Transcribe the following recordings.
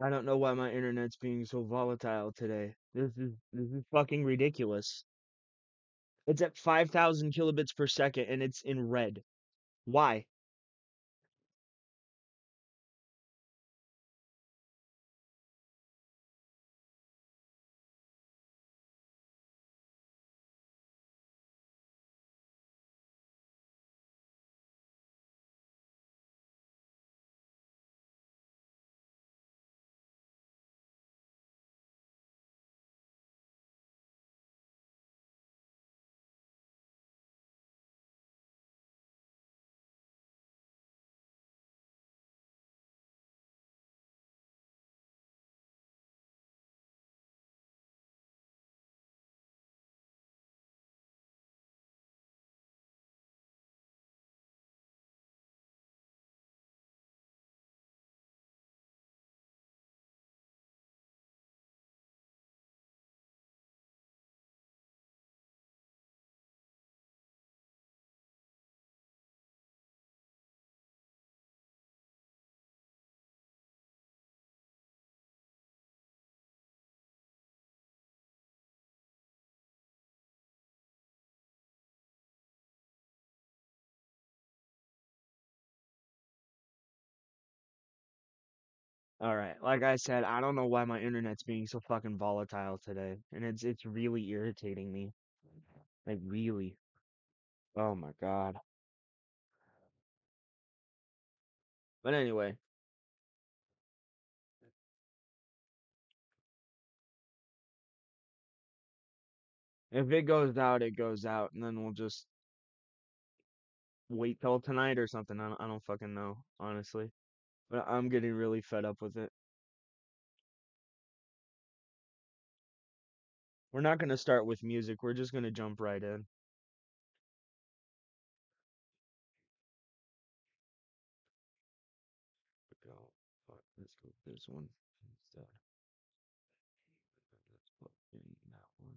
I don't know why my internet's being so volatile today. This is fucking ridiculous. It's at 5,000 kilobits per second and it's in red. Why? All right, like I said, I don't know why my internet's being so fucking volatile today, and it's really irritating me. Like really. Oh my God. But anyway, if it goes out, it goes out, and then we'll just wait till tonight or something. I don't fucking know, honestly. But I'm getting really fed up with it. We're not gonna start with music. We're just gonna jump right in. Go. Fuck, let's go with this one instead. Let's put in that one.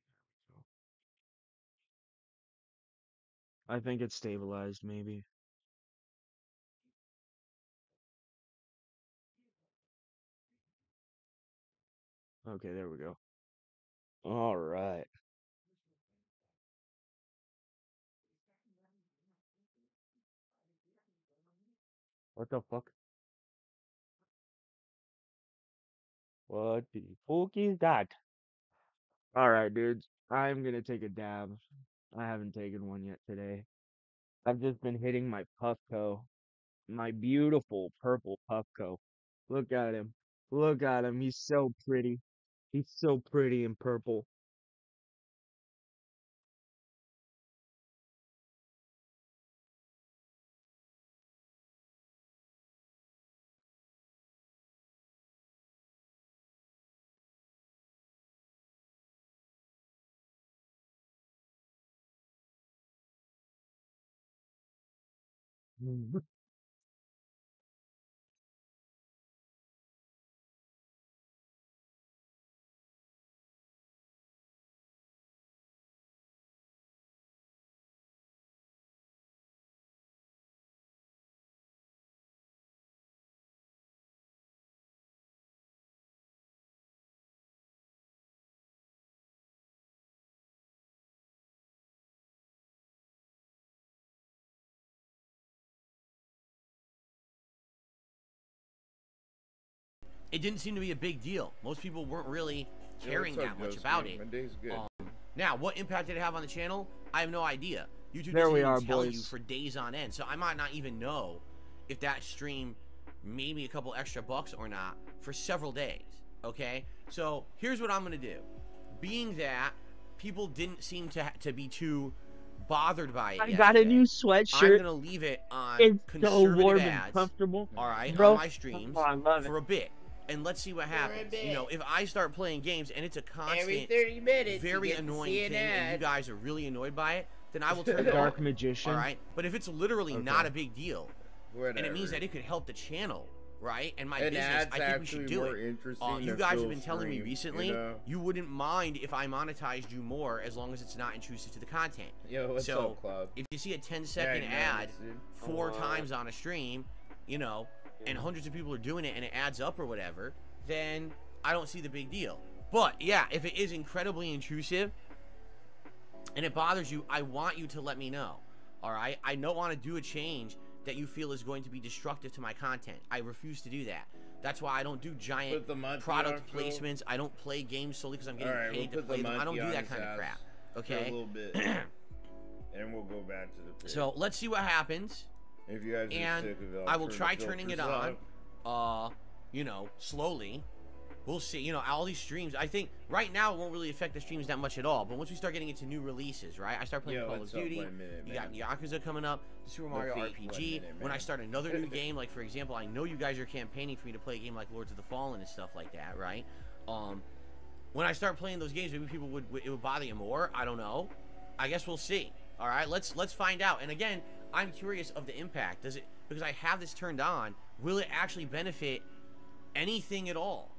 There we go. I think it's stabilized, maybe. Okay, there we go. All right. What the fuck? What the fuck is that? All right, dudes. I'm gonna take a dab. I haven't taken one yet today. I've just been hitting my Puffco, my beautiful purple Puffco. Look at him. Look at him. He's so pretty. He's so pretty and purple. It didn't seem to be a big deal. Most people weren't really caring that much about it. My day's good. Now, what impact did it have on the channel? I have no idea. YouTube There doesn't we even are, tell you boys. for days on end, so I might not even know if that stream made me a couple extra bucks or not for several days, okay? So here's what I'm gonna do. Being that people didn't seem to be too bothered by it I got a new I'm sweatshirt. gonna leave it on It's so conservative warm and ads, comfortable. all right, Bro, on my streams oh, I love it. for a bit. And let's see what happens. You know, if I start playing games and it's a Every constant, 30 minutes, very annoying thing, and you guys are really annoyed by it, then I will turn it Dark on. Magician. All right, but if it's literally not a big deal, Whatever. and it means that it could help the channel, right, and my And business, ads I think we should actually do more it. interesting You than guys have full been telling me stream, recently you know? you wouldn't mind if I monetized you more as long as it's not intrusive to the content. Yo, what's So up, Club? if you see a 10-second Yeah, ad dude. 4 times on a stream, you know, and hundreds of people are doing it and it adds up or whatever, then I don't see the big deal. But yeah, if it is incredibly intrusive and it bothers you, I want you to let me know. All right, I don't want to do a change that you feel is going to be destructive to my content. I refuse to do that. That's why I don't do giant product placements. I don't play games solely because I'm getting paid to play them. I don't do that kind of crap. Okay. For a little bit, and we'll go back to the pit. So let's see what happens. If you guys are sick of it, I will try turning it on. You know, slowly. We'll see. You know, all these streams. I think right now it won't really affect the streams that much at all. But once we start getting into new releases, right? I start playing Call of Duty. You got Yakuza coming up. The Super Mario RPG. When I start another new game, like for example, I know you guys are campaigning for me to play a game like Lords of the Fallen and stuff like that, right? When I start playing those games, maybe people it would bother you more. I don't know. I guess we'll see. All right, let's find out. And again, I'm curious of the impact. Does it, because I have this turned on, will it actually benefit anything at all?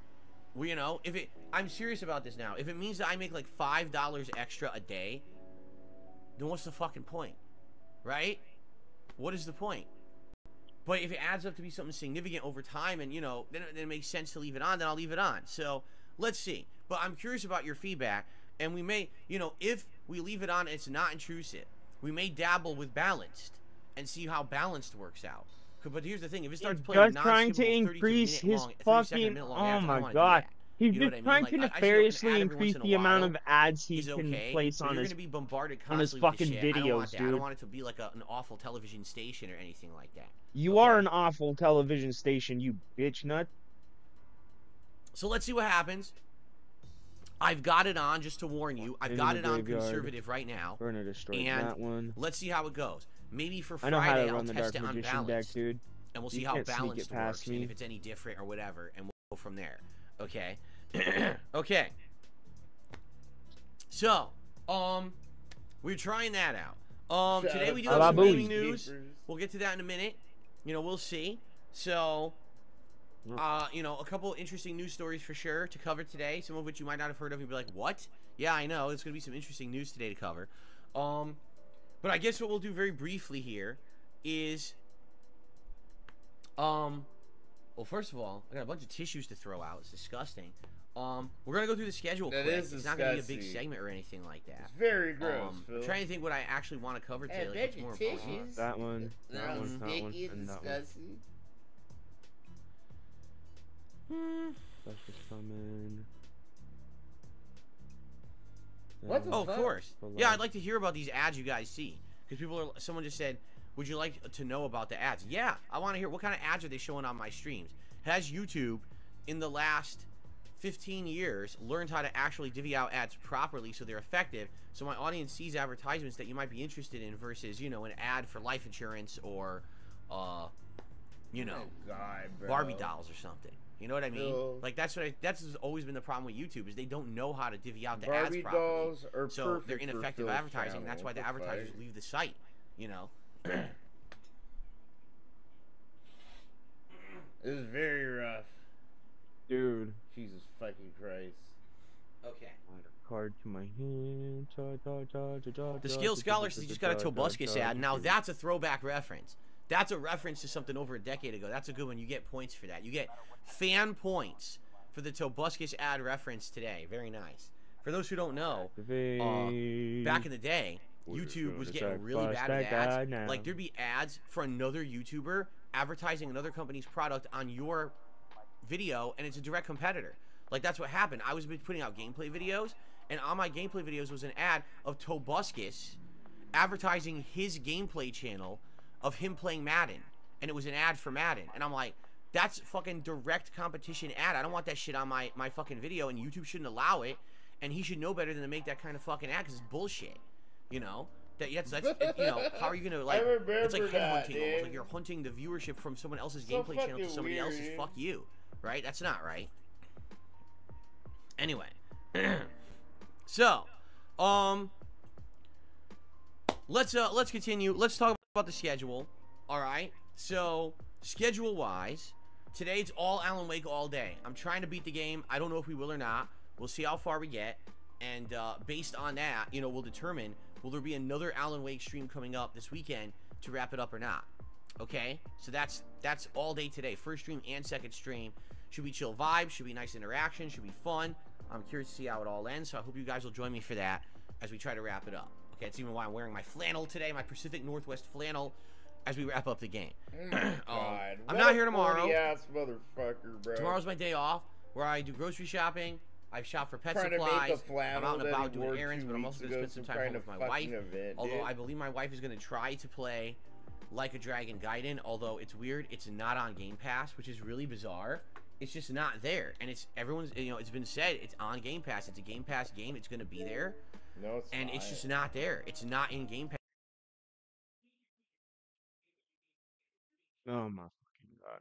Well, you know, if it, I'm serious about this now. If it means that I make like $5 extra a day, then what's the fucking point, right? What is the point? But if it adds up to be something significant over time, and you know, then it makes sense to leave it on, then I'll leave it on. So let's see. But I'm curious about your feedback, and we may, you know, if we leave it on, it's not intrusive. We may dabble with balanced and see how balanced works out. But here's the thing: if it starts playing just trying to increase his fucking, oh my god, he's just trying to nefariously increase the amount of ads he can place on his fucking videos, dude. I don't want it to be like an awful television station or anything like that. You are an awful television station, you bitch nut. So let's see what happens. I've got it on just to warn you. I've got it on conservative right now. Burner destroyed that one. Let's see how it goes. Maybe for Friday I'll test it on balanced, dude. And we'll see how balanced works and if it's any different or whatever, and we'll go from there. Okay. Okay. So, we're trying that out. Today we do have some gaming news. We'll get to that in a minute. You know, we'll see. So, you know, a couple interesting news stories for sure to cover today. Some of which you might not have heard of. You'd be like, what? Yeah, I know. It's going to be some interesting news today to cover. But I guess what we'll do very briefly here is, well, first of all, I got a bunch of tissues to throw out. It's disgusting. We're gonna go through the schedule quick. It's not gonna be a big segment or anything like that. It's very gross, Phil. I'm trying to think what I actually want to cover today. Like, what's more important. That one, that one, and that one. That's just coming. What the fuck? Of course. For Yeah, I'd like to hear about these ads you guys see. Because people are, someone just said, would you like to know about the ads? Yeah, I want to hear what kind of ads are they showing on my streams. Has YouTube, in the last 15 years, learned how to actually divvy out ads properly so they're effective, so my audience sees advertisements that you might be interested in versus, you know, an ad for life insurance or, you know, Barbie dolls or something. You know what I mean? Like that's always been the problem with YouTube is they don't know how to divvy out the ads properly. So they're ineffective advertising. That's why the advertisers leave the site. You know. It was very rough, dude. Jesus fucking Christ. Okay. Card to my hand. The Skill Scholar says he just got a Tobuscus ad. Now that's a throwback reference. That's a reference to something over a decade ago. That's a good one. You get points for that. You get fan points for the Tobuscus ad reference today. Very nice. For those who don't know, back in the day, YouTube was getting really bad at ads. Like, there'd be ads for another YouTuber advertising another company's product on your video, and it's a direct competitor. Like, that's what happened. I was putting out gameplay videos, and on my gameplay videos was an ad of Tobuscus advertising his gameplay channel of him playing Madden, and it was an ad for Madden, and I'm like, that's fucking direct competition ad. I don't want that shit on my fucking video, and YouTube shouldn't allow it, and he should know better than to make that kind of fucking ad, because it's bullshit, you know? That's you know, how are you gonna, like, it's like headhunting almost, like you're hunting the viewership from someone else's gameplay channel to somebody else's. Fuck you, right? That's not right. Anyway, so, let's continue. Let's talk about the schedule. All right. So, schedule-wise, today it's all Alan Wake all day. I'm trying to beat the game. I don't know if we will or not. We'll see how far we get, and based on that, you know, we'll determine will there be another Alan Wake stream coming up this weekend to wrap it up or not. Okay, so that's all day today. First stream and second stream. Should be chill vibes, should be nice interaction, should be fun. I'm curious to see how it all ends, so I hope you guys will join me for that as we try to wrap it up. Okay, it's even why I'm wearing my flannel today, my Pacific Northwest flannel, as we wrap up the game. Oh my God. I'm not here tomorrow. Ass motherfucker, bro. Tomorrow's my day off, where I do grocery shopping. I shop for pet Trying supplies. To make the flannel I'm out and that about he doing wore errands, 2 but I'm weeks also going to spend some time home with my wife. Event, although dude. I believe my wife is going to try to play Like a Dragon Gaiden. Although it's weird, it's not on Game Pass, which is really bizarre. It's just not there, and it's everyone's. It's been said it's on Game Pass. It's a Game Pass game. It's going to be there. No, it's and not. It's just not there. It's not in Game Pass. Oh my fucking god.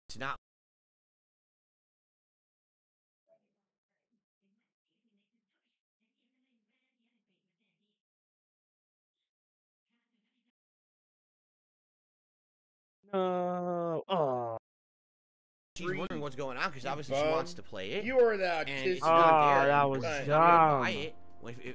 It's not. No. Oh. She's wondering what's going on because obviously she wants to play it. You are that and autistic. it's not there. That was She's dumb. not gonna buy it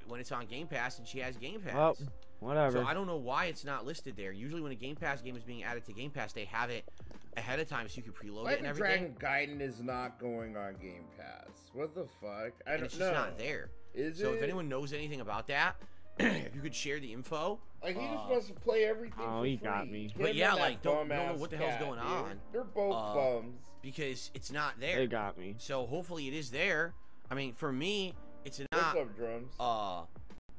when it's on Game Pass, and she has Game Pass. Well, whatever. So I don't know why it's not listed there. Usually when a Game Pass game is being added to Game Pass, they have it ahead of time so you can preload it and everything. Dragon Gaiden is not going on Game Pass. What the fuck? I don't know. It's just not there. So if anyone knows anything about that, if you could share the info. Like, he just wants to play everything for free. He got me. But yeah, like, don't know what the hell's going on. They're both bums. Because it's not there. They got me. So hopefully it is there. I mean, for me, it's not What's up, drums?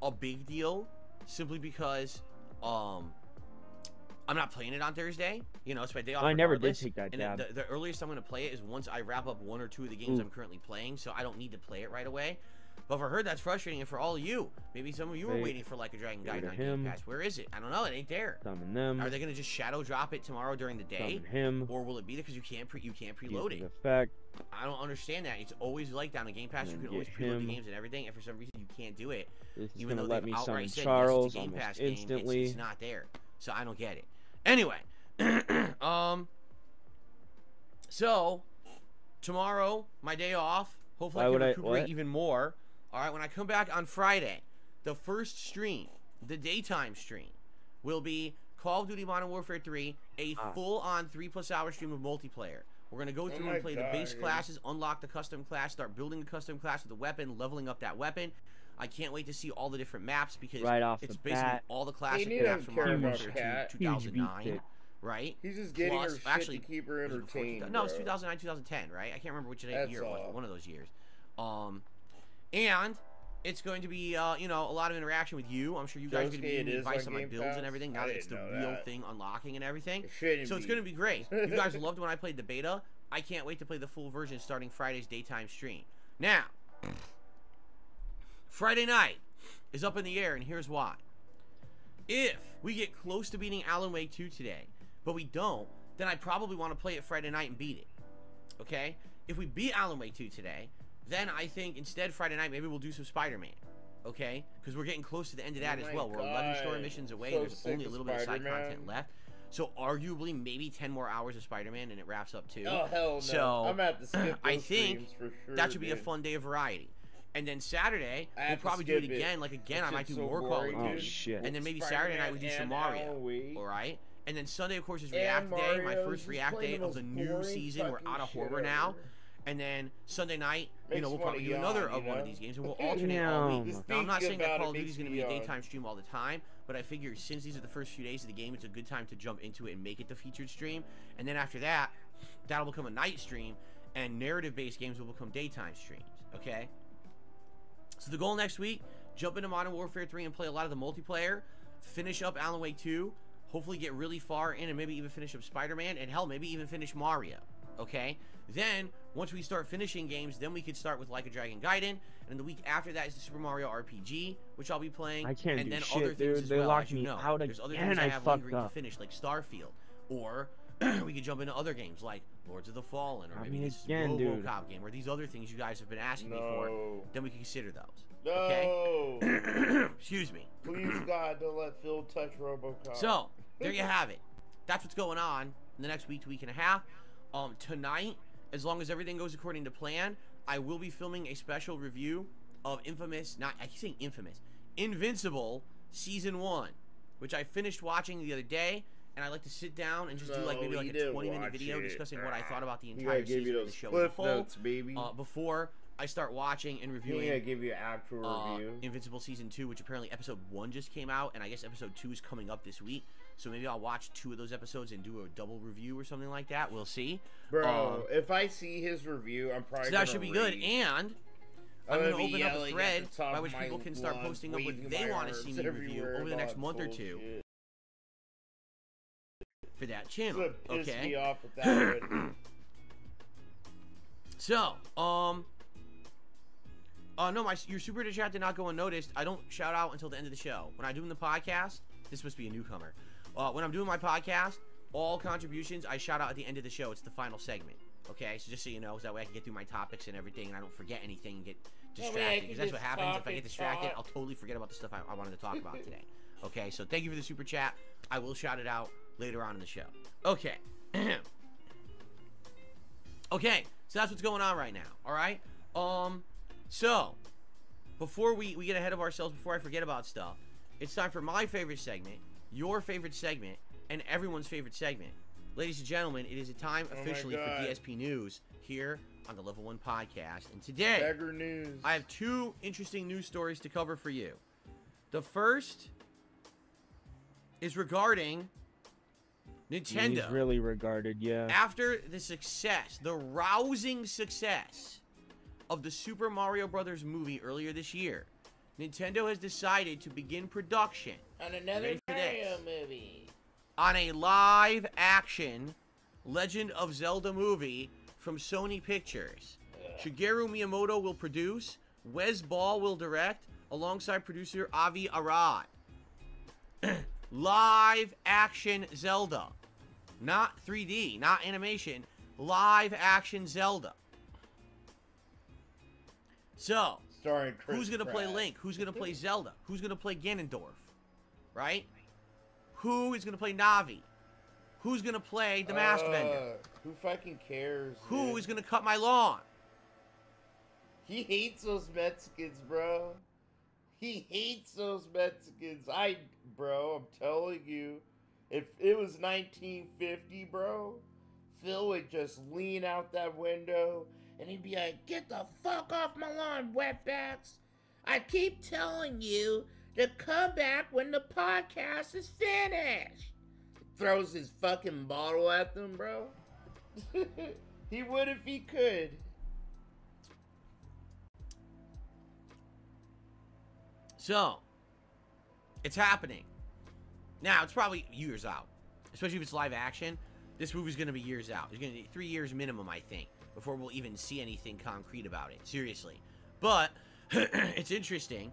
A big deal, simply because I'm not playing it on Thursday. It's my day off. I never did regardless. take that And jab. the earliest I'm going to play it is once I wrap up 1 or 2 of the games I'm currently playing, so I don't need to play it right away. But for her, that's frustrating, and for all of you, maybe some of you are waiting for Like a Dragon Gaiden on Game Pass. Where is it? I don't know. It ain't there. Summon them. Are they going to just shadow drop it tomorrow during the day? Summon him. Or will it be there because you can't preload it? Effect. I don't understand that. It's always like that on Game Pass. You can always preload the games and everything, and for some reason you can't do it. This is even gonna though let they've me summon outright said Charles yes, it's a Game almost Pass game, instantly. it's not there. So I don't get it. Anyway, so tomorrow my day off. Hopefully I can recuperate even more. All right, when I come back on Friday, the first stream, the daytime stream, will be Call of Duty Modern Warfare 3, a full-on 3+ hour stream of multiplayer. We're going to go through and play the base classes, unlock the custom class, start building a custom class with a weapon, leveling up that weapon. I can't wait to see all the different maps because it's basically all the classic maps from Modern Warfare 2 2009, right? He's just getting her shit to keep her entertained. No, it's 2009, 2010, right? I can't remember which year it was. One of those years. And it's going to be, a lot of interaction with you. I'm sure you guys are going to be giving me advice on my builds and everything. Now that it's the real thing, unlocking and everything. So it's going to be great. You guys loved when I played the beta. I can't wait to play the full version starting Friday's daytime stream. Now, Friday night is up in the air, and here's why. If we get close to beating Alan Wake 2 today, but we don't, then I probably want to play it Friday night and beat it. Okay? If we beat Alan Wake 2 today, then I think instead Friday night maybe we'll do some Spider-Man, okay? Because we're getting close to the end of that as well. We're 11 story missions away. And there's only a little bit of side content left. So arguably maybe 10 more hours of Spider-Man and it wraps up too. Oh hell no! So I'm at the skip I think for sure, that should be a fun day of variety. And then Saturday we'll probably do it again. Like again, I might do more Call of Duty. Oh shit! And then maybe Saturday night we do some Mario. All right. And then Sunday, of course, is React Day. My first React Day of the new season. We're out of horror now. And then Sunday night, we'll probably do another one of these games, and we'll alternate all week. Now, I'm not saying that Call of Duty is going to be a daytime stream all the time, but I figure since these are the first few days of the game, it's a good time to jump into it and make it the featured stream. And then after that, that'll become a night stream, and narrative-based games will become daytime streams, okay? So the goal next week, jump into Modern Warfare 3 and play a lot of the multiplayer, finish up Alan Wake 2, hopefully get really far in and maybe even finish up Spider-Man, and hell, maybe even finish Mario, okay? Then, once we start finishing games, then we could start with Like a Dragon Gaiden, and the week after that is the Super Mario RPG, which I'll be playing. I can't and do then shit, other things dude. as They well, locked as you me know. out There's other again. things I I have fucked lingering to up. finish, like Starfield, or we could jump into other games like Lords of the Fallen, or maybe this RoboCop game, or these other things you guys have been asking me for. Then we can consider those. Okay? Excuse me. Please God, don't let Phil touch RoboCop. So there you have it. That's what's going on in the next week to week and a half. Tonight, as long as everything goes according to plan, I will be filming a special review of I keep saying Infamous, Invincible Season 1, which I finished watching the other day, and I'd like to sit down and just do like maybe like a 20-minute video discussing what I thought about the entire season of the show as a whole, notes, baby. before I start watching and reviewing. I give you an actual review. Invincible Season 2, which apparently Episode 1 just came out, and I guess Episode 2 is coming up this week. So maybe I'll watch 2 of those episodes and do a double review or something like that. We'll see. Bro, if I see his review, I'm probably so that should be good. And I'm going to open up a thread by which people can start lungs, posting up what they want to see me review over the next month or two for that channel. Piss Okay. me off with that. So, no, your super chat did not go unnoticed. I don't shout out until the end of the show. When I'm doing the podcast, this must be a newcomer. When I'm doing my podcast, all contributions I shout out at the end of the show. It's the final segment. Okay, so just so you know, so that way I can get through my topics and everything, and I don't forget anything and get distracted. Because that's what happens if I get distracted. I'll totally forget about the stuff I wanted to talk about today. Okay, so thank you for the super chat. I will shout it out later on in the show. Okay. Okay, so that's what's going on right now. All right. So before we get ahead of ourselves, before I forget about stuff, it's time for my favorite segment, your favorite segment, and everyone's favorite segment. Ladies and gentlemen, it is a time officially for DSP News here on the Level 1 Podcast. And today, Beggar news. I have 2 interesting news stories to cover for you. The first is regarding Nintendo. He's really regarded, yeah. After the success, the rousing success of the Super Mario Brothers movie earlier this year, Nintendo has decided to begin production On another Mario movie. on a live-action Legend of Zelda movie from Sony Pictures. Shigeru Miyamoto will produce, Wes Ball will direct, alongside producer Avi Arad. Live-action Zelda. Not 3D, not animation. Live-action Zelda. So, who's going to play Link? Who's going to play Zelda? Who's going to play Ganondorf? Right? Who is going to play Navi? Who's going to play the Mask Vendor? Who fucking cares? Who is going to cut my lawn? He hates those Mexicans, bro. He hates those Mexicans. Bro, I'm telling you. If it was 1950, bro, Phil would just lean out that window and he'd be like, "Get the fuck off my lawn, wetbacks. I keep telling you to come back when the podcast is finished." Throws his fucking bottle at them, bro. He would if he could. So, it's happening. Now, it's probably years out. Especially if it's live action. This movie's going to be years out. It's going to be 3 years minimum, I think, before we'll even see anything concrete about it. Seriously. But, it's interesting.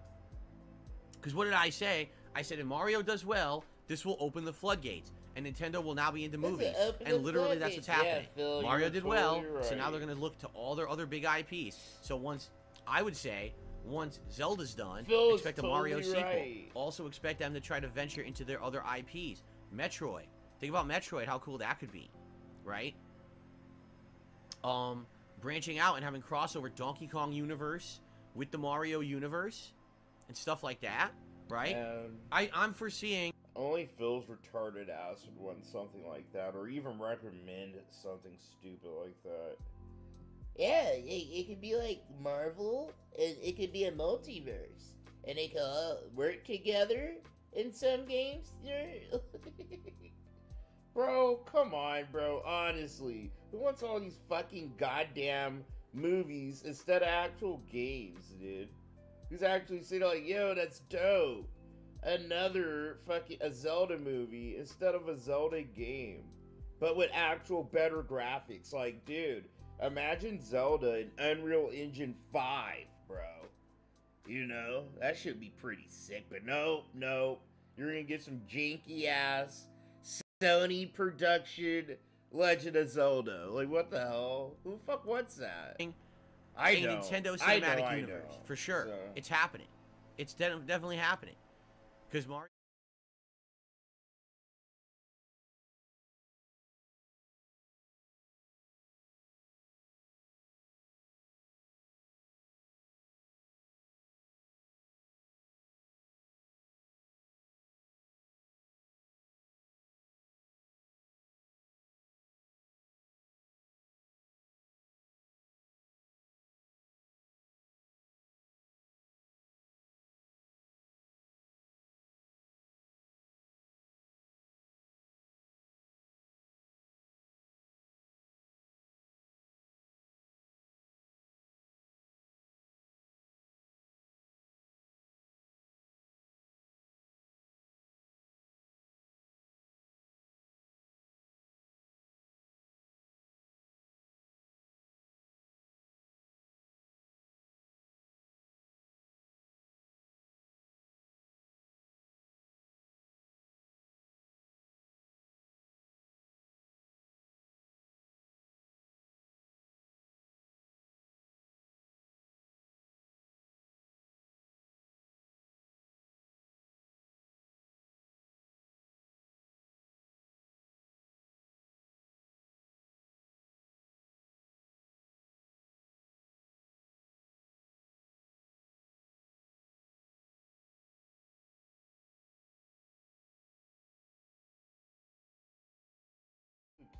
Because what did I say? I said if Mario does well, this will open the floodgates. And Nintendo will now be into movies. And literally that's what's happening. Yeah, Phil, Mario did well, right. so now they're going to look to all their other big IPs. So once Zelda's done, Phil's expect a Mario totally sequel. right. Also expect them to try to venture into their other IPs. Metroid. Think about Metroid, how cool that could be. Right? Branching out and having crossover Donkey Kong universe with the Mario universe and stuff like that. Right? I'm foreseeing Only Phil's retarded ass would want something like that, or even recommend something stupid like that. Yeah, it could be like Marvel, it could be a multiverse, and they could all work together in some games. Bro, come on, bro. Honestly, who wants all these fucking goddamn movies instead of actual games, dude? Who's actually saying like, "Yo, that's dope." Another fucking a Zelda movie instead of a Zelda game, but with actual better graphics. Like, dude, imagine Zelda in Unreal Engine 5, bro. You know, that should be pretty sick. But no, you're gonna get some janky ass Sony production Legend of Zelda. Like, what the hell? Who the fuck wants that? I know. Nintendo Cinematic I Universe know. for sure. So. It's happening. It's definitely happening. Because Mario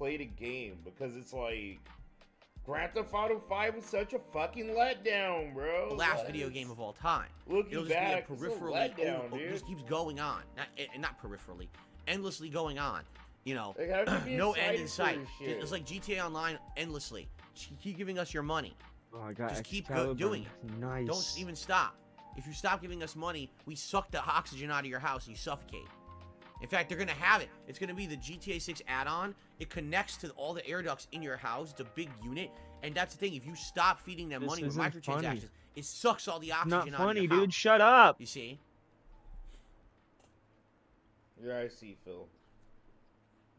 play the game because it's like Grand Theft Auto 5 was such a fucking letdown, bro. The last What? video game of all time. Looking It'll just back, be it's a a peripherally, letdown, it just dude. keeps going on. Not peripherally, endlessly going on. You know, Like, how can you be no end excited in for sight. this shit? It's like GTA Online endlessly. Keep giving us your money. Oh, I got Just keep Excalibur. doing it. Nice. Don't even stop. If you stop giving us money, we suck the oxygen out of your house and you suffocate. In fact, they're going to have it. It's going to be the GTA 6 add-on. It connects to all the air ducts in your house, the big unit. And that's the thing. If you stop feeding them This money with isn't microtransactions, funny. it sucks all the oxygen Not out of funny, your dude. house. Shut up. You see? Yeah, I see, Phil.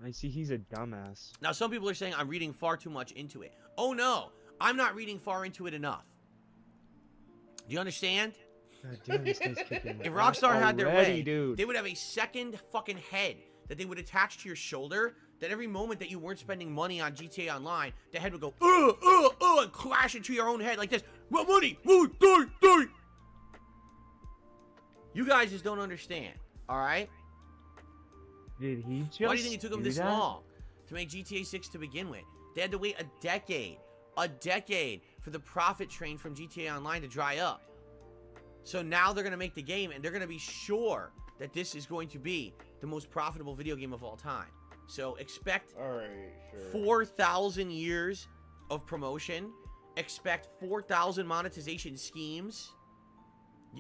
I see he's a dumbass. Now, some people are saying I'm reading far too much into it. Oh, no. I'm not reading far into it enough. Do you understand? God damn, this guy's kicking my If ass Rockstar had their already, way, dude. they would have a second fucking head that they would attach to your shoulder, that every moment that you weren't spending money on GTA Online, the head would go, and crash into your own head like this. What money? Die. You guys just don't understand, alright? Did he just Why do you think it took them do this that? long to make GTA 6 to begin with? They had to wait a decade for the profit train from GTA Online to dry up. So now they're going to make the game, and they're going to be sure that this is going to be the most profitable video game of all time. So expect Alright, sure. 4,000 years of promotion. Expect 4,000 monetization schemes.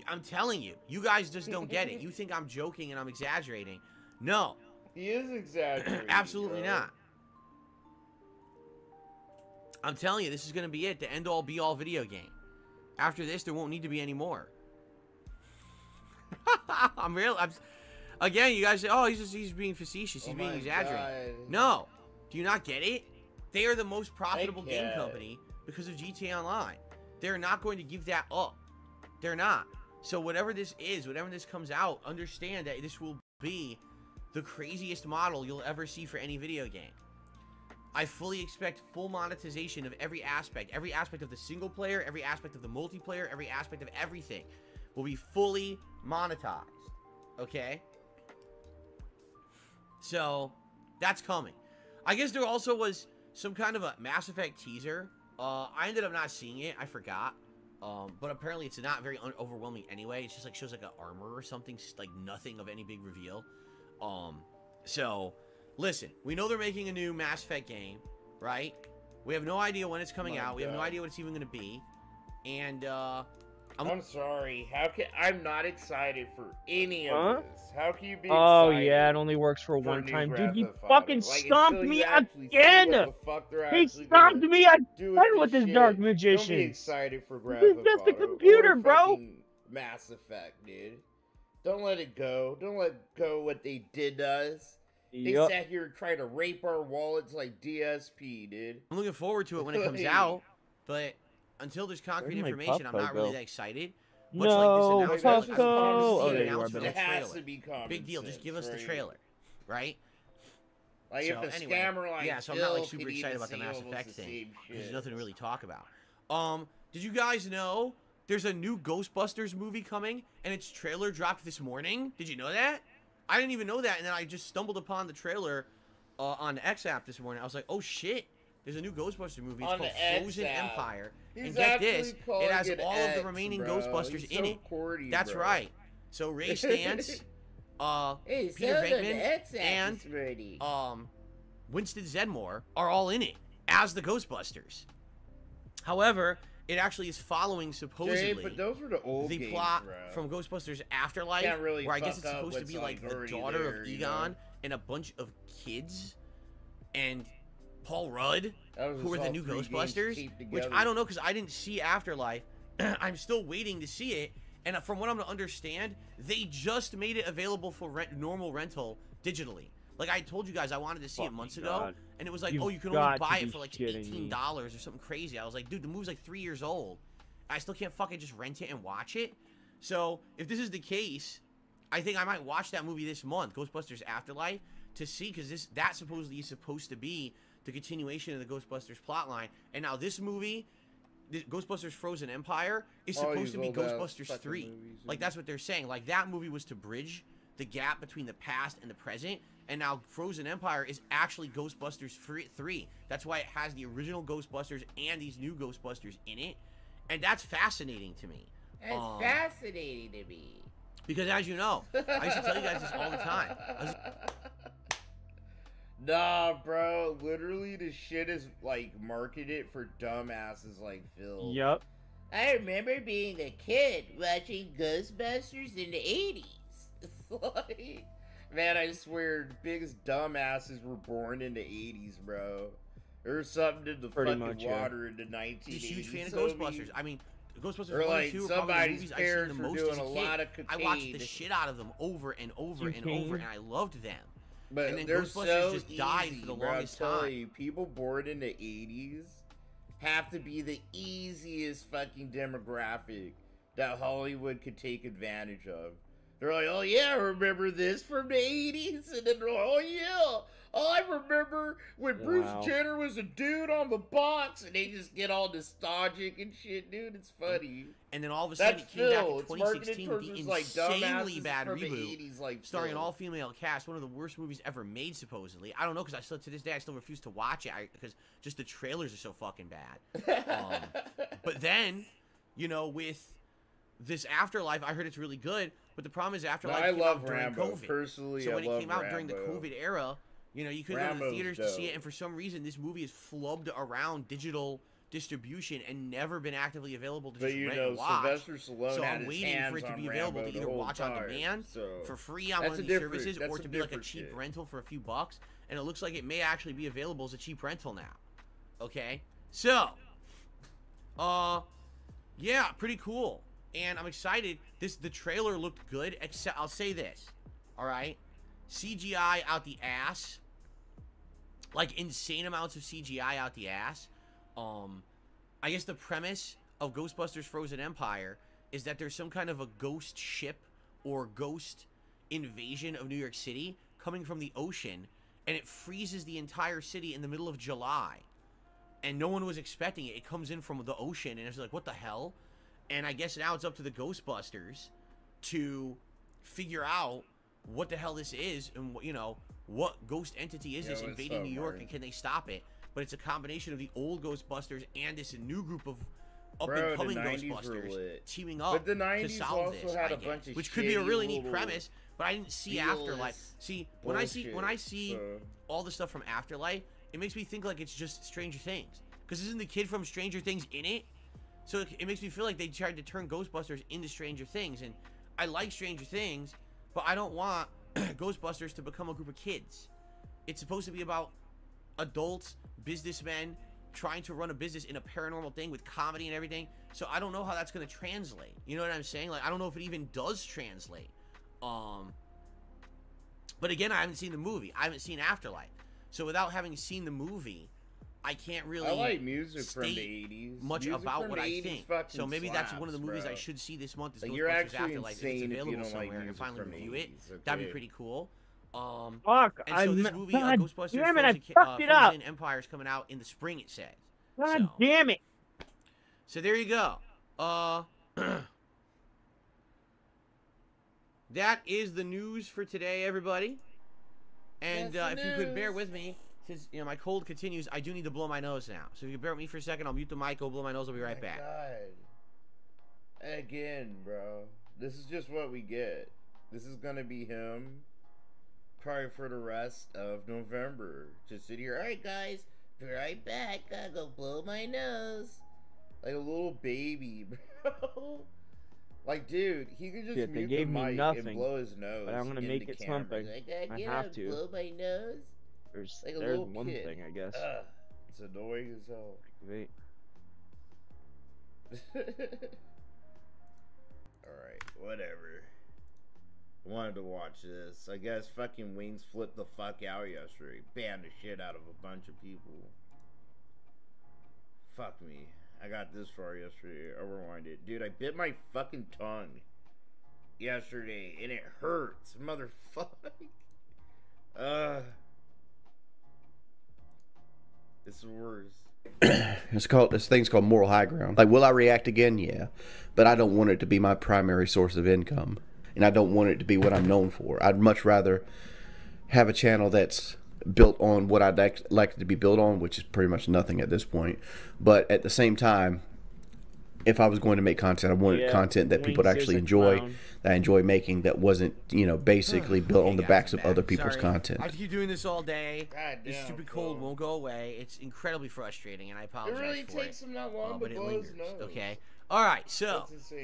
I'm telling you, you guys just don't get it. You think I'm joking and I'm exaggerating. No, He is exaggerating. absolutely bro. not. I'm telling you, this is going to be it. The end-all, be-all video game. After this, there won't need to be any more. Again, you guys say, oh, he's being facetious. He's Oh being my exaggerating. God. No. Do you not get it? They are the most profitable game get it. company because of GTA Online. They're not going to give that up. They're not. So whatever this is, whatever this comes out, understand that this will be the craziest model you'll ever see for any video game. I fully expect full monetization of every aspect of the single player, every aspect of the multiplayer, every aspect of everything will be fully monetized. Okay? So, that's coming. I guess there also was some kind of a Mass Effect teaser. I ended up not seeing it. I forgot. But apparently it's not very overwhelming anyway. It's just like shows like an armor or something, like nothing of any big reveal. So, listen, we know they're making a new Mass Effect game, right? We have no idea when it's coming out. We have no idea what it's even going to be. And, I'm sorry. I'm not excited for any of Huh? this. How can you be Oh excited yeah, it only works for for one new time. Dude, Grand he Theft Auto? fucking Like, stumped until me you actually see again! what the fuck they're He actually stumped gonna me do again with his shit. Dark Don't be Magician. excited for Grand This is Theft just a Auto computer, or bro. fucking Mass Effect, dude. Don't let it go. Don't let go what they did to us. They Yup. sat here trying to rape our wallets like DSP, dude. I'm looking forward to it when it comes Hey. out. But until there's concrete Where'd my information, I'm Puffco not really go? that excited. Much No, like this announcement, Puffco. I'm Oh, confident there the you are, announcement It of the has trailer. to be common Big deal, just give us the sense, right? trailer, right? Like So, if a anyway, scammer like yeah, so I'm Phil not like super could excited even about the say Mass almost Effect the thing. same There's shit. nothing to really talk about. Did you guys know there's a new Ghostbusters movie coming and its trailer dropped this morning? Did you know that? I didn't even know that, and then I just stumbled upon the trailer on the X app this morning. I was like, oh shit, there's a new Ghostbusters movie. It's On called the X Frozen app. Empire. He's And get actually this, calling it has it all of the X, remaining bro. Ghostbusters He's in so it. corny, That's bro. right. So Ray Stantz, Hey, Peter so the Venkman, X and is ready. Winston Zedmore are all in it as the Ghostbusters. However, it actually is following Jay, supposedly but those were the old the games, plot bro. from Ghostbusters Afterlife, Can't really where I guess fuck it's up supposed to what's, be like the already daughter there, of you Egon know? and a bunch of kids, and Paul Rudd, That was who are just the all new 3 games Ghostbusters, taped which together. I don't know because I didn't see Afterlife. I'm still waiting to see it, and from what I'm to understand, they just made it available for normal rental digitally. Like I told you guys, I wanted to see it Fucking months God. ago, and it was like, You've oh, you can got only to buy be it for like kidding me. $18 or something crazy. I was like, dude, the movie's like 3 years old. I still can't fucking just rent it and watch it. So if this is the case, I think I might watch that movie this month, Ghostbusters Afterlife, to see, because that supposedly is supposed to be the continuation of the Ghostbusters plotline. And now this movie, the Ghostbusters Frozen Empire, is All supposed these to be old-ass Ghostbusters fucking 3. movies, Like yeah. that's what they're saying. Like that movie was to bridge the gap between the past and the present. And now Frozen Empire is actually Ghostbusters 3. That's why it has the original Ghostbusters and these new Ghostbusters in it. And that's fascinating to me. That's fascinating to me. Because as you know, I used to tell you guys this all the time. Nah, bro. Literally, the shit is like marketed for dumbasses like Phil. Yep. I remember being a kid watching Ghostbusters in the 80s. Like, man, I swear, the biggest dumbasses were born in the 80s, bro. There was something in the Pretty fucking much, water in the 1980s. Just huge fan of so Ghostbusters. I mean, Ghostbusters or 1 like and 2 are probably the somebody's movies I've seen the parents were most doing as a a kid. lot of I watched the cocaine. shit out of them over and over and over, and I loved them. But and then they're Ghostbusters so just easy, died for the bro. longest I'm telling time. you, people born in the 80s have to be the easiest fucking demographic that Hollywood could take advantage of. They're like, oh yeah, I remember this from the 80s, and then they're like, oh yeah, I remember when Bruce Wow. Jenner was a dude on the box, and they just get all nostalgic and shit, dude. It's funny. And then all of a sudden That's it came back Phil. in It's marketed 2016 with towards the this, like, insanely dumbasses bad from the reboot, 80s, like starring an Phil. all-female cast, one of the worst movies ever made, supposedly. I don't know, because I still, to this day, I still refuse to watch it, because just the trailers are so fucking bad. But then, you know, with this Afterlife, I heard it's really good, but the problem is Afterlife I came love out during Rambo. COVID. Personally, So when I love it came out during the Rambo. COVID era, you know, you couldn't go to the Rambo's theaters to see it, dope. and for some reason, this movie is flubbed around digital distribution and never been actively available to But just you rent know, and watch. Sylvester Stallone So had I'm his waiting hands for it to on be available Rambo to the either whole watch on time, demand so for free on that's one a of these different- services, that's or a to be like a different cheap shit. rental for a few bucks. And it looks like it may actually be available as a cheap rental now. Okay, so, yeah, pretty cool, and I'm excited. The trailer looked good, except I'll say this, all right, CGI out the ass, like insane amounts of CGI out the ass. I guess the premise of Ghostbusters Frozen Empire is that there's some kind of a ghost ship or ghost invasion of New York City coming from the ocean, and it freezes the entire city in the middle of July. And no one was expecting it. It comes in from the ocean, and it's like, what the hell? And I guess now it's up to the Ghostbusters to figure out what the hell this is, and you know, what ghost entity is this Yo, invading what's New up, York, Martin? and can they stop it? But it's a combination of the old Ghostbusters and this new group of Bro, the up-and-coming 90s were Ghostbusters lit. teaming up But the to 90s solve also this, had I a guess, bunch of which could be a shitty really neat little premise. But I didn't see Afterlife. feels See, when I see bullshit, so- all the stuff from Afterlife, it makes me think like it's just Stranger Things. Because isn't the kid from Stranger Things in it? So it makes me feel like they tried to turn Ghostbusters into Stranger Things. And I like Stranger Things, but I don't want Ghostbusters to become a group of kids. It's supposed to be about adults, businessmen, trying to run a business in a paranormal thing with comedy and everything. So I don't know how that's going to translate. You know what I'm saying? Like, I don't know if it even does translate. But again, I haven't seen the movie. I haven't seen Afterlife. So without having seen the movie, I can't really I like music from the state 80s. much Music about from what the I 80s think. fucking So maybe that's one of the slaps, movies bro. I should see this month is Like, you're Ghostbusters actually Afterlife. If it's insane if you available don't like somewhere and music finally from the review it. 80s, That'd be okay? pretty cool. Fuck, And so this I'm movie, God Ghostbusters damn it, I Frozen, fucked it up. Frozen Empire is coming out in the spring, it says. God So- damn it. So there you go. That is the news for today, everybody. And That's if the you could bear news. with me, since you know my cold continues, I do need to blow my nose now. So if you could bear with me for a second, I'll mute the mic, go blow my nose, I'll be right My back. God. Again, bro. This is just what we get. This is gonna be him probably for the rest of November. Just sit here, alright guys, Be right back. Gotta go blow my nose. like a little baby, bro. Like, dude, he could just Shit, they mute gave the me mic nothing, and blow his nose. but I'm gonna into make it camera. something. I gotta I get have up, to. blow my nose. There's Like a there's little one kid. thing, I guess. It's annoying as hell. Wait. Alright, whatever. Wanted to watch this. I guess fucking Wings flipped the fuck out yesterday. Banned the shit out of a bunch of people. Fuck me. I got this far yesterday. I rewind it. Dude, I bit my fucking tongue yesterday and it hurts. Motherfucker. It's the worst. This thing's called moral high ground. Like, will I react again? Yeah, but I don't want it to be my primary source of income. and I don't want it to be what I'm known for. I'd much rather have a channel that's built on what I'd like it to be built on, which is pretty much nothing at this point. But at the same time, if I was going to make content, I wanted Yeah, content that people would Winks is actually a enjoy, clown. that I enjoy making, that wasn't, basically built Hey on the guys, backs I'm of back. other people's Sorry. content. I have to keep doing this all day. God This damn, stupid cold Phil. won't go away. It's incredibly frustrating, and I It apologize really for takes it. him that long to But it blow his lingers. nose. Okay. All right. So, That's insane.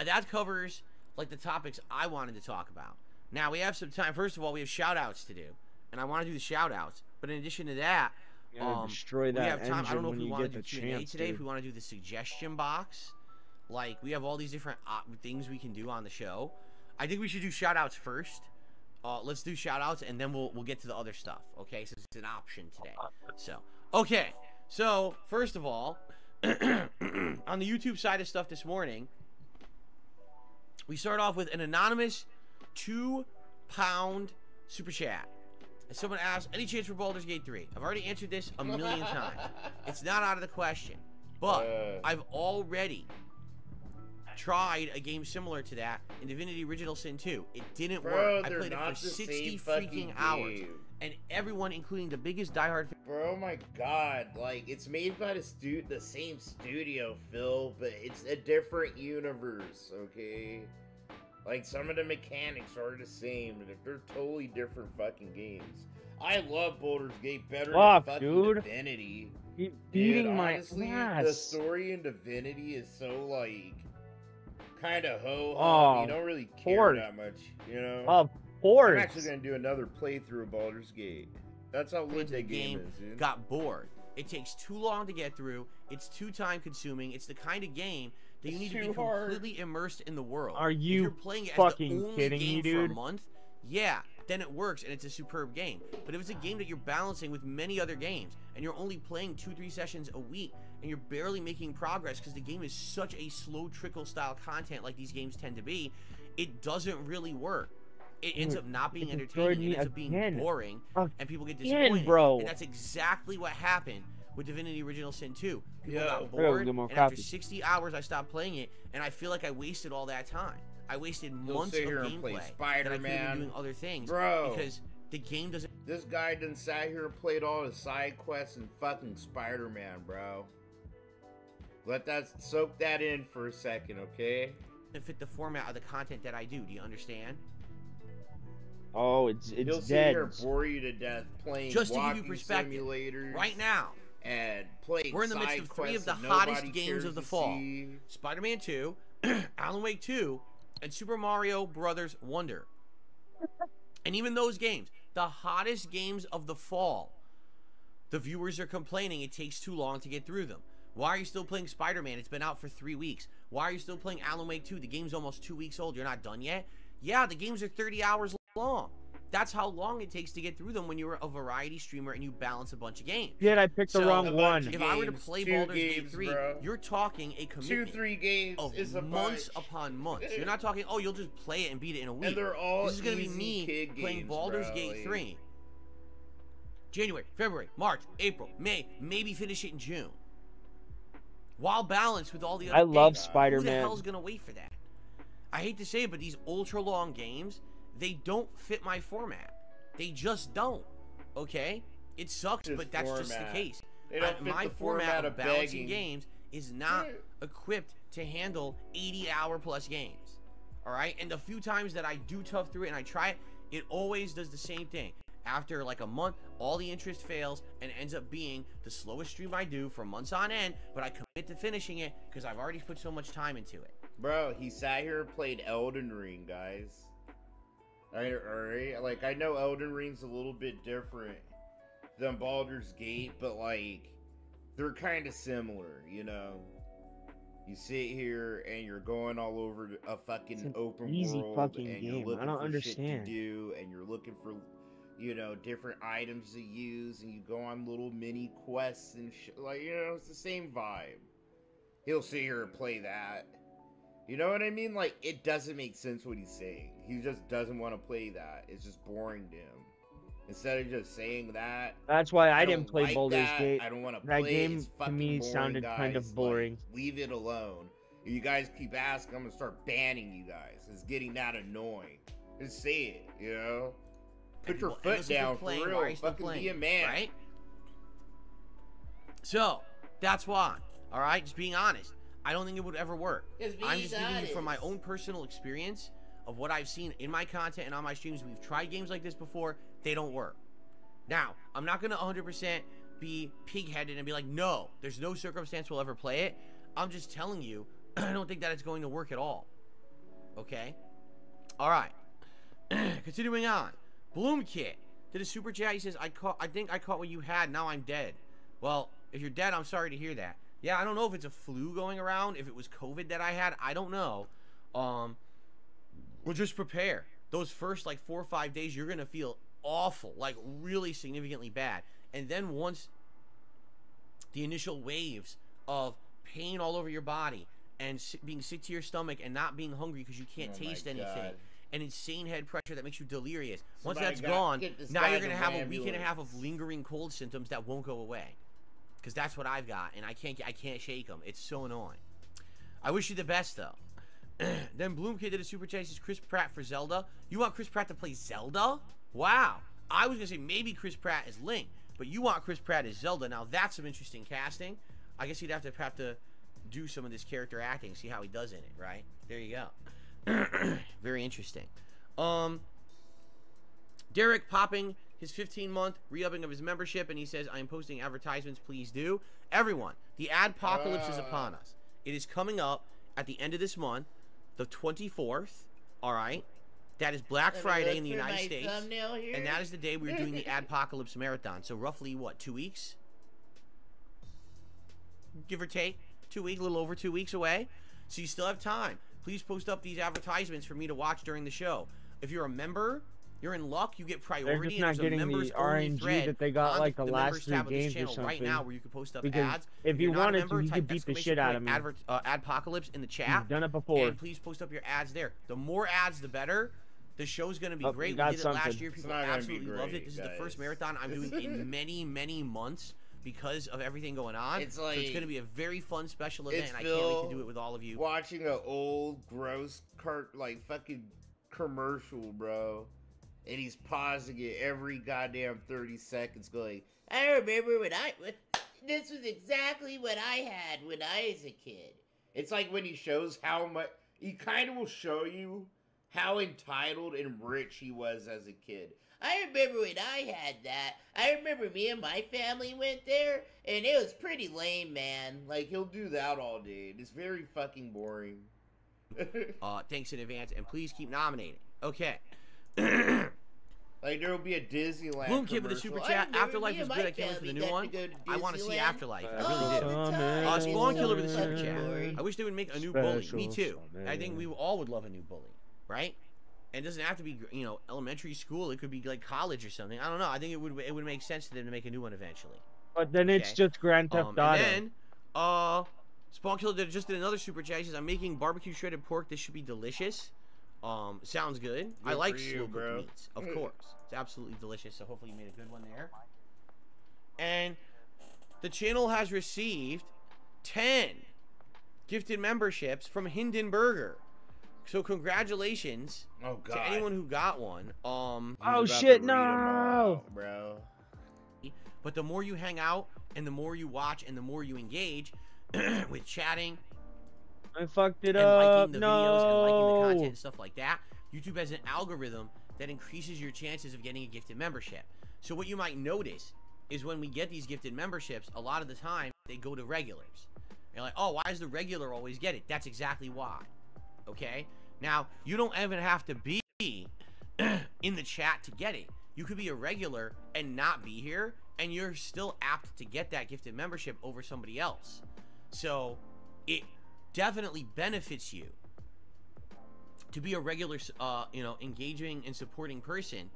That covers like the topics I wanted to talk about. Now we have some time. First of all, we have shout outs to do, and I want to do the shout outs. But in addition to that, You gotta destroy we that have time. I don't engine know if when we you want to get do the Q&A chance, today. If dude. we want to do the suggestion box, like we have all these different things we can do on the show. I think we should do shout outs first. Let's do shout outs and then we'll get to the other stuff. Okay, so it's an option today. So okay, so first of all, on the YouTube side of stuff this morning, we start off with an anonymous £2 super chat. And someone asked, any chance for Baldur's Gate 3? I've already answered this a million times. It's not out of the question. But I've already tried a game similar to that in Divinity Original Sin 2. It didn't work. I played it for 60 freaking hours. And everyone, including the biggest diehard... Bro, my god, like, it's made by the same studio, Phil, but it's a different universe, okay? Like, some of the mechanics are the same, but they're totally different fucking games. I love Baldur's Gate better than fucking dude. Divinity. Keep Dude, beating my honestly, ass. the story in Divinity is so, like, kind of ho-hum. Oh, You don't really care course. that much, you know? Of I'm course. actually going to do another playthrough of Baldur's Gate. That's how lit that game is, dude. got bored. It takes too long to get through. It's too time consuming. It's the kind of game that you need to be completely immersed in the world. Are If you you're playing it as fucking the only kidding game me, for a dude? month, yeah, then it works and it's a superb game. But if it's a game that you're balancing with many other games and you're only playing 2-3 sessions a week and you're barely making progress because the game is such a slow trickle style content like these games tend to be, it doesn't really work. It ends up not being entertaining. It ends up being boring, and people get disappointed. bro. And that's exactly what happened with Divinity Original Sin 2. People Yeah. got bored, more and after coffee. 60 hours, I stopped playing it, and I feel like I wasted all that time. I wasted months of sit here and play gameplay that I could have been Spider-Man. doing other things, Bro. because the game doesn't This guy done sat here and played all the side quests and fucking Spider-Man, bro. Let that soak that in for a second, okay? fit the format of the content that I do. Do you understand? Oh, it's He'll sit dead. here and bore you to death playing Just to give walking you perspective, simulators right now, and playing we're in the midst side of 3 of quests the that hottest nobody games cares of the to fall. see. Spider-Man 2, Alan Wake 2, and Super Mario Brothers Wonder. And even those games, the hottest games of the fall, the viewers are complaining it takes too long to get through them. Why are you still playing Spider-Man? It's been out for 3 weeks. Why are you still playing Alan Wake 2? The game's almost 2 weeks old. You're not done yet? Yeah, the games are 30 hours long. That's how long it takes to get through them when you're a variety streamer and you balance a bunch of games. Shit, I picked the So, wrong one. If I were to Games, play 2 Baldur's games, Gate 3, bro. you're talking a commitment 2-3 games of is a months bunch. upon months. You're not talking, oh, you'll just play it and beat it in a week. And they're all This is going to be easy me kid playing games, Baldur's bro, Gate like- 3. January, February, March, April, May, maybe finish it in June. While balanced with all the other I love games. Who the Spider-Man. hell's going to wait for that? I hate to say it, but these ultra long games, they don't fit my format. They just don't. Okay? It sucks, This but that's just the format. case. They don't fit My the format of balancing begging. games is not Yeah. equipped to handle 80-hour plus games. Alright? And the few times that I do tough through it and I try it, it always does the same thing. After like a month, all the interest fails and ends up being the slowest stream I do for months on end, but I commit to finishing it because I've already put so much time into it. Bro, he sat here and played Elden Ring, guys. Alright? Like, I know Elden Ring's a little bit different than Baldur's Gate, but, like, they're kind of similar, you know? You sit here and you're going all over a fucking an open easy world fucking and game. you're looking I don't for understand. shit to do and you're looking for, you know, different items to use and you go on little mini quests and shit. Like, you know, it's the same vibe. He'll sit here and play that. You know what I mean? Like, it doesn't make sense what he's saying. He just doesn't want to play that. It's just boring to him. Instead of just saying that, That's why I don't didn't play like Baldur's that. Gate. I don't want to That play. game It's to fucking me boring, sounded kind guys. of boring. Like, leave it alone. If you guys keep asking, I'm gonna start banning you guys. It's getting that annoying. Just say it, you know? Put your foot down for real. Fucking be a man. Right? So, that's why. Alright? Just being honest. I don't think it would ever work. I'm just giving you from my own personal experience of what I've seen in my content and on my streams. We've tried games like this before. They don't work. Now, I'm not going to 100% be pig-headed and be like, no, there's no circumstance we'll ever play it. I'm just telling you, I don't think that it's going to work at all. Okay? Alright. Continuing on. Bloom Kit did a super chat. He says, I think I caught what you had. Now I'm dead. Well, if you're dead, I'm sorry to hear that. Yeah, I don't know if it's a flu going around, if it was COVID that I had. I don't know. Well, just prepare. Those first, like, 4 or 5 days, you're going to feel awful. Like, really significantly bad. And then once the initial waves of pain all over your body and being sick to your stomach and not being hungry because you can't taste anything, and insane head pressure that makes you delirious. Once that's gone, now you're going to have a week and a half of lingering cold symptoms that won't go away. Because that's what I've got, and I can't shake them. It's so annoying. I wish you the best, though. Then Bloomkid did a super chat. He says, Chris Pratt for Zelda. You want Chris Pratt to play Zelda? Wow. I was going to say maybe Chris Pratt is Link, but you want Chris Pratt as Zelda. Now, that's some interesting casting. I guess he'd have to do some of this character acting, see how he does in it, right? There you go. Very interesting. Derek popping his 15-month re-upping of his membership, and he says, I am posting advertisements, please do. Everyone, the adpocalypse is upon us. It is coming up at the end of this month, the 24th, all right? That is Black Friday in the United States, and that is the day we're doing the adpocalypse marathon. So roughly, what, 2 weeks? Give or take, 2 weeks, a little over 2 weeks away. So you still have time. Please post up these advertisements for me to watch during the show. If you're a member, you're in luck. You get priority. They're just not getting the RNG that they got like the last 3 games or something. Right now, where you can post up because ads. if you wanted to, you could beat the shit out of me. Adpocalypse in the chat. You've done it before. And please post up your ads there. The more ads, the better. The show's going to be great. We did it last year. People absolutely loved it. This is the first marathon I'm doing in many, many months because of everything going on. It's like, so it's going to be a very fun special event, and I can't wait to do it with all of you. Watching an old, gross, fucking commercial, bro. And he's pausing it every goddamn 30 seconds going, I remember this was exactly what I had when I was a kid. It's like when he shows how much, he kind of will show you how entitled and rich he was as a kid. I remember when I had that. I remember me and my family went there, and it was pretty lame, man. Like, he'll do that all day. It's very fucking boring. Thanks in advance, and please keep nominating. Okay. Like, there will be a Disneyland Bloom Kid with a super chat. Afterlife is good. I can't wait for the new one. I want to see Afterlife. I really do. Spawn Killer with a super chat. I wish they would make a new bully. Me too. I think we all would love a new bully, right? And it doesn't have to be, you know, elementary school. It could be like college or something. I don't know. I think it would make sense to them to make a new one eventually. But then it's just Grand Theft Auto. And then, Spawn Killer just did another super chat. He says, I'm making barbecue shredded pork. This should be delicious. Sounds good. I like slow cooked meats, of course. It's absolutely delicious. So hopefully you made a good one there. And the channel has received 10 gifted memberships from Hindenburger. So congratulations to anyone who got one. Oh shit, no, bro. But the more you hang out and the more you watch and the more you engage with chatting, I fucked it and up. liking the videos and liking the content and stuff like that, YouTube has an algorithm that increases your chances of getting a gifted membership. So what you might notice is when we get these gifted memberships, a lot of the time they go to regulars. You're like, oh, why does the regular always get it? That's exactly why. Okay? Now, you don't even have to be in the chat to get it. You could be a regular and not be here, and you're still apt to get that gifted membership over somebody else. So, it definitely benefits you to be a regular, you know, engaging and supporting person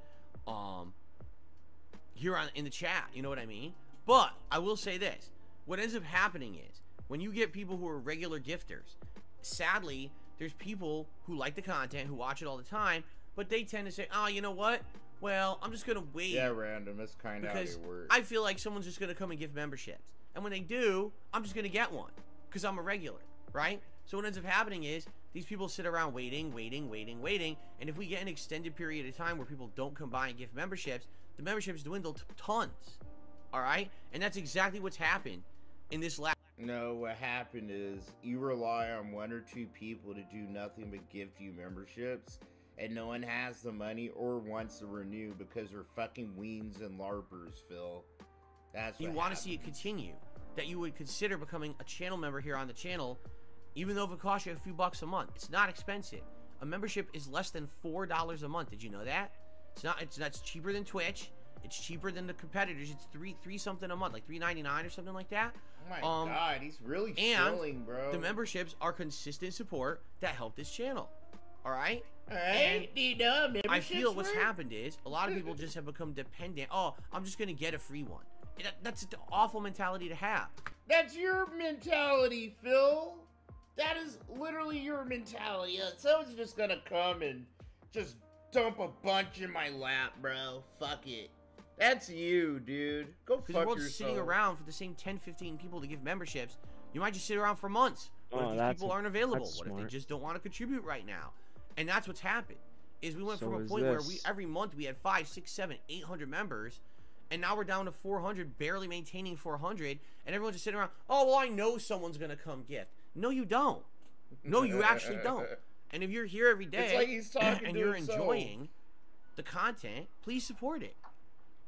here in the chat. You know what I mean? But I will say this. What ends up happening is when you get people who are regular gifters, sadly, there's people who like the content, who watch it all the time, but they tend to say, oh, you know what? Well, I'm just going to wait. Yeah, random. That's kind of how it works. I feel like someone's just going to come and give memberships. And when they do, I'm just going to get one because I'm a regular, right? So what ends up happening is these people sit around waiting, and if we get an extended period of time where people don't come by and give memberships, the memberships dwindle to tons. All right, and that's exactly what's happened in this last. No, what happened is you rely on 1 or 2 people to do nothing but gift you memberships, and no one has the money or wants to renew because they're fucking weens and larpers, Phil. That's what You want to see it continue, that you would consider becoming a channel member here on the channel, even though if it costs you a few bucks a month. It's not expensive. A membership is less than $4 a month. Did you know that? It's cheaper than Twitch. It's cheaper than the competitors. It's three something a month, like $3.99 or something like that. Oh my god, he's really chilling, bro. The memberships are consistent support that help this channel. All right. Alright, do you know memberships I feel what's work? happened is a lot of people just have become dependent. Oh, I'm just gonna get a free one. That's an awful mentality to have. That's your mentality, Phil. That is literally your mentality. Someone's just gonna come and just dump a bunch in my lap, bro. Fuck it. That's you, dude. Go fuck Because the world's yourself. sitting around for the same 10, 15 people to give memberships. You might just sit around for months. What if these people aren't available? What if they just don't want to contribute right now? And that's what's happened. Is we went from a point where every month we had 5, 6, 7, 800 members, and now we're down to 400, barely maintaining 400, and everyone's just sitting around. Oh well, I know someone's gonna come gift. No, you don't. No, you actually don't. And if you're here every day It's like he's talking and to you're himself. enjoying the content, please support it.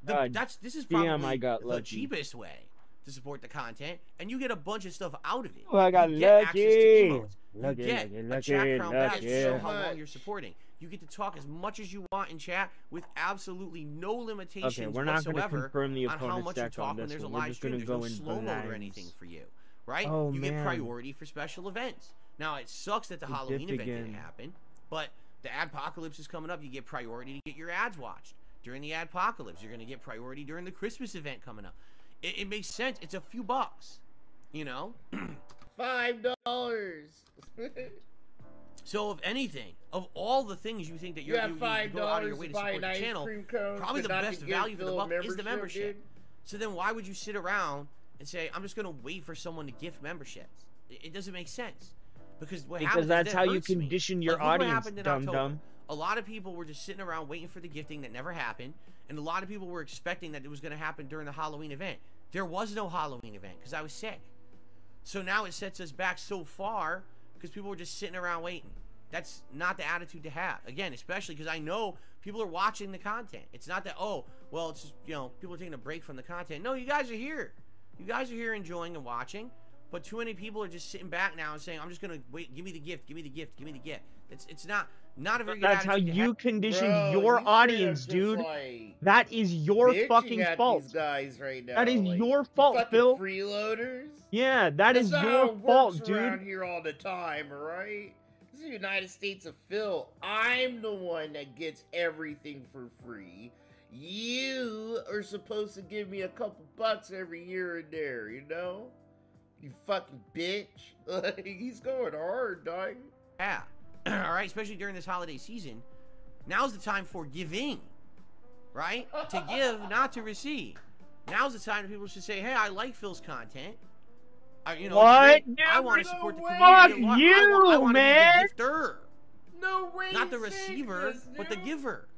This is damn, probably I got the lucky. cheapest way to support the content, and you get a bunch of stuff out of it. Oh, I got you get access to lucky. emotes. Lucky, You get lucky, a lucky, chat crown badge to show lucky. how long you're supporting. You get to talk as much as you want in chat with absolutely no limitations Okay, we're not going to whatsoever confirm the on how opponent's much you deck on talk when this there's a one. We're live just stream. going to There's go no in slow mode or blanks. anything for you, right? Oh, you man. get priority for special events. Now, it sucks that the We Halloween dipped event didn't again. happen, but the Adpocalypse is coming up. You get priority to get your ads watched during the Adpocalypse. You're going to get priority during the Christmas event coming up. It makes sense. It's a few bucks, you know? $5. So, if anything, of all the things you think that You you have go out of your $5 way to to buy support an the ice channel, cream cone, probably but the not best to give value for the Phil a buck is the membership. dude. So then why would you sit around and say, I'm just going to wait for someone to gift memberships? It doesn't make sense. Because what happens Because that's is that how you hurts me. condition your Like, look what audience, happened in dum October. dum. A lot of people were just sitting around waiting for the gifting that never happened, and a lot of people were expecting that it was going to happen during the Halloween event. There was no Halloween event because I was sick. So now it sets us back so far because people were just sitting around waiting. That's not the attitude to have. Again, especially because I know people are watching the content. It's not that, oh, well, it's just, you know, people are taking a break from the content. No, you guys are here. You guys are here enjoying and watching. But too many people are just sitting back now and saying, I'm just going to wait. Give me the gift. Give me the gift. Give me the gift. It's not a very good That's how attitude to you have. condition Bro, your you audience, straight up just, dude. like, That is your bitching fucking at fault. These guys right now. That is like, your you fault, fucking Phil. freeloaders. Yeah, that That's is not how your it fault, works dude. around here all the time, alright? This is the United States of Phil. I'm the one that gets everything for free. You are supposed to give me a couple bucks every year and there, you know? You fucking bitch. Like, he's going hard, dog. Yeah. All right, especially during this holiday season. Now's the time for giving, right? To give, not to receive. Now's the time that people should say, hey, I like Phil's content. You know, What? it's great. I want to No support the way. community. Fuck I you, want man. to be the gifter. No way. Not the you saying receiver, this, but the dude. giver.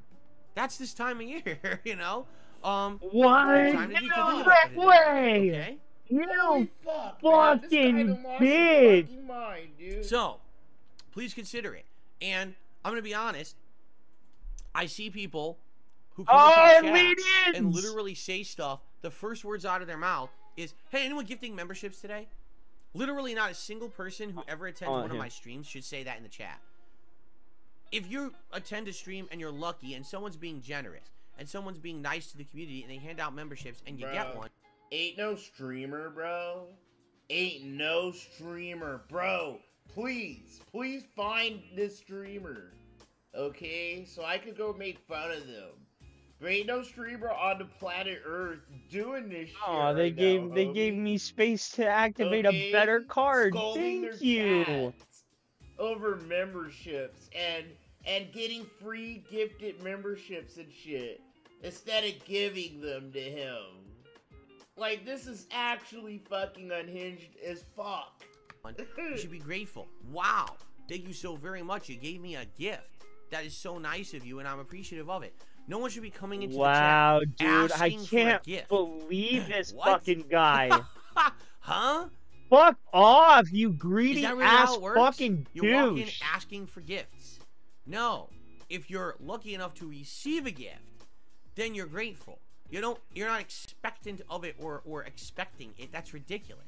That's this time of year, you know? What? Time to No get to the way. okay? You Holy fuck, man. This guy fucking done lost his bitch. fucking mind, dude. So, please consider it. And I'm going to be honest. I see people who come Oh, into the chat and lead-ins. literally say stuff. The first words out of their mouth is, hey, anyone gifting memberships today? Literally not a single person who ever attends one of my streams should say that in the chat. If you attend a stream and you're lucky and someone's being generous and someone's being nice to the community and they hand out memberships and you get one. Ain't no streamer, bro. Ain't no streamer, bro. Please find this streamer. Okay? So I could go make fun of them. There ain't no streamer on the planet Earth doing this shit. Oh, they right gave now, they homie. gave me space to activate Okay? a better card. Scolding Thank their you. chats over memberships and getting free gifted memberships and shit instead of giving them to him. Like, this is actually fucking unhinged as fuck. You should be grateful. Wow. Thank you so very much. You gave me a gift. That is so nice of you, and I'm appreciative of it. No one should be coming into Wow, the chat dude, I asking for a can't gift. believe this What? fucking guy. Huh? Fuck off, you Is greedy that really ass how it works? fucking You walk in douche. asking for gifts. No. If you're lucky enough to receive a gift, then you're grateful. You're not expectant of it or expecting it. That's ridiculous.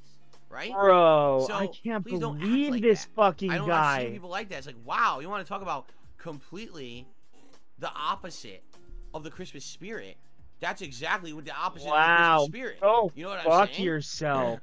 Right? Bro, So, I can't please don't act believe like this that. fucking I've seen guy. people like that. It's like, wow, you want to talk about completely the opposite of the Christmas spirit? That's exactly what the opposite of the Wow, Christmas spirit. go You know what I'm fuck saying? yourself.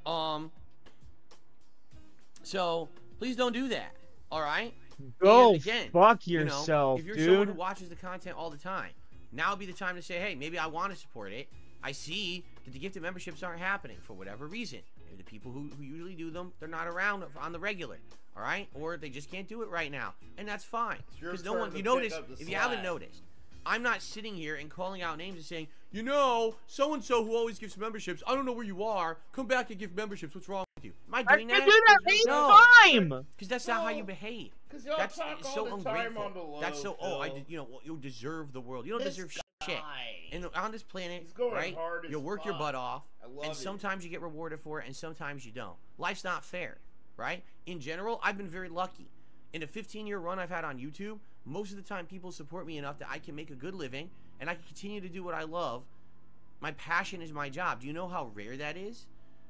So please don't do that. All right. Go And again, fuck you know, yourself, if you're someone who dude. watches the content all the time, now would be the time to say, hey, maybe I want to support it. I see that the gifted memberships aren't happening for whatever reason. Maybe the people who usually do them, they're not around on the regular. All right, or they just can't do it right now, and that's fine. Because no one, you notice, if you haven't noticed, I'm not sitting here and calling out names and saying, you know, so and so who always gives memberships. I don't know where you are. Come back and give memberships. What's wrong with you? Am I I doing can that? do that No. anytime. Because that's not how you behave. Because y'all That's talk so all the time ungrateful. on the low, That's so. Oh, Phil. you know, you deserve the world. You don't This deserve shit. guy. And on this planet, He's going right? hard as You'll work your fuck. butt off, I love and it. sometimes you get rewarded for it, and sometimes you don't. Life's not fair, right? In general, I've been very lucky. In a 15-year run I've had on YouTube, most of the time people support me enough that I can make a good living, and I can continue to do what I love. My passion is my job. Do you know how rare that is?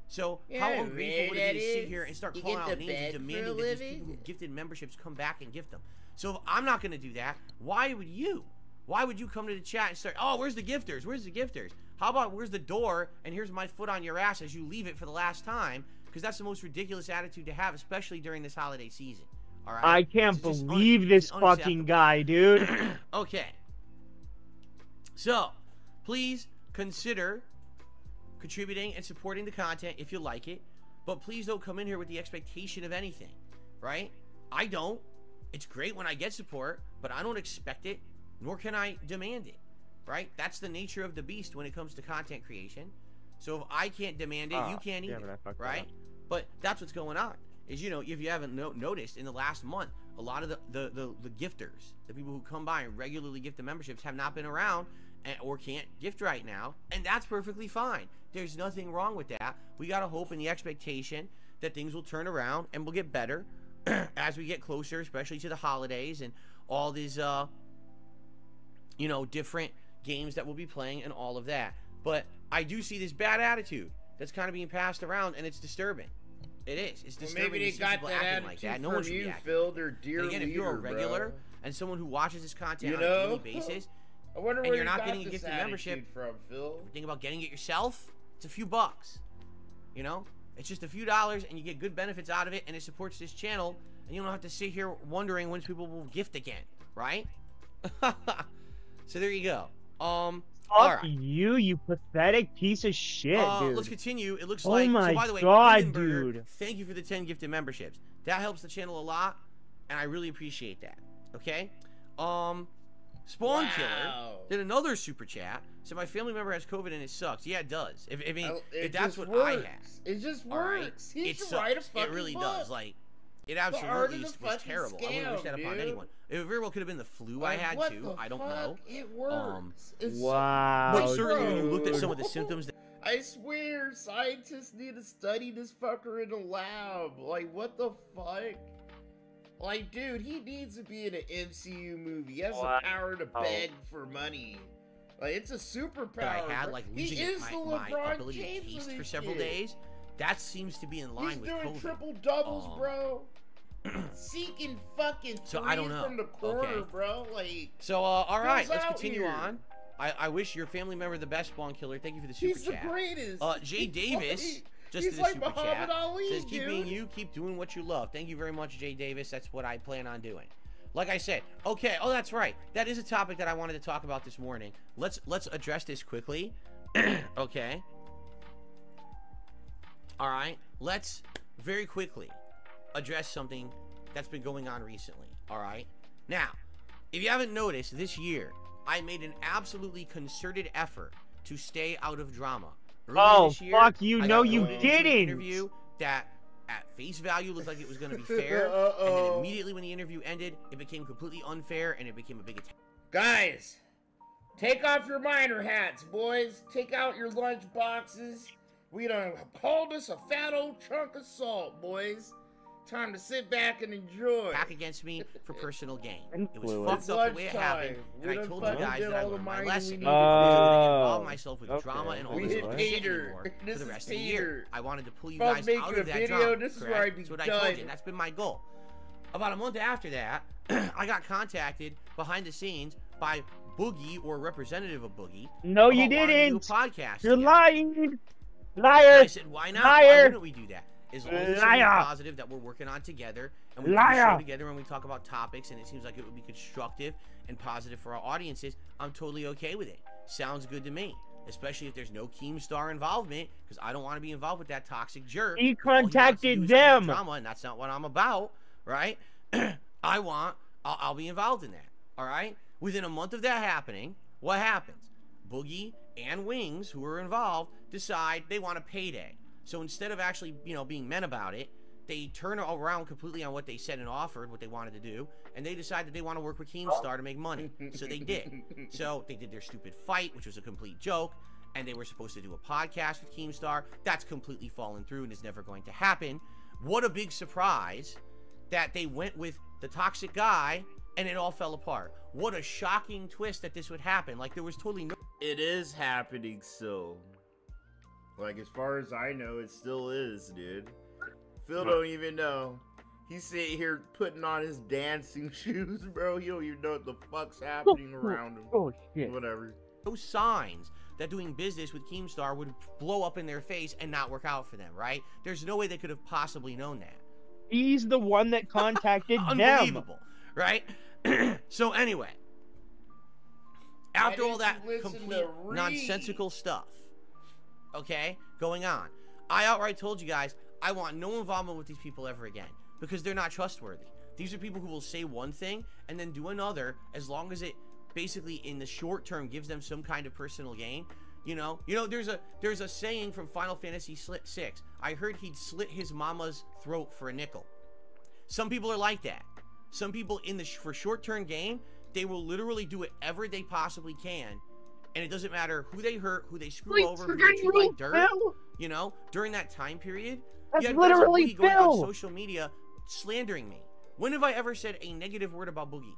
So how Yeah, ungrateful would rare it be to that sit is. here and start You calling get out the names and bag for a demanding that these living? people who gifted memberships come back and gift them? So if I'm not going to do that, why would you? Why would you come to the chat and start, oh, where's the gifters? Where's the gifters? How about where's the door and here's my foot on your ass as you leave it for the last time? Because that's the most ridiculous attitude to have, especially during this holiday season. All right? I can't It's just believe this it's fucking unacceptable. guy, dude. Okay. So, please consider contributing and supporting the content if you like it, but please don't come in here with the expectation of anything, right? I don't. It's great when I get support, but I don't expect it, nor can I demand it, right? That's the nature of the beast when it comes to content creation. So if I can't demand it, you can't damn either, it, I fucked that right? up. But that's what's going on. Is, you know, if you haven't noticed, in the last month, a lot of the gifters, the people who come by and regularly gift the memberships, have not been around or can't gift right now, and that's perfectly fine. There's nothing wrong with that. We gotta hope in the expectation that things will turn around and will get better as we get closer, especially to the holidays and all these, you know, different games that we'll be playing and all of that. But I do see this bad attitude that's kind of being passed around, and it's disturbing. It is. It's Well, disturbing maybe to they see got people that acting attitude like that. No one from should be you, acting. Phil. Their dear And again, if leader, you're a regular bro. and someone who watches this content You on know? a daily basis, I wonder and where you're you not got getting a this gifted membership, attitude from, Phil. think about getting it yourself. It's a few bucks. You know? It's just a few dollars, and you get good benefits out of it, and it supports this channel, and you don't have to sit here wondering when people will gift again, right? So there you go. All Fuck right. you pathetic piece of shit, dude. Let's continue. It looks Oh like. my So by the way, God, Hindenburger, dude. thank you for the 10 gifted memberships. That helps the channel a lot, and I really appreciate that. Okay. Spawn Killer did another super chat. So my family member has COVID and it sucks. Yeah, it does. If that's what I have, It just all right, works. He it should sucks. write a fucking It really book. does. Like, it Art of absolutely the was fucking terrible. I wouldn't wish that upon scam, anyone. It very well could have been the flu I had what too. the I don't fuck? know. It works. It's Wow, But certainly when you looked at dude. some of the symptoms that I swear, scientists need to study this fucker in a lab. Like, what the fuck? Like, dude, he needs to be in an MCU movie. He has Wow. the power to beg for money. Like, it's a superpower. I had, bro. like he losing is my, the my LeBron ability to James of taste this for several shit. days, that seems to be in line He's with doing COVID. triple doubles, Um, bro. Seeking fucking So, three I don't know. from the corner, Okay. bro. Like, So, all right, Phil's let's out continue here. on. I wish your family member the best, Spawn Killer. Thank you for the super he's chat. the greatest. Jay He's Davis like- just he's did a like super Muhammad chat. Ali, Says, keep dude. being you, keep doing what you love. Thank you very much, Jay Davis. That's what I plan on doing. Like I said, okay. Oh, that's right. That is a topic that I wanted to talk about this morning. Let's address this quickly. Okay. All right. Let's very quickly address something that's been going on recently. All right. Now, if you haven't noticed, this year I made an absolutely concerted effort to stay out of drama. Earlier Oh, this year, fuck you. I No, got you voted into an didn't. interview that at face value looked like it was going to be fair, and then immediately when the interview ended, it became completely unfair, and it became a big attack. Guys, take off your miner hats, boys. Take out your lunch boxes. We done hauled us a fat old chunk of salt, boys. Time to sit back and enjoy. Back against me for personal gain. It was Influence. fucked up the way it happened, and I We told done you guys did that I all the learned my mining lesson. we needed I wasn't going to Oh, involve myself with drama okay. and all We this hit bullshit Peter. anymore for This the is rest of the Peter. year. I wanted to pull you If I was guys making out a of that video, drama. this is Correct? where I'd be That's what I told done. you, and that's been my goal. About a month after that, I got contacted behind the scenes by Boogie, or a representative of Boogie. No, you about wanting to do a didn't. podcast You're together. lying. And Liar. I said, why not? Why Liar. wouldn't we do that? As long as it's something Liar. positive that we're working on together, and we do the Liar. show together, and we talk about topics, and it seems like it would be constructive and positive for our audiences, I'm totally okay with it. Sounds good to me. Especially if there's no Keemstar involvement, because I don't want to be involved with that toxic jerk. He All wants to contacted do is create them. drama, and that's not what I'm about, right? I'll be involved in that, all right? Within a month of that happening, what happens? Boogie and Wings, who are involved, decide they want a payday. So instead of actually, being men about it, they turn around completely on what they said and offered, what they wanted to do, and they decide that they want to work with Keemstar to make money. So they did. So they did their stupid fight, which was a complete joke, and they were supposed to do a podcast with Keemstar. That's completely fallen through and is never going to happen. What a big surprise that they went with the toxic guy, and it all fell apart. What a shocking twist that this would happen. Like, there was totally no... It is happening still. Like, as far as I know, it still is, dude. Phil don't even know. He's sitting here putting on his dancing shoes, bro. He don't even know what the fuck's happening around him. Oh shit. Whatever. No signs that doing business with Keemstar would blow up in their face and not work out for them, right? There's no way they could have possibly known that. He's the one that contacted them. Unbelievable, right? So anyway, after all that didn't you listen complete to Reed? nonsensical stuff, okay, going on, I outright told you guys I want no involvement with these people ever again, because they're not trustworthy. These are people who will say one thing and then do another, as long as it basically in the short term gives them some kind of personal gain. There's a saying from Final Fantasy VI. I heard he'd slit his mama's throat for a nickel. Some people are like that. Some people for short-term gain, they will literally do whatever they possibly can, and it doesn't matter who they hurt, who they screw over, who they treat like dirt. During that time period, That's you had guys like literally Boogie going on Phil. social media slandering me. When have I ever said a negative word about Boogie?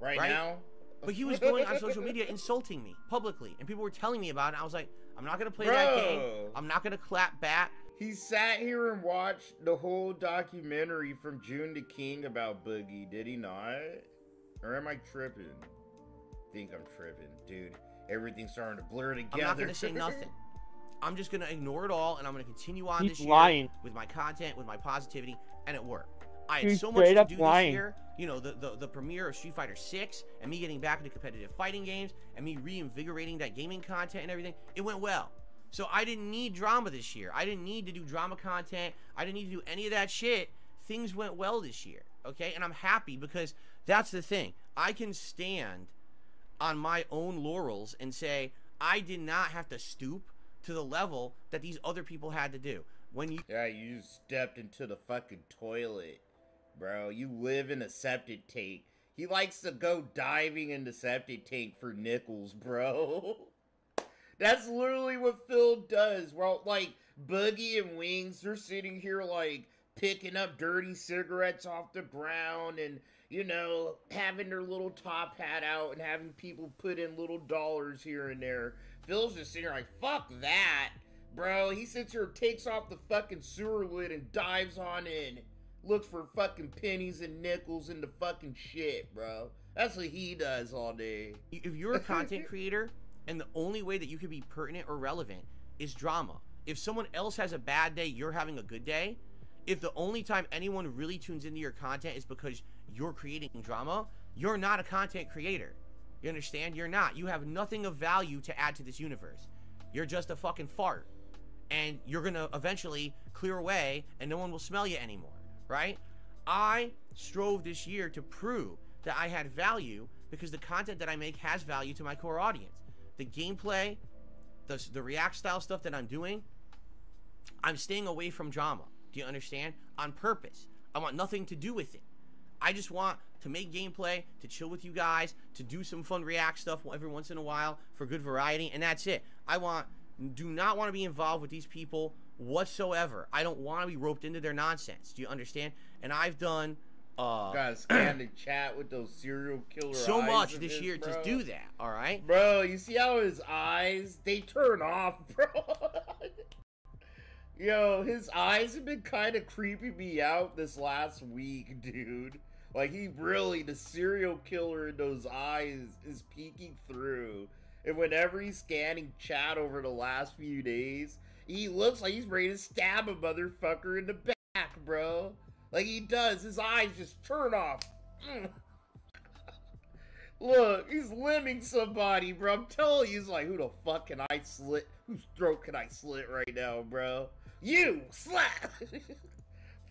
Right Right? now? But he was going on social media insulting me publicly, and people were telling me about it. I was like, I'm not gonna play Bro. that game. I'm not gonna clap back. He sat here and watched the whole documentary from June to King about Boogie, did he not? Or am I tripping? Think I'm tripping, dude. Everything's starting to blur together. I'm not gonna say nothing. I'm just gonna ignore it all, and I'm gonna continue on He's this year lying. with my content, with my positivity, and it worked. I had He's so much straight to up do lying. this year. The premiere of Street Fighter 6, and me getting back into competitive fighting games, and me reinvigorating that gaming content and everything. It went well. So I didn't need drama this year. I didn't need to do drama content. I didn't need to do any of that shit. Things went well this year, okay? And I'm happy, because that's the thing. I can stand on my own laurels and say I did not have to stoop to the level that these other people had to do. Yeah, you just stepped into the fucking toilet, bro. You live in a septic tank. He likes to go diving in the septic tank for nickels, bro. That's literally what Phil does. Well, like, Boogie and Wings, they're sitting here, like, picking up dirty cigarettes off the ground and, having their little top hat out and having people put in little dollars here and there. Phil's just sitting here like, fuck that, bro. He sits here, takes off the fucking sewer lid and dives on in. Looks for fucking pennies and nickels in the fucking shit, bro. That's what he does all day. If you're a content creator, and the only way that you can be pertinent or relevant is drama. If someone else has a bad day, you're having a good day. If the only time anyone really tunes into your content is because you're creating drama, you're not a content creator. You understand? You're not. You have nothing of value to add to this universe. You're just a fucking fart. And you're gonna eventually clear away and no one will smell you anymore, right? I strove this year to prove that I had value because the content that I make has value to my core audience. The gameplay, the React style stuff that I'm doing, I'm staying away from drama. Do you understand? On purpose. I want nothing to do with it. I just want to make gameplay, to chill with you guys, to do some fun react stuff every once in a while for good variety, and that's it. Do not want to be involved with these people whatsoever. I don't want to be roped into their nonsense. Do you understand? And I've done Gotta scan the chat with those serial killer so eyes much of this his, year bro. to do that, all right? Bro, you see how his eyes, they turn off, bro? Yo, his eyes have been kind of creeping me out this last week, dude. Like, the serial killer in those eyes is peeking through. And whenever he's scanning chat over the last few days, he looks like he's ready to stab a motherfucker in the back, bro. Like he does. His eyes just turn off. Look, he's limbing somebody, bro. I'm telling you, he's like, who the fuck can I slit? Whose throat can I slit right now, bro? You! Slap!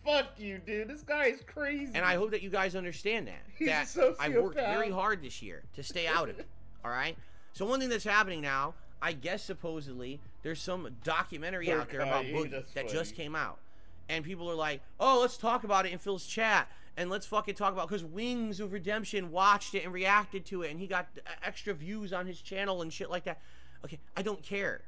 Fuck you, dude. This guy is crazy. And I hope that you guys understand that. He's that a I worked sociopath. very hard this year to stay out of it. All right? So one thing that's happening now, I guess supposedly, there's some documentary out there about Boogie that just came out. And people are like, oh, let's talk about it in Phil's chat. And let's fucking talk about, because Wings of Redemption watched it and reacted to it. And he got extra views on his channel and shit like that. Okay, I don't care.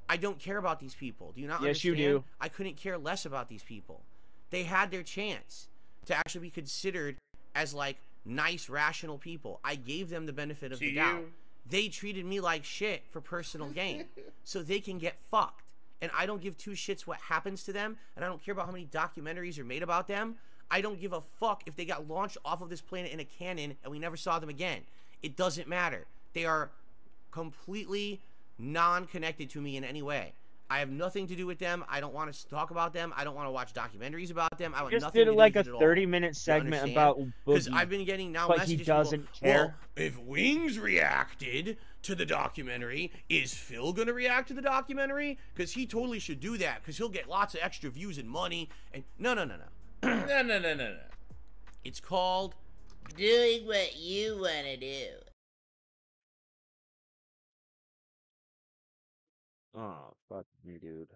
I don't care about these people. Do you not understand? Yes, you do. I couldn't care less about these people. They had their chance to actually be considered as, like, nice, rational people. I gave them the benefit of the doubt. They treated me like shit for personal gain. So they can get fucked. And I don't give two shits what happens to them. And I don't care about how many documentaries are made about them. I don't give a fuck if they got launched off of this planet in a cannon and we never saw them again. It doesn't matter. They are completely non-connected to me in any way. I have nothing to do with them. I don't want to talk about them. I don't want to watch documentaries about them. I want Just nothing did to do like a with it at all. 30-minute segment about Because Boogie, I've been getting now but messages he doesn't people, care. well, if Wings reacted to the documentary, is Phil gonna react to the documentary? Because he totally should do that, because he'll get lots of extra views and money. And no. No. It's called Doing what you want to do. Oh, fuck me, dude.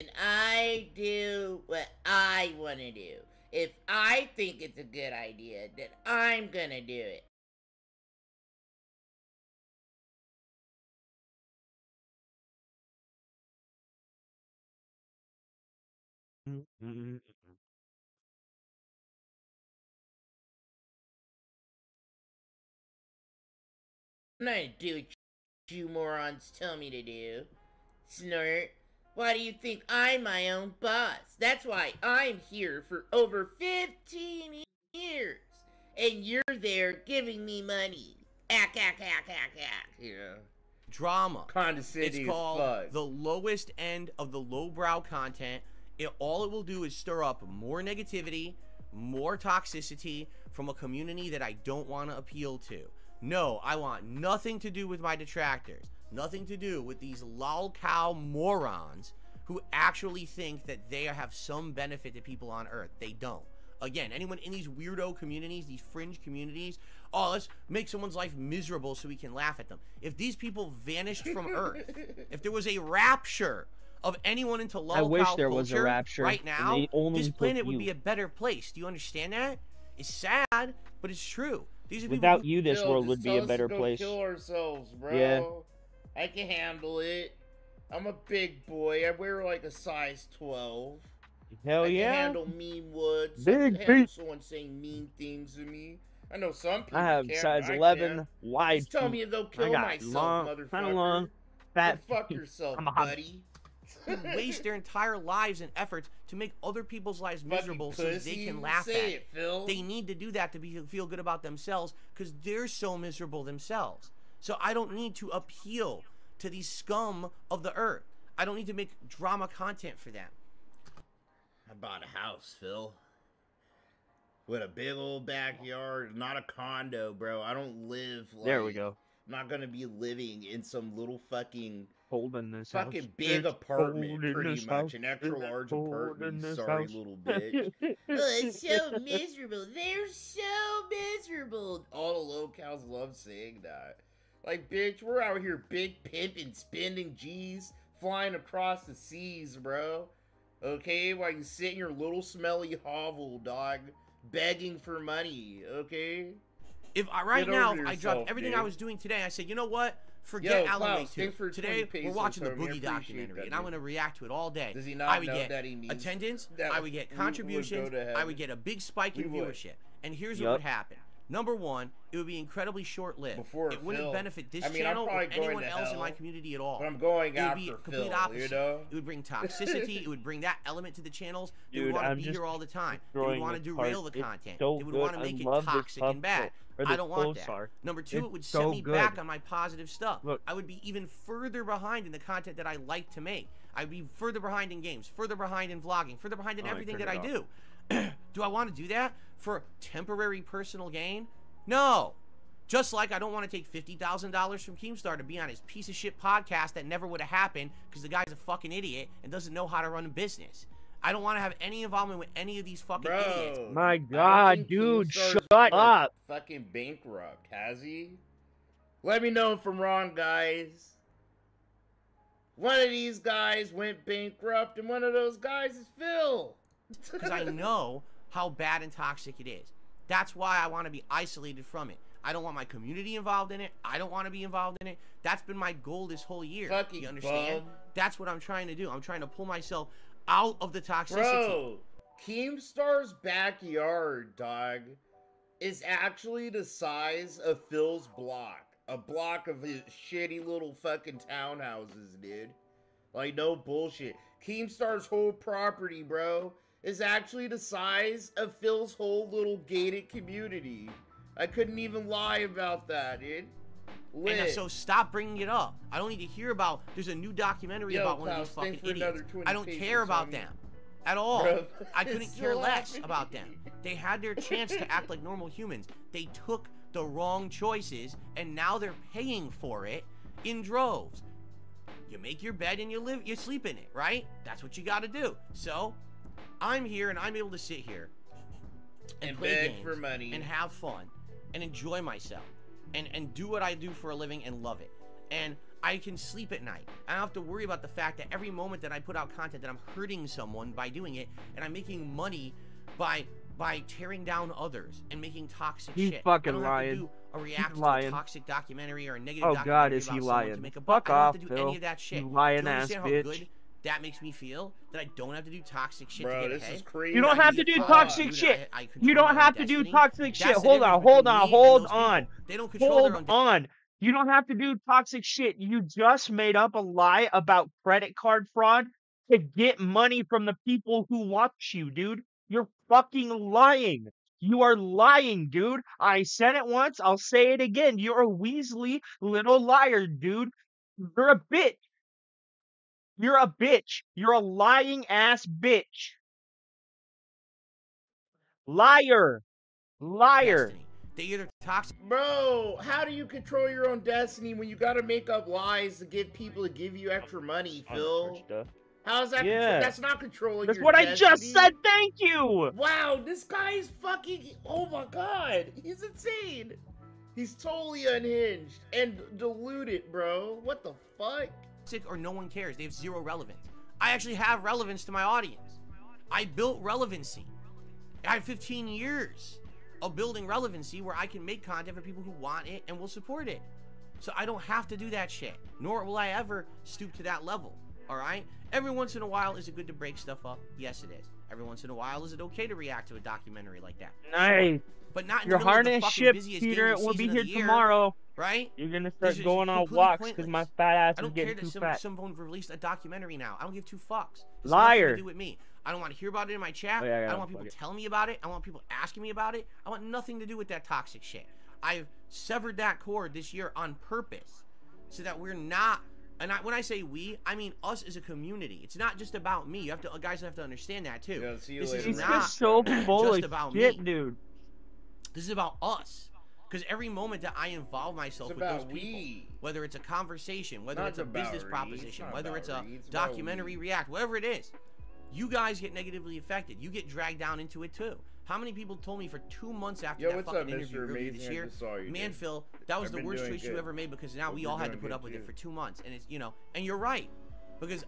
And I do what I want to do. If I think it's a good idea, then I'm gonna do it. Mm-mm. I'm not gonna do what you morons tell me to do. Snort. Why do you think I'm my own boss? That's why I'm here for over 15 years. And you're there giving me money. Ack. Yeah. drama. Condescending It's as called fuck. the lowest end of the lowbrow content. All it will do is stir up more negativity, more toxicity from a community that I don't want to appeal to. No, I want nothing to do with my detractors. Nothing to do with these lolcow morons who actually think that they have some benefit to people on Earth. They don't. Again, anyone in these weirdo communities, these fringe communities, oh, let's make someone's life miserable so we can laugh at them. If these people vanished from Earth, if there was a rapture of anyone into lolcow I wish there culture was a rapture. right and now, they only this took planet would you. be a better place. Do you understand that? It's sad, but it's true. These are people Without who you, this Phil, world just would be tell a us better to go place. Kill ourselves, bro. Yeah. I can handle it. I'm a big boy. I wear like a size 12. Hell I can yeah. handle mean words. I Big can handle feet. someone saying mean things to me. I know some people I have can't, size but I 11 can. wide Just tell feet. me to go I kill got myself, long, motherfucker. kind of long, Go fat fuck feet. yourself, I'm a hobbit. buddy. who waste their entire lives and efforts to make other people's lives miserable so they can laugh at Say it. it, Phil. They need to do that to feel good about themselves because they're so miserable themselves. So I don't need to appeal to these scum of the earth. I don't need to make drama content for them. I bought a house, Phil. With a big old backyard, not a condo, bro. I don't live like... There we go. I'm not gonna be living in some little fucking Cold in this house. big It's apartment, cold in pretty this much. house. An extra It's large cold apartment, in you this sorry house. little bitch. Oh, it's so miserable. They're so miserable. All the locals love saying that. Like, bitch, we're out here big pimping, spending G's, flying across the seas, bro. Okay, while you sit in your little smelly hovel, dog, begging for money, okay? If I right Get now, over if I yourself, dropped everything dude. I was doing today, I said, you know what? Forget Yo, Alan Klaus, Wake 2. thanks for Today, 20 pesos, we're watching the homie. I Boogie appreciate documentary, that, and I'm dude. going to react to it all day. Does he I not would know get that he means attendance, that I would get we would go contributions, to heaven? I would get a big spike in We would. viewership. And here's what Yup. would happen. Number one, it would be incredibly short-lived. Before It wouldn't Phil. benefit this I mean, I'm channel or probably going anyone to else in my hell, community at all. But I'm going It would be after complete Phil, opposite. you know? It would bring toxicity. It would bring that element to the channels. They Dude, would want to I'm be just here all the time. They would destroying want to this part. derail the It's content. so They would good. want to I make it love this toxic and bad. or I this don't want that. pulsar. Number two, It's it would set so me good. back on my positive stuff. Look. I would be even further behind in the content that I like to make. I'd be further behind in games, further behind in vlogging, further behind in Oh, I everything that turned I it do. Do I want to do that for temporary personal gain? No. Just like I don't want to take $50,000 from Keemstar to be on his piece of shit podcast that never would have happened because the guy's a fucking idiot and doesn't know how to run a business. I don't want to have any involvement with any of these fucking idiots. Bro, My I don't God, think dude, Keemstar's shut went up. Fucking bankrupt, has he? Let me know if I'm wrong, guys. One of these guys went bankrupt, and one of those guys is Phil. Because I know how bad and toxic it is. That's why I want to be isolated from it. I don't want my community involved in it. I don't want to be involved in it. That's been my goal this whole year. Fucking You understand? bum. That's what I'm trying to do. I'm trying to pull myself out of the toxicity. Bro, Keemstar's backyard, dog, is actually the size of Phil's block. A block of his shitty little fucking townhouses, dude. Like, no bullshit. Keemstar's whole property, bro, is actually the size of Phil's whole little gated community. I couldn't even lie about that, dude. Lit. And so stop bringing it up. I don't need to hear about, there's a new documentary Yo, about one of Klaus, these fucking thanks for another idiots. 20 I don't pesos, care about homie. them at all. Bro, I couldn't it's care so less laughing. about them. They had their chance to act like normal humans. They took the wrong choices and now they're paying for it in droves. You make your bed and you sleep in it, right? That's what you got to do. So I'm here and I'm able to sit here and play beg games for money and have fun and enjoy myself and do what I do for a living and love it. And I can sleep at night. I don't have to worry about the fact that every moment that I put out content that I'm hurting someone by doing it, and I'm making money by tearing down others and making toxic He's shit. fucking I don't lying. have to do a reaction to a lying. toxic documentary or a negative Oh documentary God, is about he someone to lying? make a Fuck buck. I don't off, have to do Phil. any of that shit. You Do lying you ass understand how bitch. good that makes me feel? That I don't have to do toxic shit Bro, to get this ahead? is crazy. You don't have to do toxic Dude, shit. I You control don't my own have to do destiny. toxic shit. That's the Hold on, difference hold between on, me and hold those on. people. They don't control their own Hold on. You don't have to do toxic shit. You just made up a lie about credit card fraud to get money from the people who watch you, dude. You're fucking lying. You are lying, dude. I said it once. I'll say it again. You're a Weasley little liar, dude. You're a bitch. You're a bitch. You're a lying ass bitch. Liar. Liar. destiny. They either toxic. Bro, how do you control your own destiny when you gotta make up lies to get people to give you extra money, Phil? How's that? Yeah. That's not controlling That's your what destiny. I just said. Thank you. Wow, this guy is fucking. Oh my god, he's insane. He's totally unhinged and deluded, bro. What the fuck? Or no one cares. They have zero relevance. I actually have relevance to my audience. I built relevancy. I had 15 years of building relevancy where I can make content for people who want it and will support it. So I don't have to do that shit. Nor will I ever stoop to that level. Alright? Every once in a while, is it good to break stuff up? Yes, it is. Every once in a while, is it okay to react to a documentary like that? Nice. But not in Your the middle of the harness fucking ship, busiest Peter, gaming will be season of here the year, tomorrow. right? You're gonna This start is going on completely walks because pointless. my fat ass I is don't care getting that too fat. someone released a documentary now. I don't give two fucks. It's Liar. nothing to do with me. I don't want to hear about it in my chat. Oh, yeah, I yeah, don't want people fuck it. telling me about it. I want people asking me about it. I want nothing to do with that toxic shit. I've severed that cord this year on purpose so that we're not. And when I say we, I mean us as a community. It's not just about me. You have to, guys have to understand that too. Yeah, see you This later, is He's man. not just so full just of about shit, me. dude. This is about us. Because every moment that I involve myself It's with those about people, we. whether it's a conversation, whether Not it's a about business Reed. proposition, It's not whether about it's a Reed. It's about documentary we. react, whatever it is, you guys get negatively affected. You get dragged down into it too. How many people told me for 2 months after Yo, that what's fucking up, interview Mr. earlier this Amazing? I year, just saw you, man, dude. Phil, that was I've the been worst doing choice you good. ever made, because now Hope we you're all had to doing put good, up with it too. for 2 months, and it's, you know, and you're right, because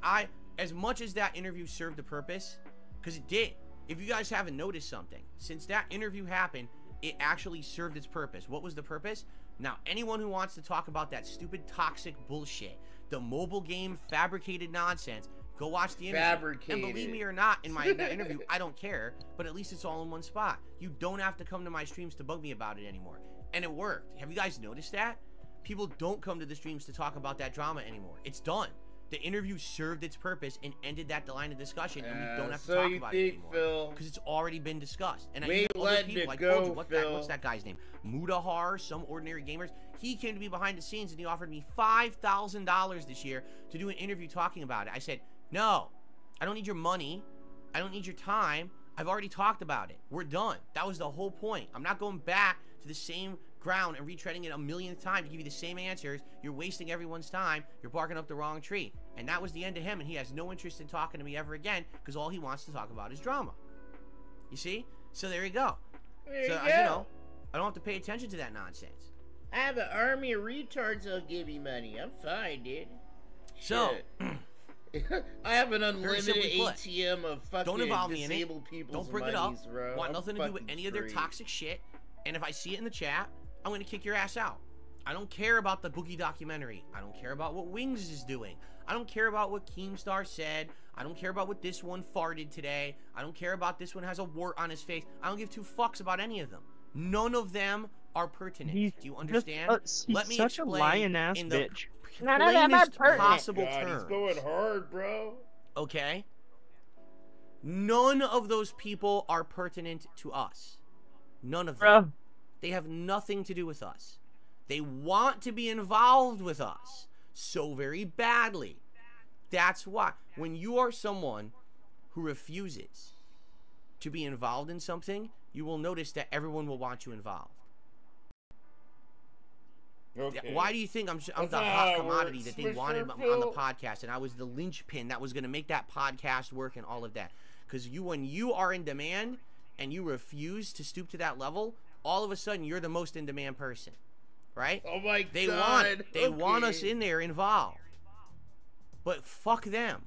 as much as that interview served a purpose, because it did. If you guys haven't noticed something, since that interview happened, it actually served its purpose. What was the purpose? Now, anyone who wants to talk about that stupid toxic bullshit, the mobile game fabricated nonsense, go watch the interview. Fabricated. And believe me or not, in my that interview, I don't care, but at least it's all in one spot. You don't have to come to my streams to bug me about it anymore. And it worked. Have you guys noticed that? People don't come to the streams to talk about that drama anymore. It's done. The interview served its purpose and ended that line of discussion, and we don't have to so talk you about it think, anymore. Phil? Because it's already been discussed. And We even other letting people, it I go, told you, Phil. what's that guy's name? Mudahar, some ordinary gamers. He came to me behind the scenes and he offered me $5,000 this year to do an interview talking about it. I said, no, I don't need your money. I don't need your time. I've already talked about it. We're done. That was the whole point. I'm not going back to the same ground and retreading it a millionth time to give you the same answers. You're wasting everyone's time. You're barking up the wrong tree. And that was the end of him, and he has no interest in talking to me ever again, because all he wants to talk about is drama. You see? So there you go. There So, you you go. know, I don't have to pay attention to that nonsense. I have an army of retards that'll give me money. I'm fine, dude. So, I have an unlimited simply put, ATM of fucking don't involve me in it. disabled people's Don't bring it up. monies, bro. Want I'm nothing to do with fucking any of their straight. toxic shit. And if I see it in the chat, I'm going to kick your ass out. I don't care about the Boogie documentary. I don't care about what Wings is doing. I don't care about what Keemstar said. I don't care about what this one farted today. I don't care about this one has a wart on his face. I don't give two fucks about any of them. None of them are pertinent. He's Do you understand? he's Let me such a explain lion-ass in the bitch. None of them are plainest pertinent. possible God, terms. he's going hard, bro. Okay? None of those people are pertinent to us. None of them. Bro, They have nothing to do with us. They want to be involved with us so very badly. That's why. When you are someone who refuses to be involved in something, you will notice that everyone will want you involved. Okay. Why do you think I'm That's the not hot how it commodity works, that they Mr. wanted on the Phil. podcast, and I was the linchpin that was going to make that podcast work and all of that? Because when you are in demand and you refuse to stoop to that level, all of a sudden you're the most in demand person, right? Oh my They god. want us Okay. in there involved. But fuck them.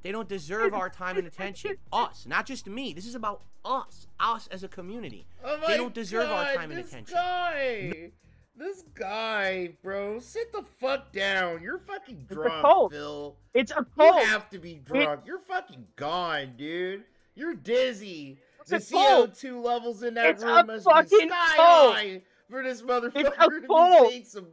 They don't deserve our time and attention. Us, not just me. This is about us. Us as a community. Oh my They don't deserve our God, time and this attention. This guy, bro, sit the fuck down. You're fucking a drunk, cult. Phil. it's a You cult. have to be drunk. You're fucking gone, dude. You're dizzy. It's The a cult. CO2 levels in that It's a room must be fucking sky cult. high for this It's motherfucker a to cult. be saying some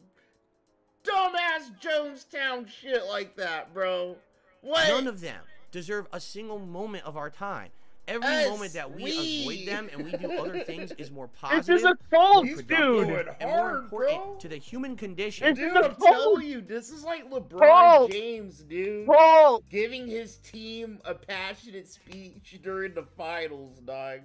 dumbass Jonestown shit like that, bro. What? None of them deserve a single moment of our time. Every Us, moment that we we. avoid them and we do other things is more This positive, is a cult, He's productive, going dude. and more hard, important bro. to the human condition. This is Dude, a I'm cult. telling you, this is like LeBron Cult. James, dude. Cult. Giving his team a passionate speech during the finals, dog.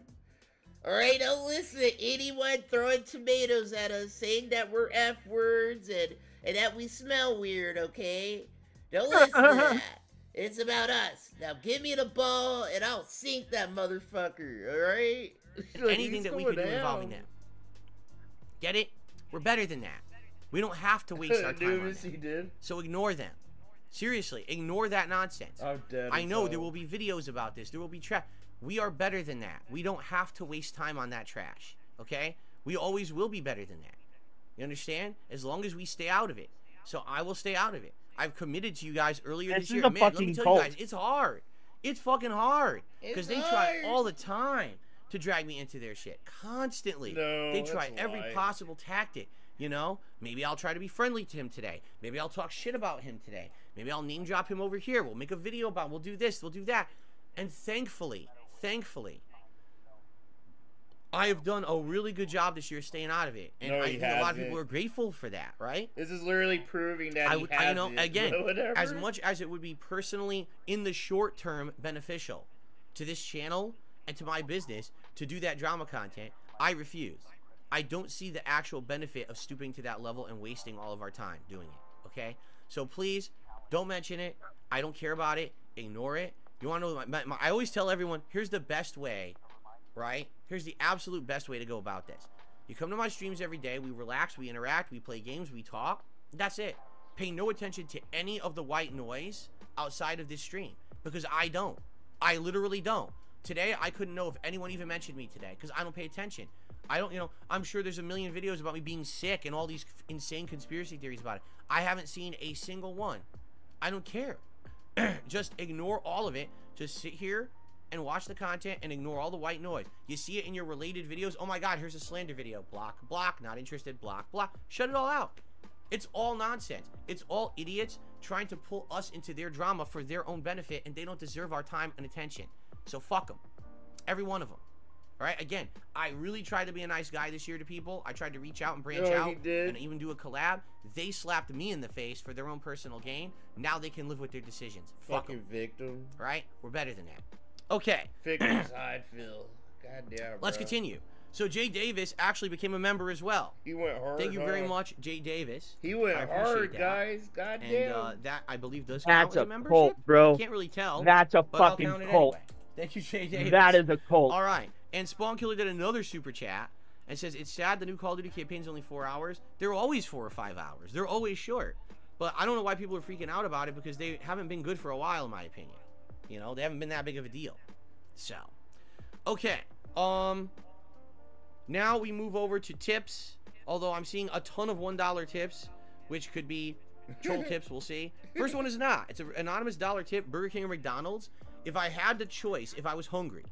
Alright, don't listen to anyone throwing tomatoes at us, saying that we're F words and that we smell weird, okay? Don't listen to that. It's about us. Now give me the ball and I'll sink that motherfucker, alright? Anything that we could do involving them. Get it? We're better than that. We don't have to waste our time on Yes, he that. did. So ignore them. Seriously, ignore that nonsense. I'm dead. I as know hell. there will be videos about this. There will be We are better than that. We don't have to waste time on that trash. Okay? We always will be better than that. You understand? As long as we stay out of it. So I will stay out of it. I've committed to you guys earlier This this is year. a Man, let me fucking tell cult. you guys, it's hard. It's fucking hard. Because It's they try hard. all the time to drag me into their shit. Constantly. No, They try that's a every lie. possible tactic. You know? Maybe I'll try to be friendly to him today. Maybe I'll talk shit about him today. Maybe I'll name drop him over here. We'll make a video about him. We'll do this. We'll do that. And thankfully, I have done a really good job this year staying out of it. And No, I he think a lot of hasn't. people are grateful for that, right? This is literally proving that I know, hasn't, again, but whatever. as much as it would be personally, in the short term, beneficial to this channel and to my business to do that drama content, I refuse. I don't see the actual benefit of stooping to that level and wasting all of our time doing it. Okay? So please don't mention it. I don't care about it. Ignore it. You want to know? I always tell everyone, here's the best way, right? Here's the absolute best way to go about this. You come to my streams every day. We relax. We interact. We play games. We talk. That's it. Pay no attention to any of the white noise outside of this stream, because I don't. I literally don't. Today, I couldn't know if anyone even mentioned me today because I don't pay attention. I don't, I'm sure there's a million videos about me being sick and all these insane conspiracy theories about it. I haven't seen a single one. I don't care. Just ignore all of it. Just sit here and watch the content and ignore all the white noise. You see it in your related videos. Oh my God, here's a slander video. Block, block, not interested, block, block. Shut it all out. It's all nonsense. It's all idiots trying to pull us into their drama for their own benefit, and they don't deserve our time and attention. So fuck them. Every one of them. All right? Again, I really tried to be a nice guy this year to people. I tried to reach out and branch out and even do a collab. They slapped me in the face for their own personal gain. Now they can live with their decisions. Fuck them. Victim. All right? We're better than that. Okay. Victim's how I feel. God damn, bro. Let's continue. So Jay Davis actually became a member as well. He went hard. Thank you very much, Jay Davis. He went hard, guys. God damn. And that, I believe, does count as a membership. Cult, bro. I can't really tell. That's a but I'll fucking count it cult. Anyway. Thank you, Jay Davis. That is a cult. All right. And Spawn Killer did another super chat and says, it's sad the new Call of Duty campaign's only 4 hours. They're always 4 or 5 hours. They're always short. But I don't know why people are freaking out about it, because they haven't been good for a while, in my opinion. You know, they haven't been that big of a deal. So, okay. Now we move over to tips. Although I'm seeing a ton of $1 tips, which could be troll tips, we'll see. First one is not. It's an anonymous dollar tip, Burger King or McDonald's. If I had the choice, if I was hungry,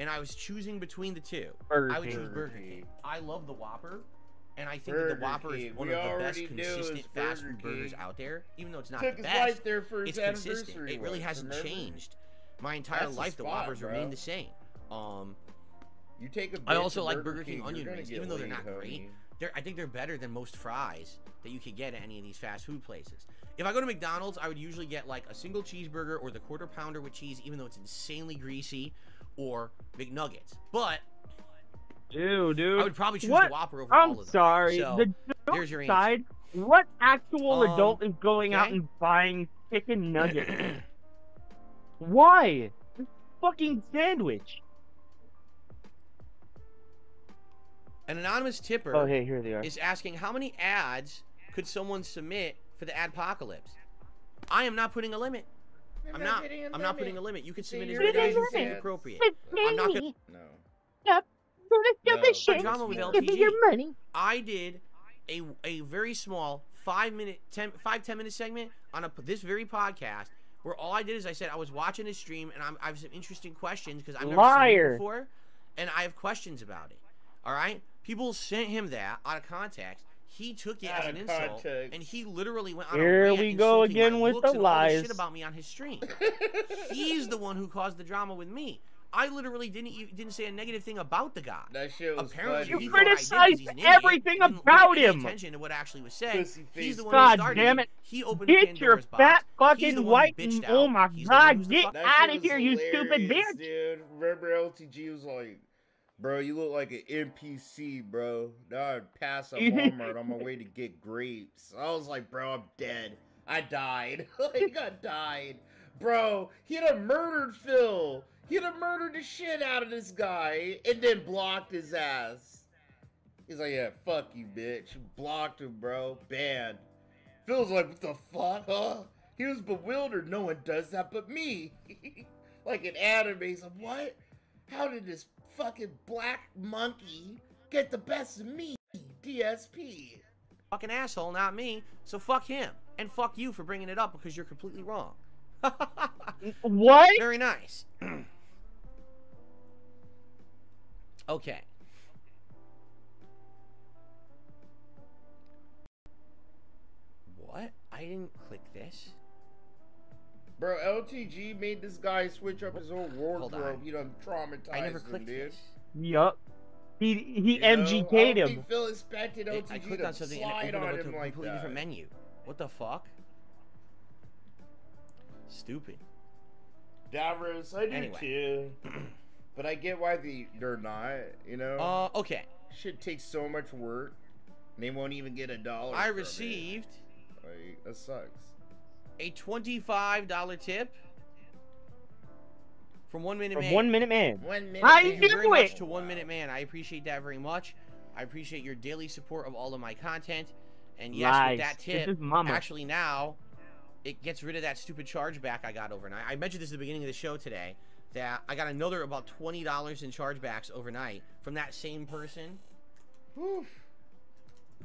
and I was choosing between the two, I would choose Burger King. I love the Whopper, and I think that the Whopper is one of the best consistent fast food burgers out there. Even though it's not the best, it's consistent. It really hasn't changed. My entire life, the Whoppers remain the same. You take a I also like Burger King onion rings, even though they're not great. I think they're better than most fries that you could get at any of these fast food places. If I go to McDonald's, I would usually get like a single cheeseburger or the quarter pounder with cheese, even though it's insanely greasy, or McNuggets. But dude, I would probably choose the Whopper over all of them. I'm sorry. So, the there's your side. What actual adult is going out and buying chicken nuggets? Why? It's a fucking sandwich. An anonymous tipper here they are. is asking, how many ads could someone submit for the adpocalypse? I am not putting a limit. I'm not putting a limit. You can submit as many as you think appropriate. I'm not gonna. No. Drama with LTG. Your money. I did a very small 10 minute segment on this very podcast where all I did is I said I was watching his stream and I have some interesting questions because I've never seen it before, and I have questions about it. All right, people sent him that out of context. He took it as an insult, and he literally went on a rant. Here we go again with the lies. Shit about me on his stream. He's the one who caused the drama with me. I literally didn't say a negative thing about the guy. That shit was apparently funny. You criticized everything about him. Attention to what actually was said. He's the one God who started damn it! He opened Get your Pandora's fat box. He's fucking the one who white! bitched Oh out. my He's the one God! who's the Get out of here, you stupid bitch! Dude, remember LTG was like, bro, you look like an NPC, bro. Now I'd pass a Walmart on my way to get grapes. I was like, bro, I'm dead. I died. Like, I died. Bro, he'd have murdered Phil. He'd have murdered the shit out of this guy and then blocked his ass. He's like, yeah, fuck you, bitch. Blocked him, bro. Banned. Phil's like, what the fuck, huh? He was bewildered. No one does that but me. Like an anime. He's like, what? How did this fucking black monkey get the best of me? DSP. Fucking asshole, not me. So fuck him. And fuck you for bringing it up because you're completely wrong. What? Very nice. Okay. What? I didn't click this. Bro, LTG made this guy switch up his whole wardrobe. You done traumatized I never him, clicked dude. this. Yup. He I MGK'd don't him. think Phil expected I LTG clicked to on something and slide it on opened up him to a like completely that. different menu. What the fuck? Stupid. Davros, I do Anyway. too. But I get why they're not, you know? Okay. Shit takes so much work. And they won't even get $1. I from received it. Like, that sucks. a $25 tip from 1 Minute From Man. 1 Minute Man. 1 minute. I Thank knew you very much it. to 1 Minute Man. I appreciate that very much. I appreciate your daily support of all of my content. And yes, Lies. with that tip, This is mama. actually now, it gets rid of that stupid chargeback I got overnight. I mentioned this at the beginning of the show today, that I got another about $20 in chargebacks overnight from that same person. Whew.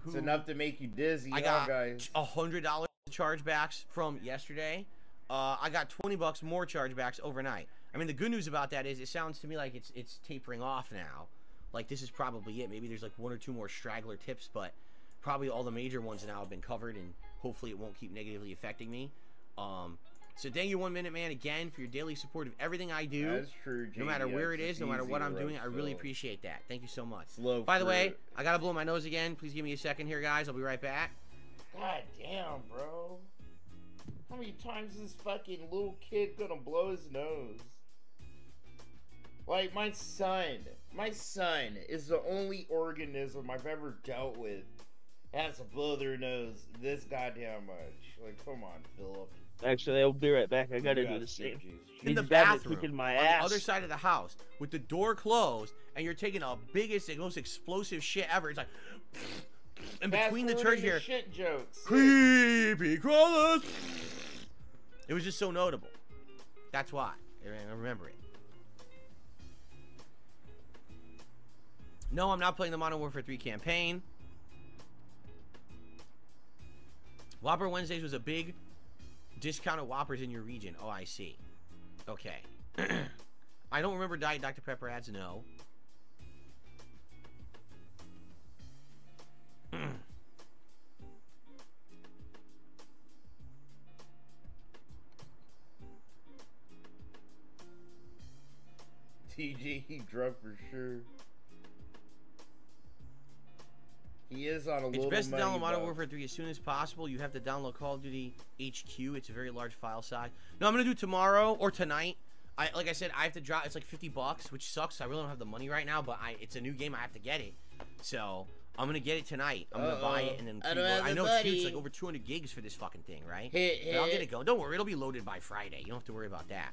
It's enough to make you dizzy, I got guys. $100 chargebacks from yesterday. I got $20 more chargebacks overnight. I mean, the good news about that is it sounds to me like it's tapering off now. Like, this is probably it. Maybe there's like 1 or 2 more straggler tips, but probably all the major ones now have been covered, and hopefully it won't keep negatively affecting me. So thank you, 1 Minute Man, again, for your daily support of everything I do. That's true, No matter where it is, no matter what I'm doing, I really appreciate that. Thank you so much. By the way, I gotta blow my nose again. Please give me a second here, guys. I'll be right back. God damn, bro. How many times is this fucking little kid gonna blow his nose? Like, my son is the only organism I've ever dealt with that has to blow their nose this goddamn much. Like, come on, Philip. Actually, I'll be right back. I gotta do the Yes, same. In the These guys are bathroom, kicking my on ass. the other side of the house, with the door closed, and you're taking a biggest and most explosive shit ever. It's like, in between the turds here, shit jokes. creepy crawlers. It was just so notable. That's why. I remember it. No, I'm not playing the Modern Warfare 3 campaign. Whopper Wednesdays was a big discounted Whoppers in your region. Oh, I see. Okay. I don't remember Diet Dr. Pepper ads, no. TJ, he drunk for sure. He is on a It's little best to money, download Modern though. Warfare 3 as soon as possible. You have to download Call of Duty HQ. It's a very large file size. No, I'm going to do it tomorrow or tonight. Like I said, I have to drop. It's like $50, which sucks. I really don't have the money right now, but it's a new game. I have to get it. So I'm going to get it tonight. I'm going to buy it and then I know it's like over 200 gigs for this fucking thing, right? But I'll get it going. Don't worry. It'll be loaded by Friday. You don't have to worry about that.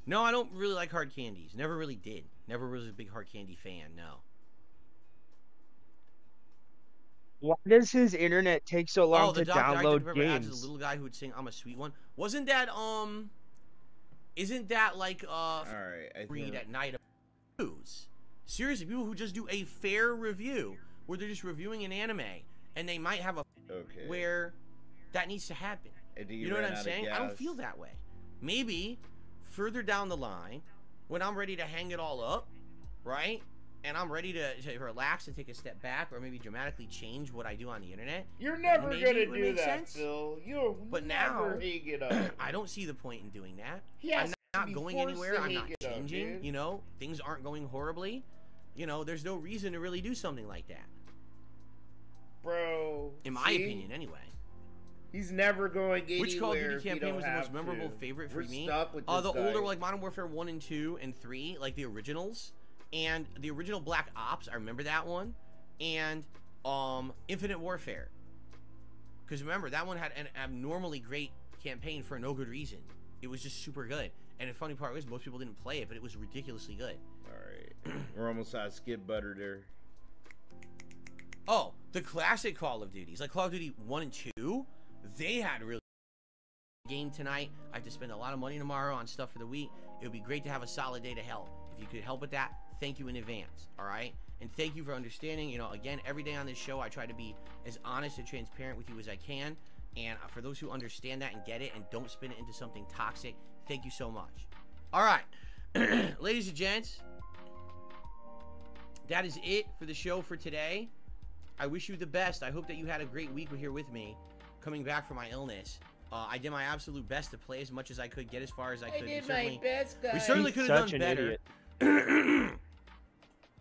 No, I don't really like hard candies. Never really did. Never was a big hard candy fan, no. Why does his internet take so long Oh, the to Dr. download Pepper ads is games? the little guy who would sing I'm a Sweet One. Wasn't that, isn't that like, Alright, I read think... at night of news? Seriously, people who just do a fair review, where they're just reviewing an anime, and they might have a Okay. where that needs to happen. You know what I'm saying? I don't feel that way. Maybe further down the line, when I'm ready to hang it all up, right? And I'm ready to relax and take a step back, or maybe dramatically change what I do on the internet. You're never maybe gonna it would do make that, sense. Phil. You'll But never now, hang it up. I don't see the point in doing that. He has I'm to not be going forced anywhere. to I'm hang not it up, changing. dude. You know, things aren't going horribly. You know, there's no reason to really do something like that. Bro. In my see? opinion, anyway. He's never going anywhere. Which Call of Duty if you campaign don't was the most have memorable to. favorite for We're me? stuck with The this guy. older, like Modern Warfare 1 and 2 and 3, like the originals. And the original Black Ops, I remember that one. And Infinite Warfare. Because remember, that one had an abnormally great campaign for no good reason. It was just super good. And the funny part was, most people didn't play it, but it was ridiculously good. Alright. We're almost out of skid butter there. Oh, the classic Call of Duties, like Call of Duty 1 and 2, they had really game tonight. I have to spend a lot of money tomorrow on stuff for the week. It would be great to have a solid day to help. If you could help with that, thank you in advance, all right? And thank you for understanding. You know, again, every day on this show, I try to be as honest and transparent with you as I can. And for those who understand that and get it and don't spin it into something toxic, thank you so much. All right, ladies and gents, that is it for the show for today. I wish you the best. I hope that you had a great week here with me, coming back from my illness. I did my absolute best to play as much as I could, get as far as I could. I did my best, guys. We certainly He's could have such done an better. idiot.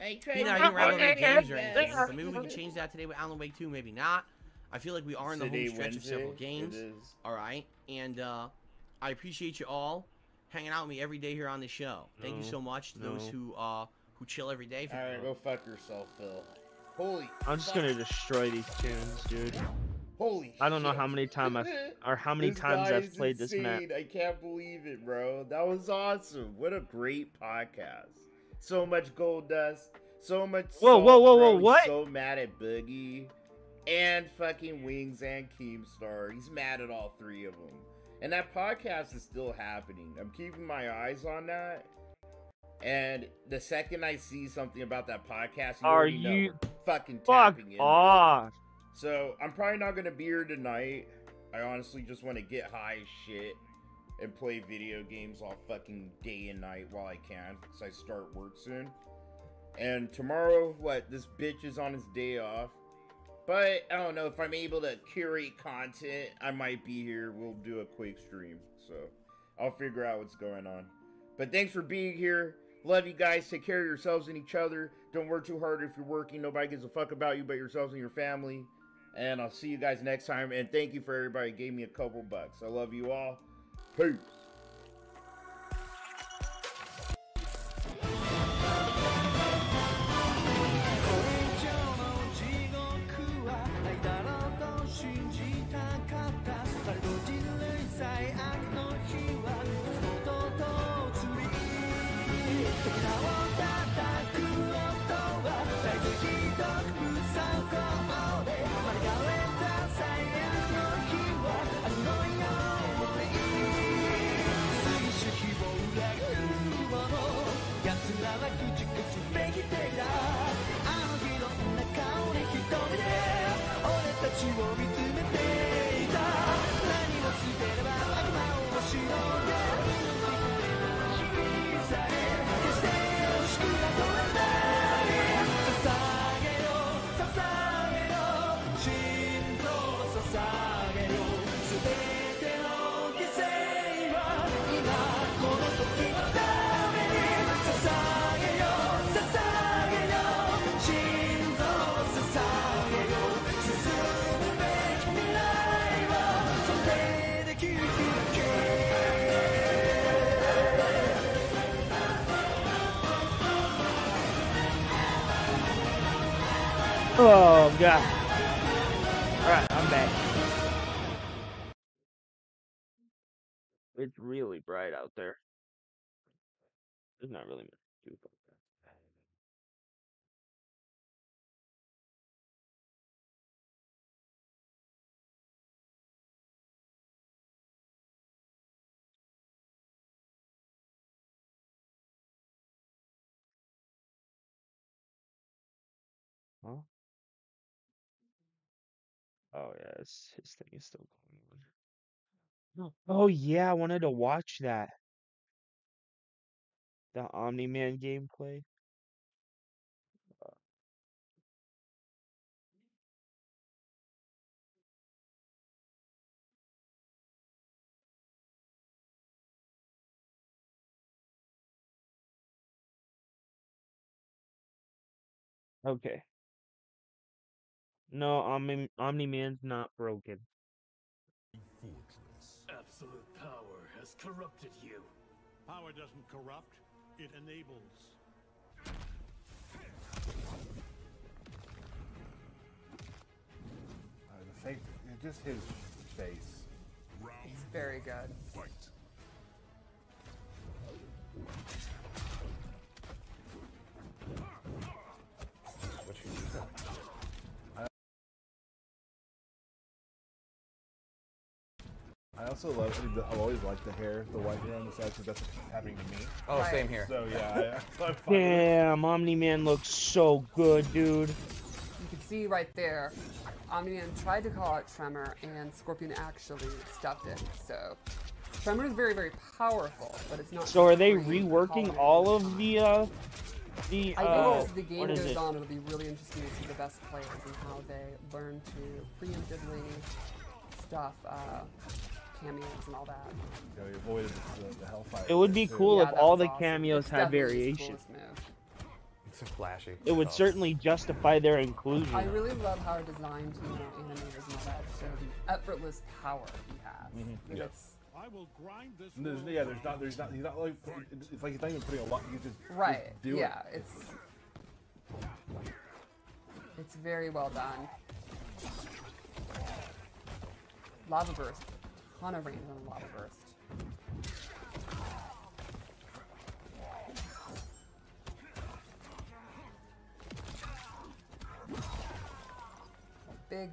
I tried You know, I my didn't rattle any best. games or anything, but maybe we can change that today with Alan Wake 2, maybe not. I feel like we are in the Today, home stretch of several Wednesday, games. it is. All right, and I appreciate you all hanging out with me every day here on the show. Thank you so much to those who chill every day. All right, go fuck yourself, Phil. Holy. I'm just gonna destroy these tunes, dude. Holy. I don't know shit. how many times This guy I've is played this map. insane. I can't believe it, bro. That was awesome. What a great podcast. So much gold dust. So much Whoa, salt, whoa, whoa, bro. whoa, He's what? so mad at Boogie and fucking Wings and Keemstar. He's mad at all three of them. And that podcast is still happening. I'm keeping my eyes on that. And the second I see something about that podcast, you Are already know you we're fucking fuck tapping in. off? So I'm probably not gonna be here tonight. I honestly just want to get high as shit and play video games all fucking day and night while I can, because I start work soon. And tomorrow, this bitch is on his day off. But I don't know, if I'm able to curate content, I might be here. We'll do a quick stream. So I'll figure out what's going on. But thanks for being here. Love you guys. Take care of yourselves and each other. Don't work too hard if you're working. Nobody gives a fuck about you but yourselves and your family. And I'll see you guys next time. And thank you for everybody who gave me a couple bucks. I love you all. Peace. Oh god. Alright, I'm back. It's really bright out there. There's not really much to do about that. Huh? Oh yeah, his thing is still going on. Oh yeah, I wanted to watch that. The Omni-Man gameplay. Okay. No, Omni-Man's not broken. Fortress. Absolute power has corrupted you. Power doesn't corrupt, it enables. The face, just his face. It's very good. Fight. What you do? I also love. I always like the hair, the white hair on the side, because that's what's happening to me. Oh, Right. same here. So yeah, I'm fine with it. Damn, Omni-Man looks so good, dude. You can see right there, Omni-Man tried to call out Tremor, and Scorpion actually stuffed it. So, Tremor is very, very powerful, but it's not. So are they free reworking calling all it. of the I think as the game what is goes it? on, it'll be really interesting to see the best players and how they learn to preemptively stuff cameos and all that. So you avoided the hellfire. It would be too. cool Yeah, if that all was the awesome. cameos It's had definitely his variation. coolest move. So flashy. it would Oh. certainly justify their inclusion. I really love how designed, animators and all that show the effortless power he has. And Yeah. it's I will grind this. There's not. He's not like. It's like he's not even putting a lot. He's just right. Just do Yeah, it. it's very well done. Lava burst, ton of range on the lava burst.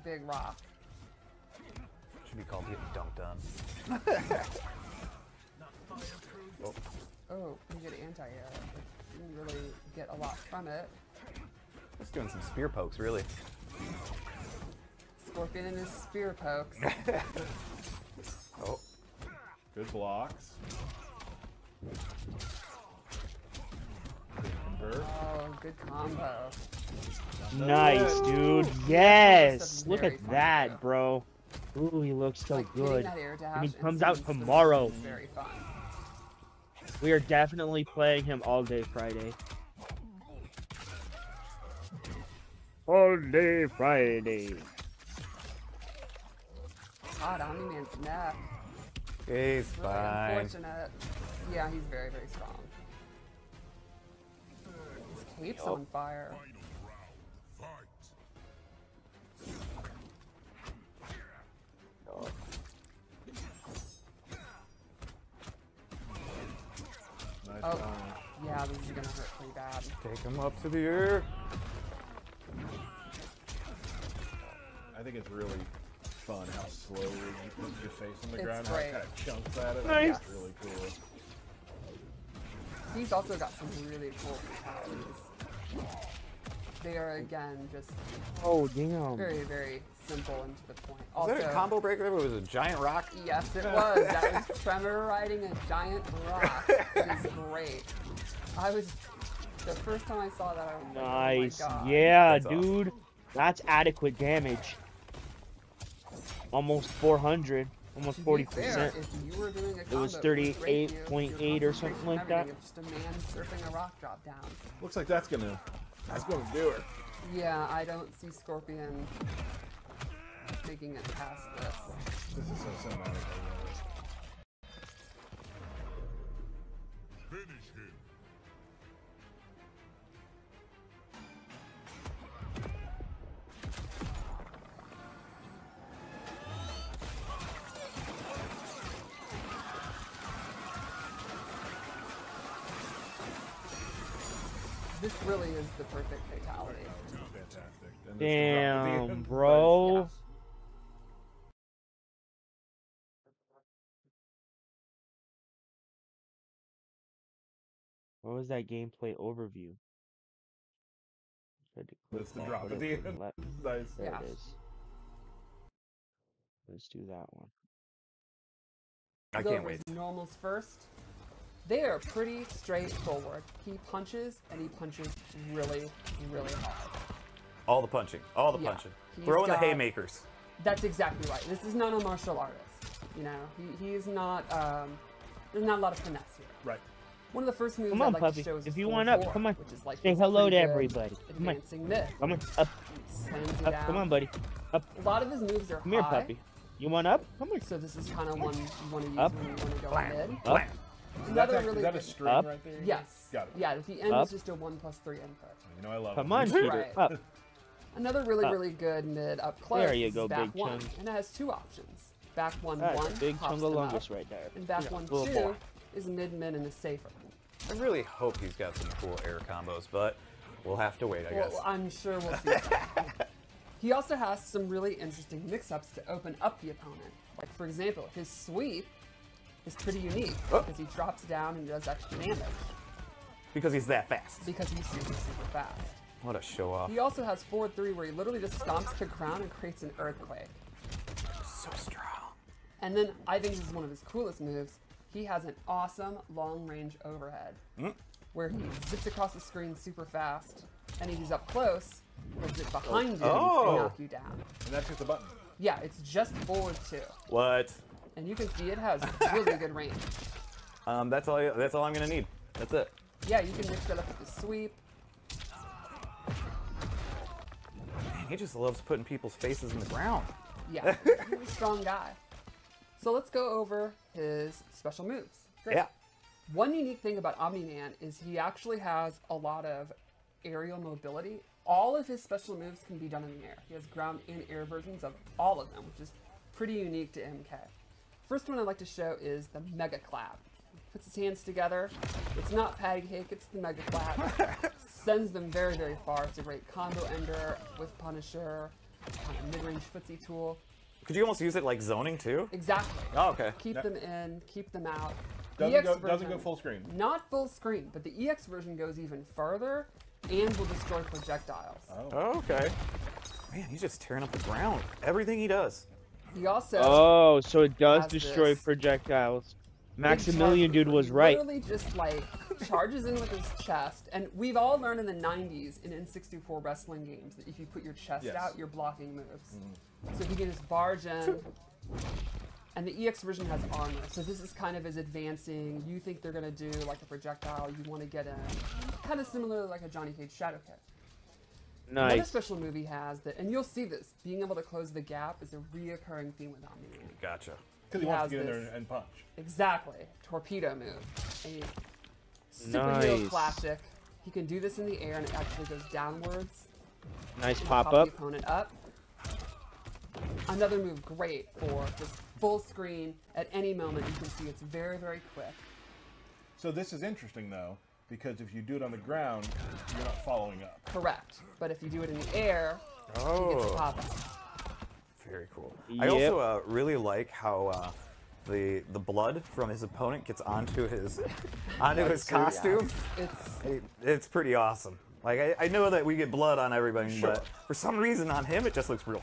Big rock. Should be called getting dunked on. Oh, you get anti-air. Didn't really get a lot from it. Just doing some spear pokes, really. Scorpion and his spear pokes. Oh. Good blocks. Oh, good combo. Nice, dude. Yes. Look at that, bro. Ooh, he looks so Like, hitting good. that air dash And he and comes out seeing the tomorrow. moves is very fun. We are definitely playing him all day Friday. All day Friday. God, Omni-Man's neck. He's Really fine. unfortunate. Yeah, he's very strong. His cape's on fire. Nice Oh, time. yeah, this is gonna hurt pretty bad. Take him up to the air. I think it's really fun how slowly you put your face on the It's ground, how great. it kind of chunks at it. Nice. It's really cool. He's also got some really cool fatalities. They are, again, just Oh, damn. very simple and to the point. Was that a combo breaker? It was a giant rock? Yes, it was. That was Tremor riding a giant rock. It is great. The first time I saw that, I was like, Nice. oh my god. Yeah, That's awesome. dude. That's adequate damage. Almost 400. Almost To be fair, 40%. if you were doing a It was combo, would break you, 38.8 your or something concentration like and that. everything, it's just a man surfing a rock drop down. Looks like that's gonna do it. Yeah, I don't see Scorpion making it past this. This is so cinematic. I love it. Finish him. This really is the perfect fatality. Fantastic. And this Damn, drop- bro. Yeah. What was that gameplay overview? Tried to click That's the that, drop but at it the wouldn't end. let me. Nice. There Yeah. it is. Let's do that one. I Go can't over wait. his normals first. They are pretty straightforward. He punches, and he punches really hard. All the punching. All the Yeah. punching. He's Throw in the got- haymakers. That's exactly right. This is not a martial artist. You know, he is not. There's not a lot of finesse here. Right. One of the first moves Come I'd on, like puppy. to show is If his you 4-4, want up, come on. which is like Say his hello to pretty good everybody. Come on. advancing mid. Come on. Up. Slams you Up. down. Come on, buddy. Up. A lot of his moves are Come here, high, puppy. You want up? Come here. so this is kind of one you want to use Up. when you want to go Blam. mid. Up. Blam. Another Is really that a good- string Up. right there? Yes. Got it. Yeah, at the end Up. is just a 1+3 input. You know I love Come it. on, Peter. Right. Up. Another really, Up. really good mid up close. There you is go, back big one, chunk. and it has two options. Back one, That's one a big pops chungalungus them up, right there. and back Yeah, one, little two boy. is mid and is safer. I really hope he's got some cool air combos, but we'll have to wait, I guess. Well, I'm sure we'll see that. He also has some really interesting mix-ups to open up the opponent. Like, for example, his sweep is pretty unique Oh. because he drops down and does extra damage Because he's that fast. because he's super fast. What a show off. He also has forward 3 where he literally just stomps the ground and creates an earthquake. So strong. And then I think this is one of his coolest moves. He has an awesome long-range overhead where he zips across the screen super fast, and if he's up close, he'll zip behind you Oh. and knock you down. And that's just a button. Yeah, it's just forward 2. What? And you can see it has really good range. That's all I'm gonna need. That's it. Yeah, you can mix that up with the sweep. he just loves putting people's faces in the ground. Yeah, he's a strong guy. So let's go over his special moves. Great. Yeah. One unique thing about Omni-Man is he actually has a lot of aerial mobility. All of his special moves can be done in the air. He has ground and air versions of all of them, which is pretty unique to MK. First one I'd like to show is the Mega Clap. He puts his hands together. It's not patty cake, it's the Mega Clap. Sends them very, very far. It's a great combo ender with Punisher, kind of mid-range footsie tool. Could you almost use it like zoning too? Exactly. Oh, okay. Keep them in, keep them out. Doesn't go full screen. Not full screen, but the EX version goes even further and will destroy projectiles. Oh, okay. Man, he's just tearing up the ground. Everything he does. He also Oh, so it does has destroy this projectiles. big Maximilian charge dude where was he right. Literally just like charges in with his chest, and we've all learned in the 90s in N64 wrestling games that if you put your chest Yes. out, you're blocking moves. So he can just barge in. And the EX version has armor, so this is kind of as advancing. You think they're gonna do like a projectile, you want to get in. Kind of similar to like a Johnny Cage Shadow Kick. Another Nice. special move he has, that, and you'll see this, being able to close the gap is a reoccurring theme with Omni-Man. Gotcha. Because He he wants has to get in this. there and punch. Exactly. Torpedo move. A superhero Nice. classic. He can do this in the air and it actually goes downwards. Nice and pop the up. opponent up. Another move great for just full screen at any moment. You can see it's very, very quick. So this is interesting though, because if you do it on the ground, you're not following up. Correct. But if you do it in the air, he gets a Oh, pop up. very cool. Yep. I also really like how the blood from his opponent gets onto his costume. It's pretty awesome. Like I know that we get blood on everybody, but for some reason on him it just looks real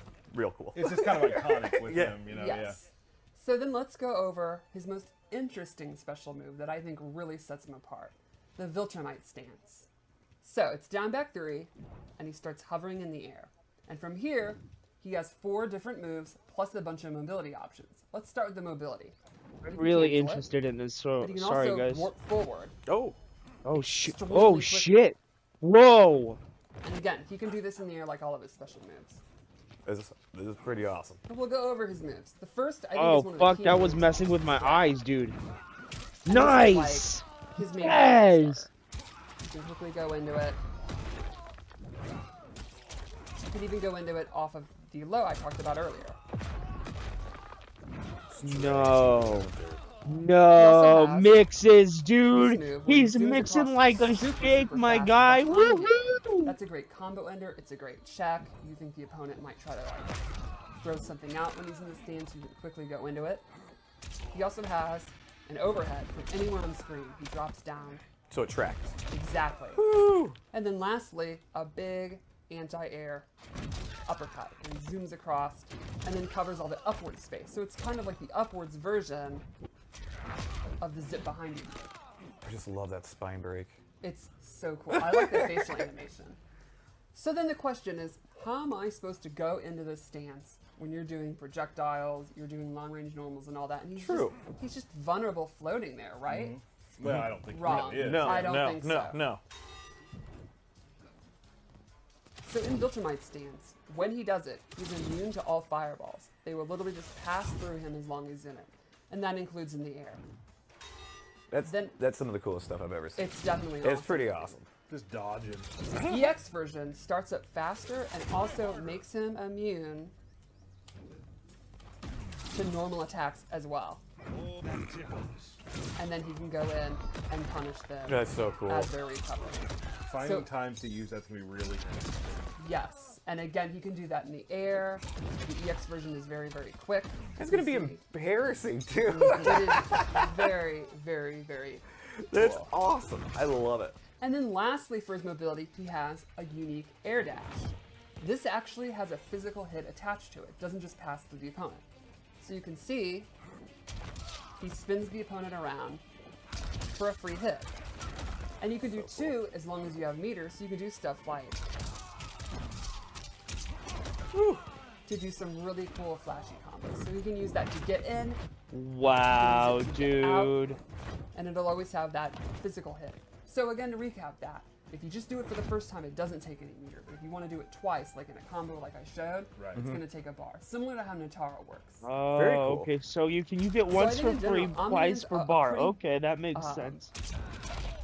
cool. It's just kind of iconic with Yeah. him, you know. Yes. So then let's go over his most interesting special move that I think really sets him apart. The Viltrumite stance. So it's down back 3, and he starts hovering in the air. And from here, he has 4 different moves, plus a bunch of mobility options. Let's start with the mobility. I'm You can really cancel it, interested in this. So but he can sorry, also guys. warp forward. Oh, Oh shit! extremely Oh quick. shit! Whoa! And again, he can do this in the air like all of his special moves. this is pretty awesome. And we'll go over his moves. The first, I think, Oh is one of the fuck! key That was moves messing with is my grab. eyes, dude. And this is, Nice. like, his main Yes. You can quickly go into it. You can even go into it off of the low I talked about earlier. No. He No also has mixes, dude. move where He's he zooms mixing across like a super, steak, super my fast guy. behind you. Woohoo! That's a great combo ender. It's a great check. You think the opponent might try to like throw something out when he's in the stance. You can quickly go into it. He also has an overhead from anywhere on screen. He drops down. So it tracks. Exactly. Woo! And then lastly, a big anti-air uppercut. And he zooms across and then covers all the upward space. So it's kind of like the upwards version of the zip behind you. I just love that spine break. It's so cool. I like the facial animation. So then the question is, how am I supposed to go into this stance when you're doing projectiles, you're doing long-range normals and all that? And he's just vulnerable floating there, right? Well, I don't think Wrong. he really is. No, I don't no, think no, so. no. So in Viltrumite's stance, when he does it, he's immune to all fireballs. They will literally just pass through him as long as he's in it. And that includes in the air. That's some of the coolest stuff I've ever seen. It's definitely It's awesome. pretty awesome. Just dodging. The EX version starts up faster and also makes him immune to normal attacks as well. And then he can go in and punish them That's so cool. as they're recovering. Finding So- times to use that's gonna be really interesting. Yes. And again, he can do that in the air. The EX version is very, very quick. It's You gonna be can see embarrassing too. it is very, very, very That's cool. awesome. I love it. And then lastly, for his mobility, he has a unique air dash. This actually has a physical hit attached to it. It doesn't just pass through the opponent. So you can see he spins the opponent around for a free hit. And you can do 2 as long as you have meters, so you can do stuff like to do some really cool flashy combos. So you can use that to get in, Wow, to get out. dude. and it'll always have that physical hit. So again, to recap that, If you just do it for the first time, it doesn't take any meter. But if you want to do it twice, like in a combo like I showed, it's going to take a bar. Similar to how Natara works. Oh, Very cool. okay. So you get So I once think for in general, free, Omniman's twice for a bar. pretty, Okay, that makes sense.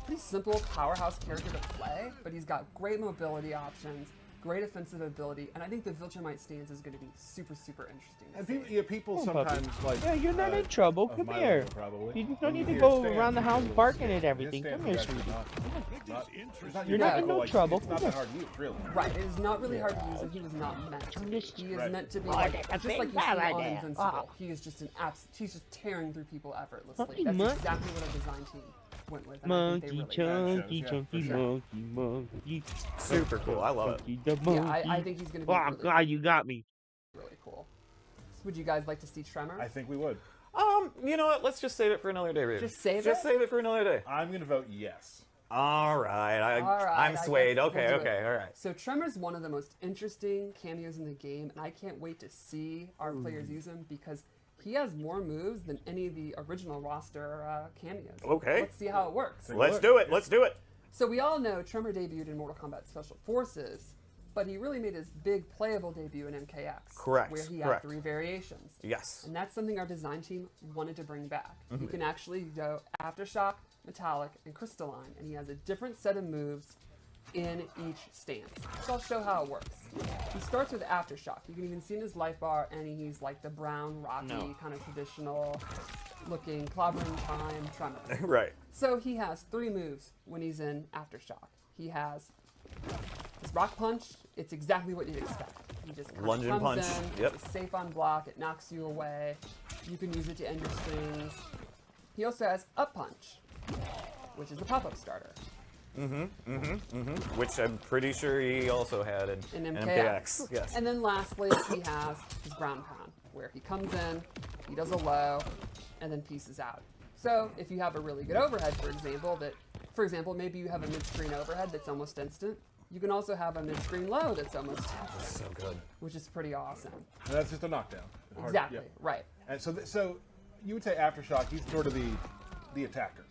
Pretty simple powerhouse character to play, but he's got great mobility options, great offensive ability, and I think the Viltrumite stance is going to be super, super interesting. And people Come on, sometimes puppy. like. Yeah, you're not in trouble. of Come my here. level, probably. You just When don't need to hear go Stan, around the you house get a little barking scared. at everything. His Come stance here, is sweetie. not You're your not in typical, no like, trouble. It's not that hard to use, really. Right, it is not really hard to use, and he was not meant to be. He is Right. meant to be like, just like you see on Invincible. He is just he's just tearing through people effortlessly. That's exactly what our design team went with. And I think they Monkey, really chunky, did. monkey. Super cool. I love it. Yeah, I think he's going to be Oh, really, God, you got me. really cool. So would you guys like to see Tremor? I think we would. You know what? Let's just save it for another day, baby. Just save Just it? save it for another day. I'm gonna vote yes. All right. All right, I'm I swayed. guess Okay, we'll do okay, it. all right. So Tremor's one of the most interesting cameos in the game, and I can't wait to see our players use him because he has more moves than any of the original roster cameos. Okay. Let's see how it works. Let's do it. Let's do it. So we all know Tremor debuted in Mortal Kombat Special Forces, but he really made his big playable debut in MKX. Correct, Where he correct. had 3 variations. Yes. And that's something our design team wanted to bring back. Mm-hmm. You can actually go Aftershock, Metallic, and Crystalline, and he has a different set of moves in each stance. So I'll show how it works. He starts with Aftershock. You can even see in his life bar, and he's like the brown, rocky, kind of traditional looking clobbering time Tremor. Right. So he has 3 moves when he's in Aftershock. He has his Rock Punch. It's exactly what you'd expect. He just kind Lunge of and comes punch. in, Yep. it's safe on block, it knocks you away. You can use it to end your strings. He also has Up Punch, which is the pop-up starter. Which I'm pretty sure he also had in MKX. Yes. And then lastly, he has his Ground Pound, where he comes in, he does a low, and then pieces out. So if you have a really good overhead, for example, maybe you have a mid-screen overhead that's almost instant. You can also have a mid-screen low that's almost instant, So good. which is pretty awesome. And that's just a knockdown. Hard- Exactly, yeah. right. And so you would say Aftershock. He's sort of the attacker.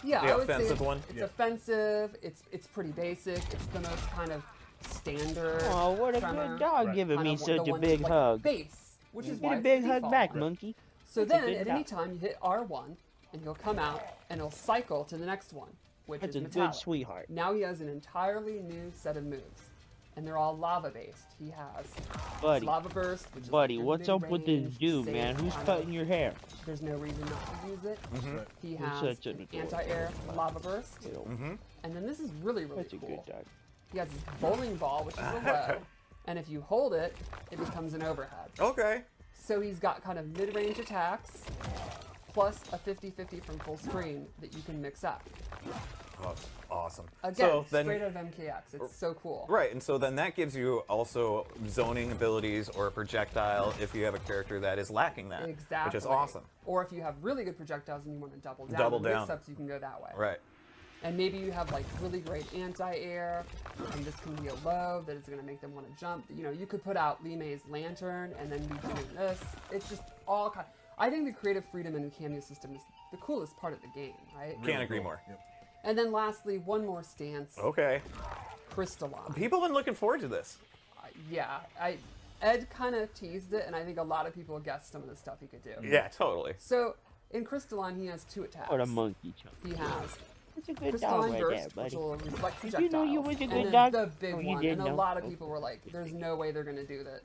Yeah, The I would say offensive it's, one? it's Yeah. offensive, it's pretty basic, it's the most kind of standard. Oh, what a Tremor, good dog Right. giving kind me of such the a one big like hug. base, which is Get why a it's big the hug default back, one. monkey. So That's a then, good at any dog. time, you hit R1, and he'll come out, and he'll cycle to the next one, which That's is a Metallic. good sweetheart. Now he has an entirely new set of moves, and they're all lava-based. He has Buddy, Lava Burst, which is buddy, like your what's up with this mid-range, dude, safe man? Who's kind cutting of- your hair? There's no reason not to use it. He You're has such an an adorable anti-air Lava Burst, Ew, and then this is really, really That's a cool. good dog. He has his bowling ball, which is a low, and if you hold it, it becomes an overhead. Okay. So he's got kind of mid-range attacks, plus a 50-50 from full screen that you can mix up. Oh, awesome. Again, so then, straight out of MKX. It's so cool. right, and so then that gives you also zoning abilities or a projectile if you have a character that is lacking that, Exactly. which is awesome. Or if you have really good projectiles and you want to double down, Double with down. mix-ups, you can go that way. Right. And maybe you have like really great anti-air, and this can be a low that is going to make them want to jump. You know, you could put out Limei's Lantern and then be doing this. It's just all kind. I think the creative freedom in the cameo system is the coolest part of the game, right? Can't agree more. Yep. And then lastly, one more stance, Okay. Crystalline. People have been looking forward to this. Yeah, Ed kind of teased it, and I think a lot of people guessed some of the stuff he could do. Yeah, totally. So in Crystalline, he has 2 attacks. What a monkey chunk. He has That's a good dog Crystalline right Burst, there, which buddy. will reflect Did projectiles. you know you was a and good then dog? the big Oh, you one, didn't and a know? lot of people were like, "There's no way they're gonna do that."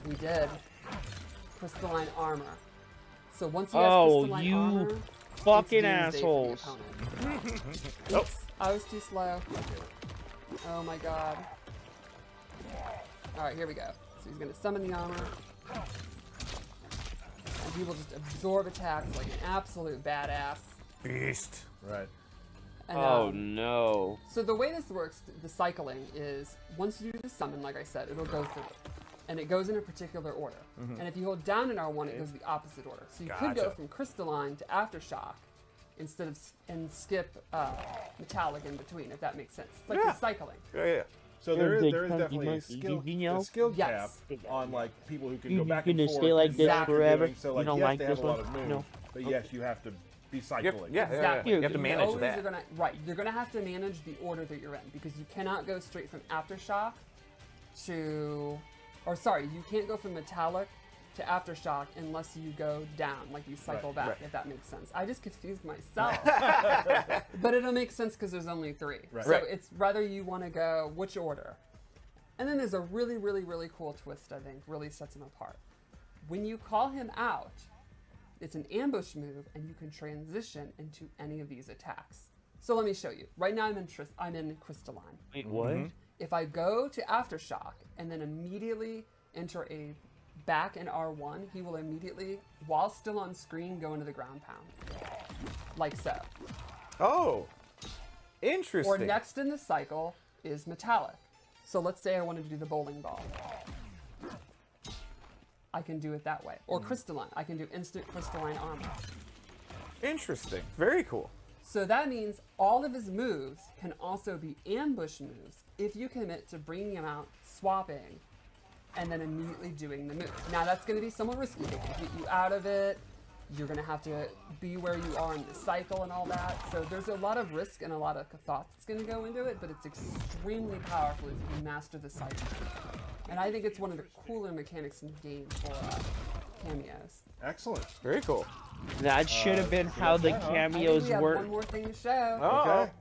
We did. Crystalline Armor. So once he has Oh, Crystalline you Armor, it's fucking doomsday for the assholes. opponent. Oops, I was too slow. Oh my god. Alright, here we go. So he's gonna summon the armor. And he will just absorb attacks like an absolute badass. Beast. Right. And, Oh no. So the way this works, the cycling, is once you do the summon, like I said, it'll go through. And it goes in a particular order. And if you hold down in R1, it goes the opposite order. So you could go Gotcha. from Crystalline to Aftershock instead of and skip Metallic in between, if that makes sense. It's like Yeah. the cycling. Yeah, yeah. So You're a there big is chunky definitely monkey. Did you a know? skill Yes. cap on like people who can You go back gonna and forth. stay like and this know what you're forever? doing. So You like don't you have like to have this a lot one? of moves, No. but yes, you have to be cycling. Exactly. You have to manage always that. Are gonna, right. You're going to have to manage the order that you're in because you cannot go straight from Aftershock to, or sorry, you can't go from Metallic to Aftershock unless you go down, like you cycle back, if that makes sense. I just confused myself. But it'll make sense because there's only 3. So it's rather you want to go which order. And then there's a really, really, really cool twist, I think, really sets him apart. When you call him out, it's an ambush move, and you can transition into any of these attacks. So let me show you. Right now I'm in Crystalline. Wait, what? If I go to Aftershock and then immediately enter a back in R1, he will immediately, while still on screen, go into the ground pound. Like so. Oh, interesting. Or next in the cycle is Metallic. So let's say I wanted to do the bowling ball. I can do it that way. Or Crystalline. I can do instant Crystalline armor. Interesting. Very cool. So that means all of his moves can also be ambush moves if you commit to bringing him out, swapping, and then immediately doing the move. Now that's going to be somewhat risky. They can get you out of it. You're going to have to be where you are in the cycle and all that. So there's a lot of risk and a lot of thought that's going to go into it, but it's extremely powerful if you master the cycle. And I think it's one of the cooler mechanics in the game for cameos. Excellent. Very cool. That should have been how the I cameos think we have work. one more thing to show. Okay.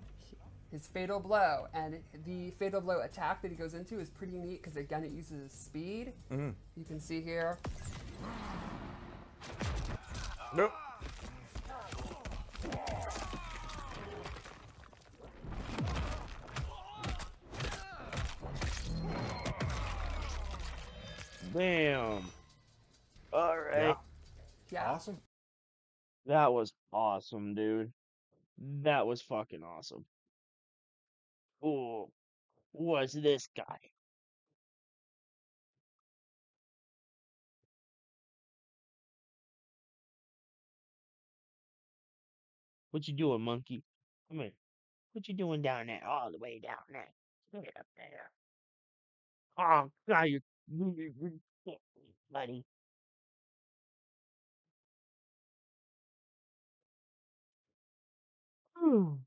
His Fatal Blow. And the Fatal Blow attack that he goes into is pretty neat because, again, it uses his speed. You can see here. Nope. Bam. All right. Yeah. Awesome. That was awesome, dude. That was fucking awesome. Ooh, what's this guy? What you doing, monkey? Come here. What you doing down there? All the way down there. Get up there. Oh, God, you're buddy. Whew.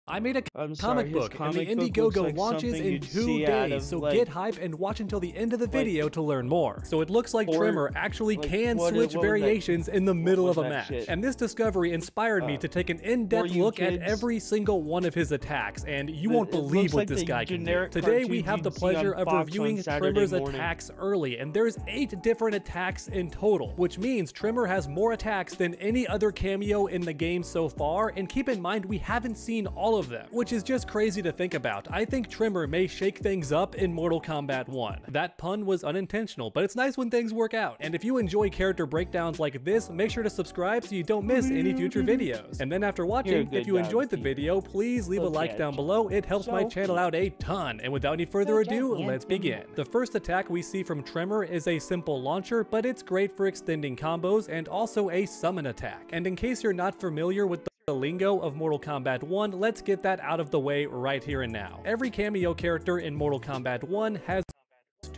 I made a I'm sorry, comic his book, and the comic book looks Indiegogo like launches something in you'd 2 see out days, of, so like- get hype and watch until the end of the video to learn more. So it looks like Or- Trimmer actually like, can what switch was that- variations in the what middle was of a that match. shit? And this discovery inspired me to take an in-depth you look at kids- every single one of his attacks, and you won't It believe looks what like this the guy can do. generic Today we cartoons have the you'd see on pleasure of Fox on reviewing Saturday Trimmer's morning. attacks early, and there's 8 different attacks in total, which means Trimmer has more attacks than any other cameo in the game so far, and keep in mind we haven't seen all of them, which is just crazy to think about. I think Trimmer may shake things up in Mortal Kombat 1. That pun was unintentional, but it's nice when things work out. And if you enjoy character breakdowns like this, make sure to subscribe so you don't miss any future videos. And then after You're a watching, good if you guy, enjoyed the Pete. video, please leave a like catch. down below. It helps my So channel out a ton. And without any further Good ado, job, let's man. begin. The first attack we see from Trimmer is a simple launcher, but it's great for extending combos and also a summon attack. And in case you're not familiar with the lingo of Mortal Kombat 1, let's get that out of the way right here and now. Every cameo character in Mortal Kombat 1 has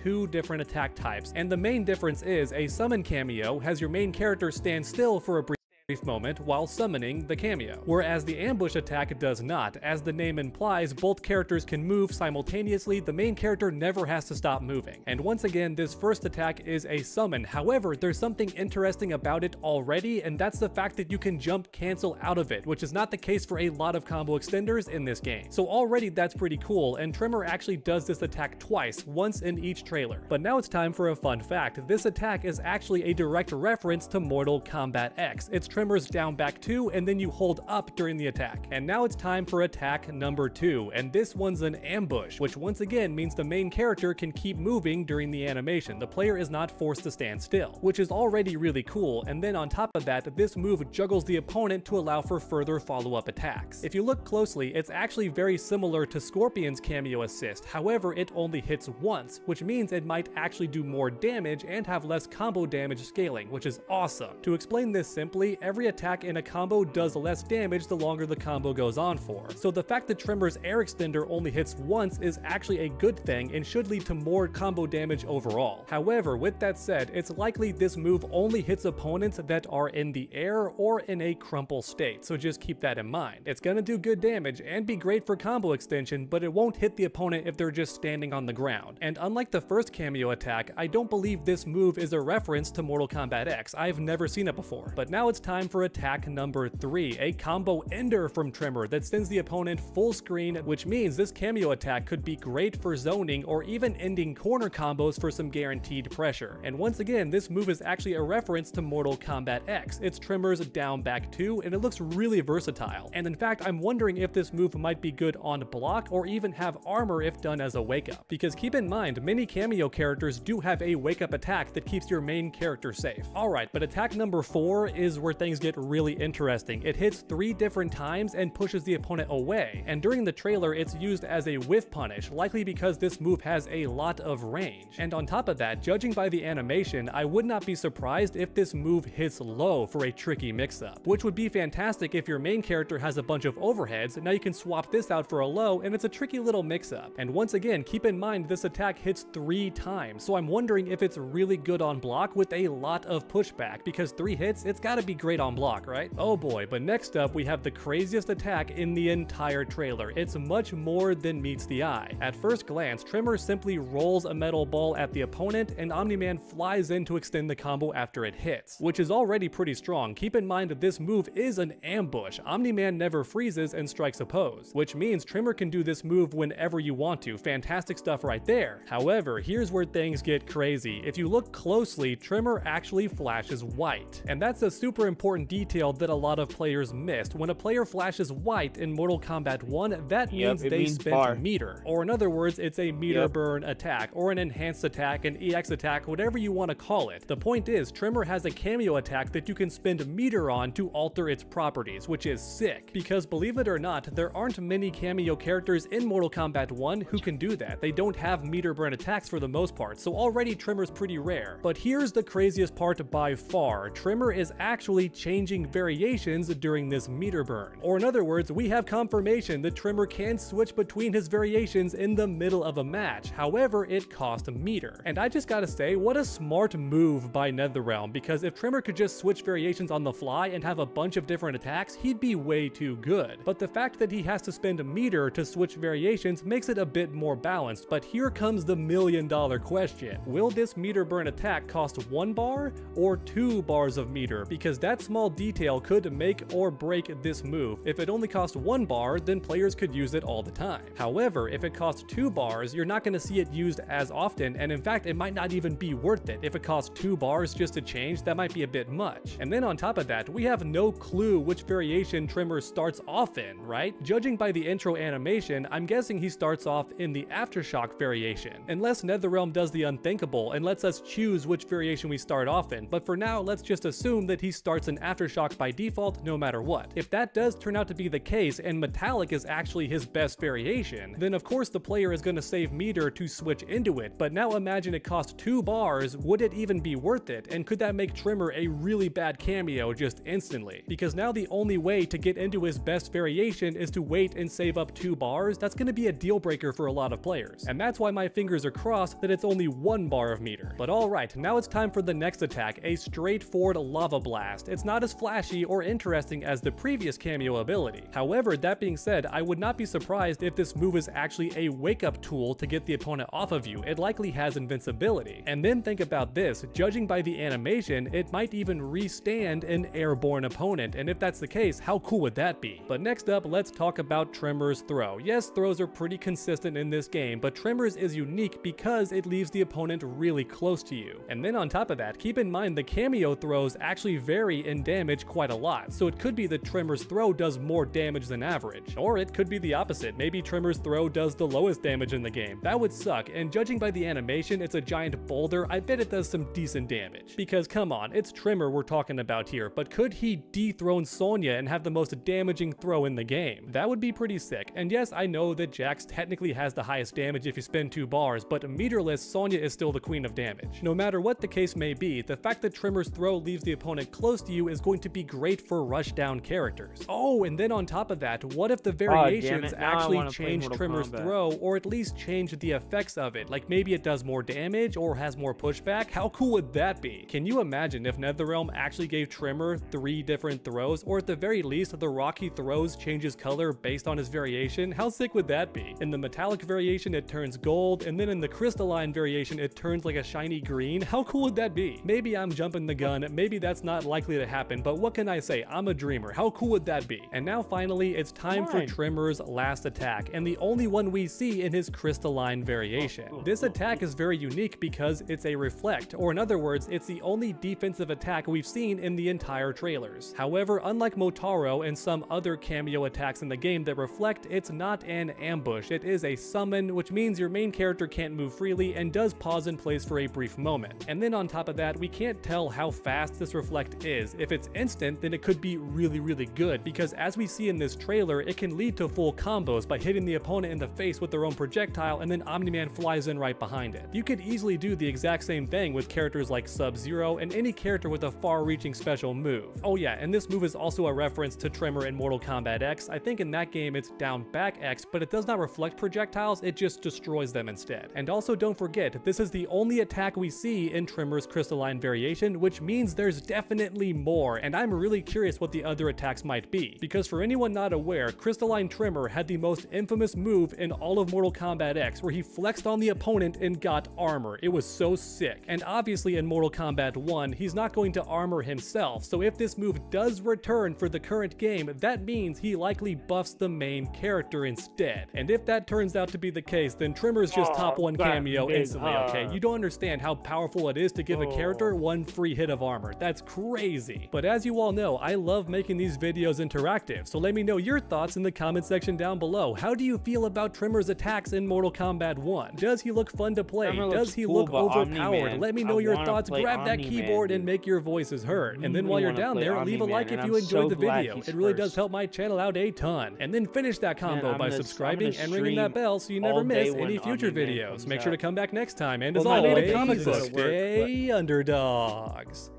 2 different attack types, and the main difference is a summon cameo has your main character stand still for a brief moment while summoning the cameo, whereas the ambush attack does not. As the name implies, both characters can move simultaneously. The main character never has to stop moving. And once again, this first attack is a summon. However, there's something interesting about it already, and that's the fact that you can jump cancel out of it, which is not the case for a lot of combo extenders in this game. So already that's pretty cool, and Trimmer actually does this attack twice, once in each trailer. But now it's time for a fun fact. This attack is actually a direct reference to Mortal Kombat X. It's Tremor's down back 2, and then you hold up during the attack. And now it's time for attack number 2, and this one's an ambush, which once again means the main character can keep moving during the animation. The player is not forced to stand still, which is already really cool, and then on top of that, this move juggles the opponent to allow for further follow-up attacks. If you look closely, it's actually very similar to Scorpion's cameo assist, however it only hits once, which means it might actually do more damage and have less combo damage scaling, which is awesome. To explain this simply, every attack in a combo does less damage the longer the combo goes on for. So the fact that Tremor's air extender only hits once is actually a good thing and should lead to more combo damage overall. However, with that said, it's likely this move only hits opponents that are in the air or in a crumple state, so just keep that in mind. It's gonna do good damage and be great for combo extension, but it won't hit the opponent if they're just standing on the ground. And unlike the first cameo attack, I don't believe this move is a reference to Mortal Kombat X. I've never seen it before. But now it's time for attack number 3, a combo ender from Tremor that sends the opponent full screen, which means this cameo attack could be great for zoning or even ending corner combos for some guaranteed pressure. And once again, this move is actually a reference to Mortal Kombat X. It's Tremor's down back 2, and it looks really versatile. And in fact, I'm wondering if this move might be good on block or even have armor if done as a wake up. Because keep in mind, many cameo characters do have a wake up attack that keeps your main character safe. Alright, but attack number 4 is where things get really interesting. It hits 3 different times and pushes the opponent away, and during the trailer it's used as a whiff punish, likely because this move has a lot of range. And on top of that, judging by the animation, I would not be surprised if this move hits low for a tricky mix-up, which would be fantastic if your main character has a bunch of overheads. Now you can swap this out for a low, and it's a tricky little mix-up. And once again, keep in mind this attack hits 3 times, so I'm wondering if it's really good on block with a lot of pushback, because 3 hits, it's gotta be great on block, right? Oh boy, but next up we have the craziest attack in the entire trailer. It's much more than meets the eye. At first glance, Tremor simply rolls a metal ball at the opponent, and Omni-Man flies in to extend the combo after it hits, which is already pretty strong. Keep in mind that this move is an ambush. Omni-Man never freezes and strikes a pose, which means Tremor can do this move whenever you want to. Fantastic stuff right there. However, here's where things get crazy. If you look closely, Tremor actually flashes white, and that's a super important detail that a lot of players missed. When a player flashes white in Mortal Kombat 1, that means they spent meter, or in other words, it's a meter burn attack, or an enhanced attack, an EX attack, whatever you want to call it. The point is, Tremor has a cameo attack that you can spend meter on to alter its properties, which is sick, because believe it or not, there aren't many cameo characters in Mortal Kombat 1 who can do that. They don't have meter burn attacks for the most part, so already Tremor's pretty rare. But here's the craziest part by far. Tremor is actually changing variations during this meter burn. Or in other words, we have confirmation that Tremor can switch between his variations in the middle of a match. However, it cost meter. And I just gotta say, what a smart move by NetherRealm, because if Tremor could just switch variations on the fly and have a bunch of different attacks, he'd be way too good. But the fact that he has to spend a meter to switch variations makes it a bit more balanced. But here comes the $1,000,000 question. Will this meter burn attack cost 1 bar or 2 bars of meter? Because that small detail could make or break this move. If it only costs 1 bar, then players could use it all the time. However, if it costs 2 bars, you're not going to see it used as often, and in fact, it might not even be worth it. If it costs 2 bars just to change, that might be a bit much. And then on top of that, we have no clue which variation Tremor starts off in, right? Judging by the intro animation, I'm guessing he starts off in the Aftershock variation. Unless NetherRealm does the unthinkable and lets us choose which variation we start off in, but for now, let's just assume that he starts in Aftershock by default no matter what. If that does turn out to be the case and Metallic is actually his best variation, then of course the player is going to save meter to switch into it, but now imagine it costs 2 bars, would it even be worth it? And could that make Tremor a really bad cameo just instantly? Because now the only way to get into his best variation is to wait and save up 2 bars. That's going to be a deal breaker for a lot of players, and that's why my fingers are crossed that it's only 1 bar of meter. But alright, now it's time for the next attack, a straightforward lava blast. It's not as flashy or interesting as the previous cameo ability. However, that being said, I would not be surprised if this move is actually a wake-up tool to get the opponent off of you. It likely has invincibility. And then think about this, judging by the animation, it might even restand an airborne opponent, and if that's the case, how cool would that be? But next up, let's talk about Tremor's throw. Yes, throws are pretty consistent in this game, but Tremor's is unique because it leaves the opponent really close to you. And then on top of that, keep in mind the cameo throws actually vary in damage quite a lot, so it could be that Tremor's throw does more damage than average. Or it could be the opposite, maybe Tremor's throw does the lowest damage in the game. That would suck, and judging by the animation, it's a giant boulder, I bet it does some decent damage. Because come on, it's Tremor we're talking about here, but could he dethrone Sonya and have the most damaging throw in the game? That would be pretty sick, and yes, I know that Jax technically has the highest damage if you spend 2 bars, but meterless, Sonya is still the queen of damage. No matter what the case may be, the fact that Tremor's throw leaves the opponent close to you is going to be great for rushdown characters. Oh, and then on top of that, what if the variations actually change Tremor's throw, or at least change the effects of it? Like maybe it does more damage or has more pushback? How cool would that be? Can you imagine if NetherRealm actually gave Tremor 3 different throws, or at the very least the rock he throws changes color based on his variation? How sick would that be? In the metallic variation it turns gold, and then in the crystalline variation it turns like a shiny green. How cool would that be? Maybe I'm jumping the gun, maybe that's not likely to happen, but what can I say? I'm a dreamer. How cool would that be? And now finally, it's time for Tremor's last attack, and the only one we see in his crystalline variation. This attack is very unique because it's a reflect, or in other words, it's the only defensive attack we've seen in the entire trailers. However, unlike Motaro and some other cameo attacks in the game that reflect, it's not an ambush. It is a summon, which means your main character can't move freely and does pause in place for a brief moment. And then on top of that, we can't tell how fast this reflect is. If it's instant, then it could be really good, because as we see in this trailer, it can lead to full combos by hitting the opponent in the face with their own projectile and then Omni-Man flies in right behind it. You could easily do the exact same thing with characters like Sub-Zero and any character with a far-reaching special move. Oh yeah, and this move is also a reference to Tremor in Mortal Kombat X. I think in that game it's down back X, but it does not reflect projectiles, it just destroys them instead. And also don't forget, this is the only attack we see in Tremor's crystalline variation, which means there's definitely more, and I'm really curious what the other attacks might be. Because for anyone not aware, Crystalline Tremor had the most infamous move in all of Mortal Kombat X, where he flexed on the opponent and got armor. It was so sick. And obviously in Mortal Kombat 1, he's not going to armor himself, so if this move does return for the current game, that means he likely buffs the main character instead. And if that turns out to be the case, then Tremor's just top 1 cameo instantly, okay? You don't understand how powerful it is to give a character 1 free hit of armor. That's crazy. But as you all know, I love making these videos interactive, so let me know your thoughts in the comment section down below. How do you feel about Tremor's attacks in Mortal Kombat 1? Does he look fun to play? Does he look overpowered? Let me know your thoughts. Grab that keyboard and make your voices heard. And then while you're down there, leave a like if you enjoyed the video. It really does help my channel out a ton. And then finish that combo by subscribing and ringing that bell so you never miss any future videos. Make sure to come back next time, and as always, comic book, stay underdogs.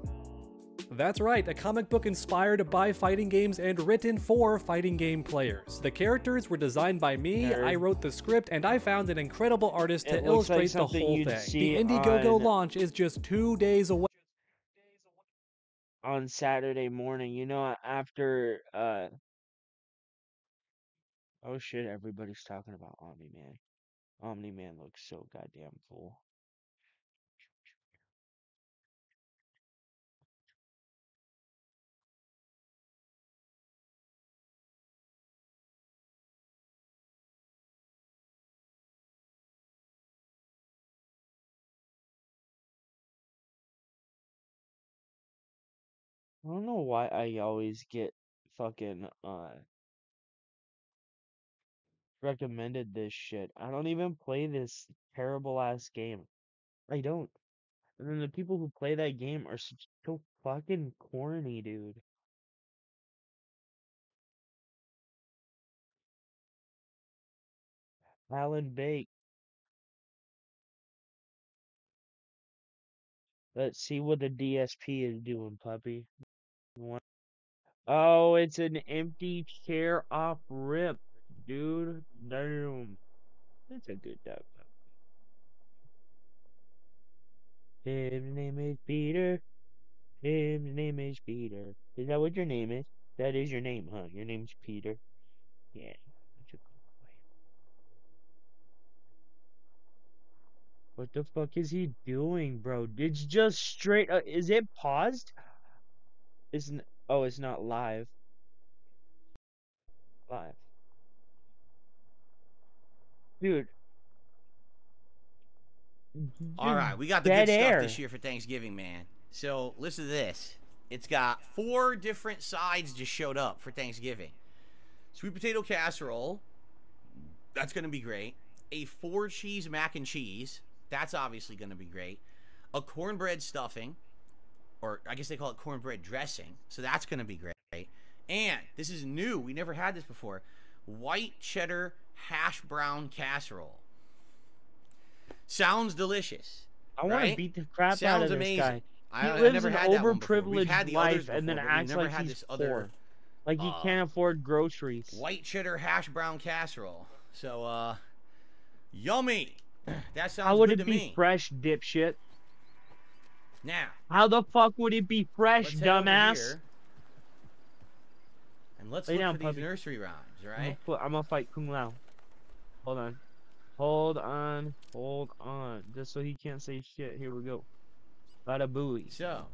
That's right, a comic book inspired by fighting games and written for fighting game players. The characters were designed by me, I wrote the script, and I found an incredible artist to illustrate the whole thing. The Indiegogo launch is just 2 days away. On Saturday morning, you know, after oh shit, everybody's talking about Omni-Man. Omni-Man looks so goddamn cool. I don't know why I always get fucking recommended this shit. I don't even play this terrible ass game. I don't. And then the people who play that game are so fucking corny, dude. Alan Bake. Let's see what the DSP is doing, puppy. Oh, it's an empty chair off rip, dude. Damn. That's a good dog. His name is Peter. His name is Peter. Is that what your name is? That is your name, huh? Your name's Peter. Yeah. That's a good boy. What the fuck is he doing, bro? It's just straight. Is it paused? Isn't? Oh, it's not live. Live, dude. All right, we got the Dead good stuff air. this year for Thanksgiving, man. So listen to this. It's got 4 different sides just showed up for Thanksgiving. Sweet potato casserole. That's going to be great. A 4-cheese mac and cheese. That's obviously going to be great. A cornbread stuffing. Or I guess they call it cornbread dressing. So that's going to be great. And this is new. We never had this before. White cheddar hash brown casserole. Sounds delicious. I want to beat the crap out of Sounds this amazing. guy. He I lives never an had that one before. We've overprivileged had the life others before, and then but we've acts never like had he's this poor. other Like he can't afford groceries. white cheddar hash brown casserole. So, yummy. That sounds How would good it to be me. fresh, dipshit? Now, How the fuck would it be fresh, let's head over dumbass? here and let's Lay look down, for these puppy. nursery rhymes, right? I'm gonna fight Kung Lao. Hold on. Hold on. Hold on. Just so he can't say shit. Here we go. Bada booey. So,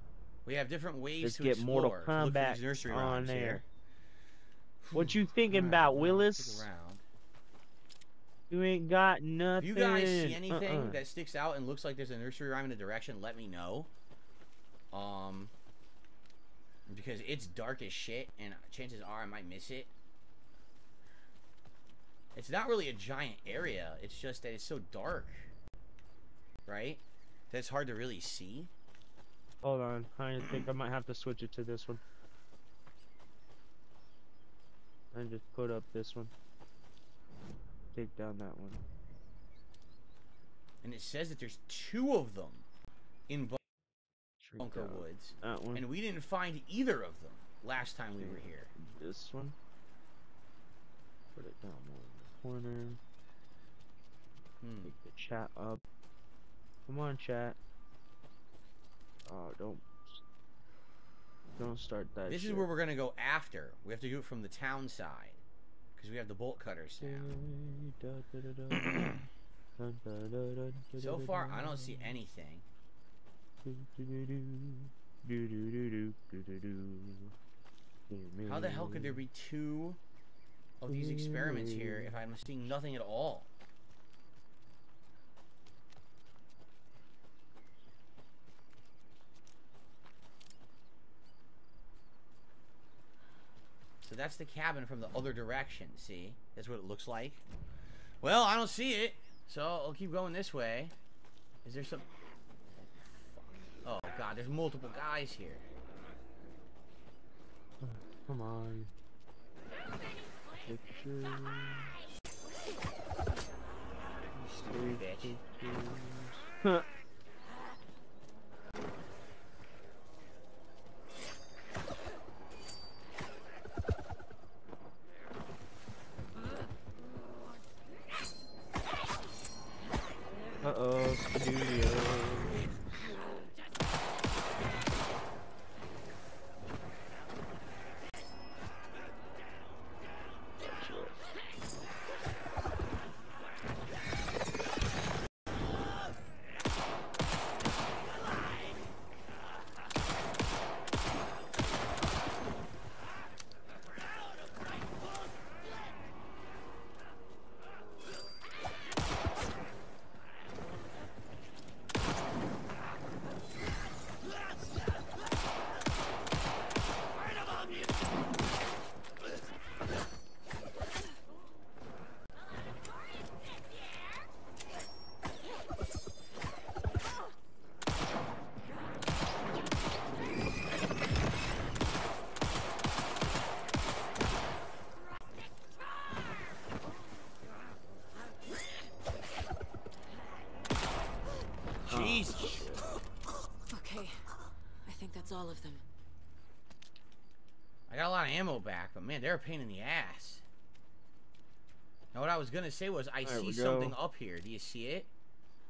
we have different ways Let's to get explore. Mortal To look for Kombat these nursery on rhymes there. here. What you thinking Alright, about, well, Willis? stick around. You ain't got nothing. If you guys see anything that sticks out and looks like there's a nursery rhyme in a direction, let me know. Because it's dark as shit, and chances are I might miss it. It's not really a giant area. It's just that it's so dark, right? That it's hard to really see. Hold on. I think I might have to switch it to this one. And just put up this one. Take down that one. And it says that there's 2 of them in Bunker down Woods. that one. And we didn't find either of them last time we were here. This one. Put it down more in the corner. Take the chat up. Come on, chat. Oh, don't start that. This shit. is where we're gonna go after. We have to do it from the town side, because we have the bolt cutters now. So far, I don't see anything. How the hell could there be 2 of these experiments here if I'm seeing nothing at all? So that's the cabin from the other direction, see? That's what it looks like. Well, I don't see it, so I'll keep going this way. Is there some... Oh, God, there's multiple guys here. Come on. Pictures. Stupid bitch. Huh. Uh-oh, studio. Jesus. Okay, I think that's all of them. I got a lot of ammo back, but man, they're a pain in the ass. Now what I was gonna say was I see something up here. Do you see it?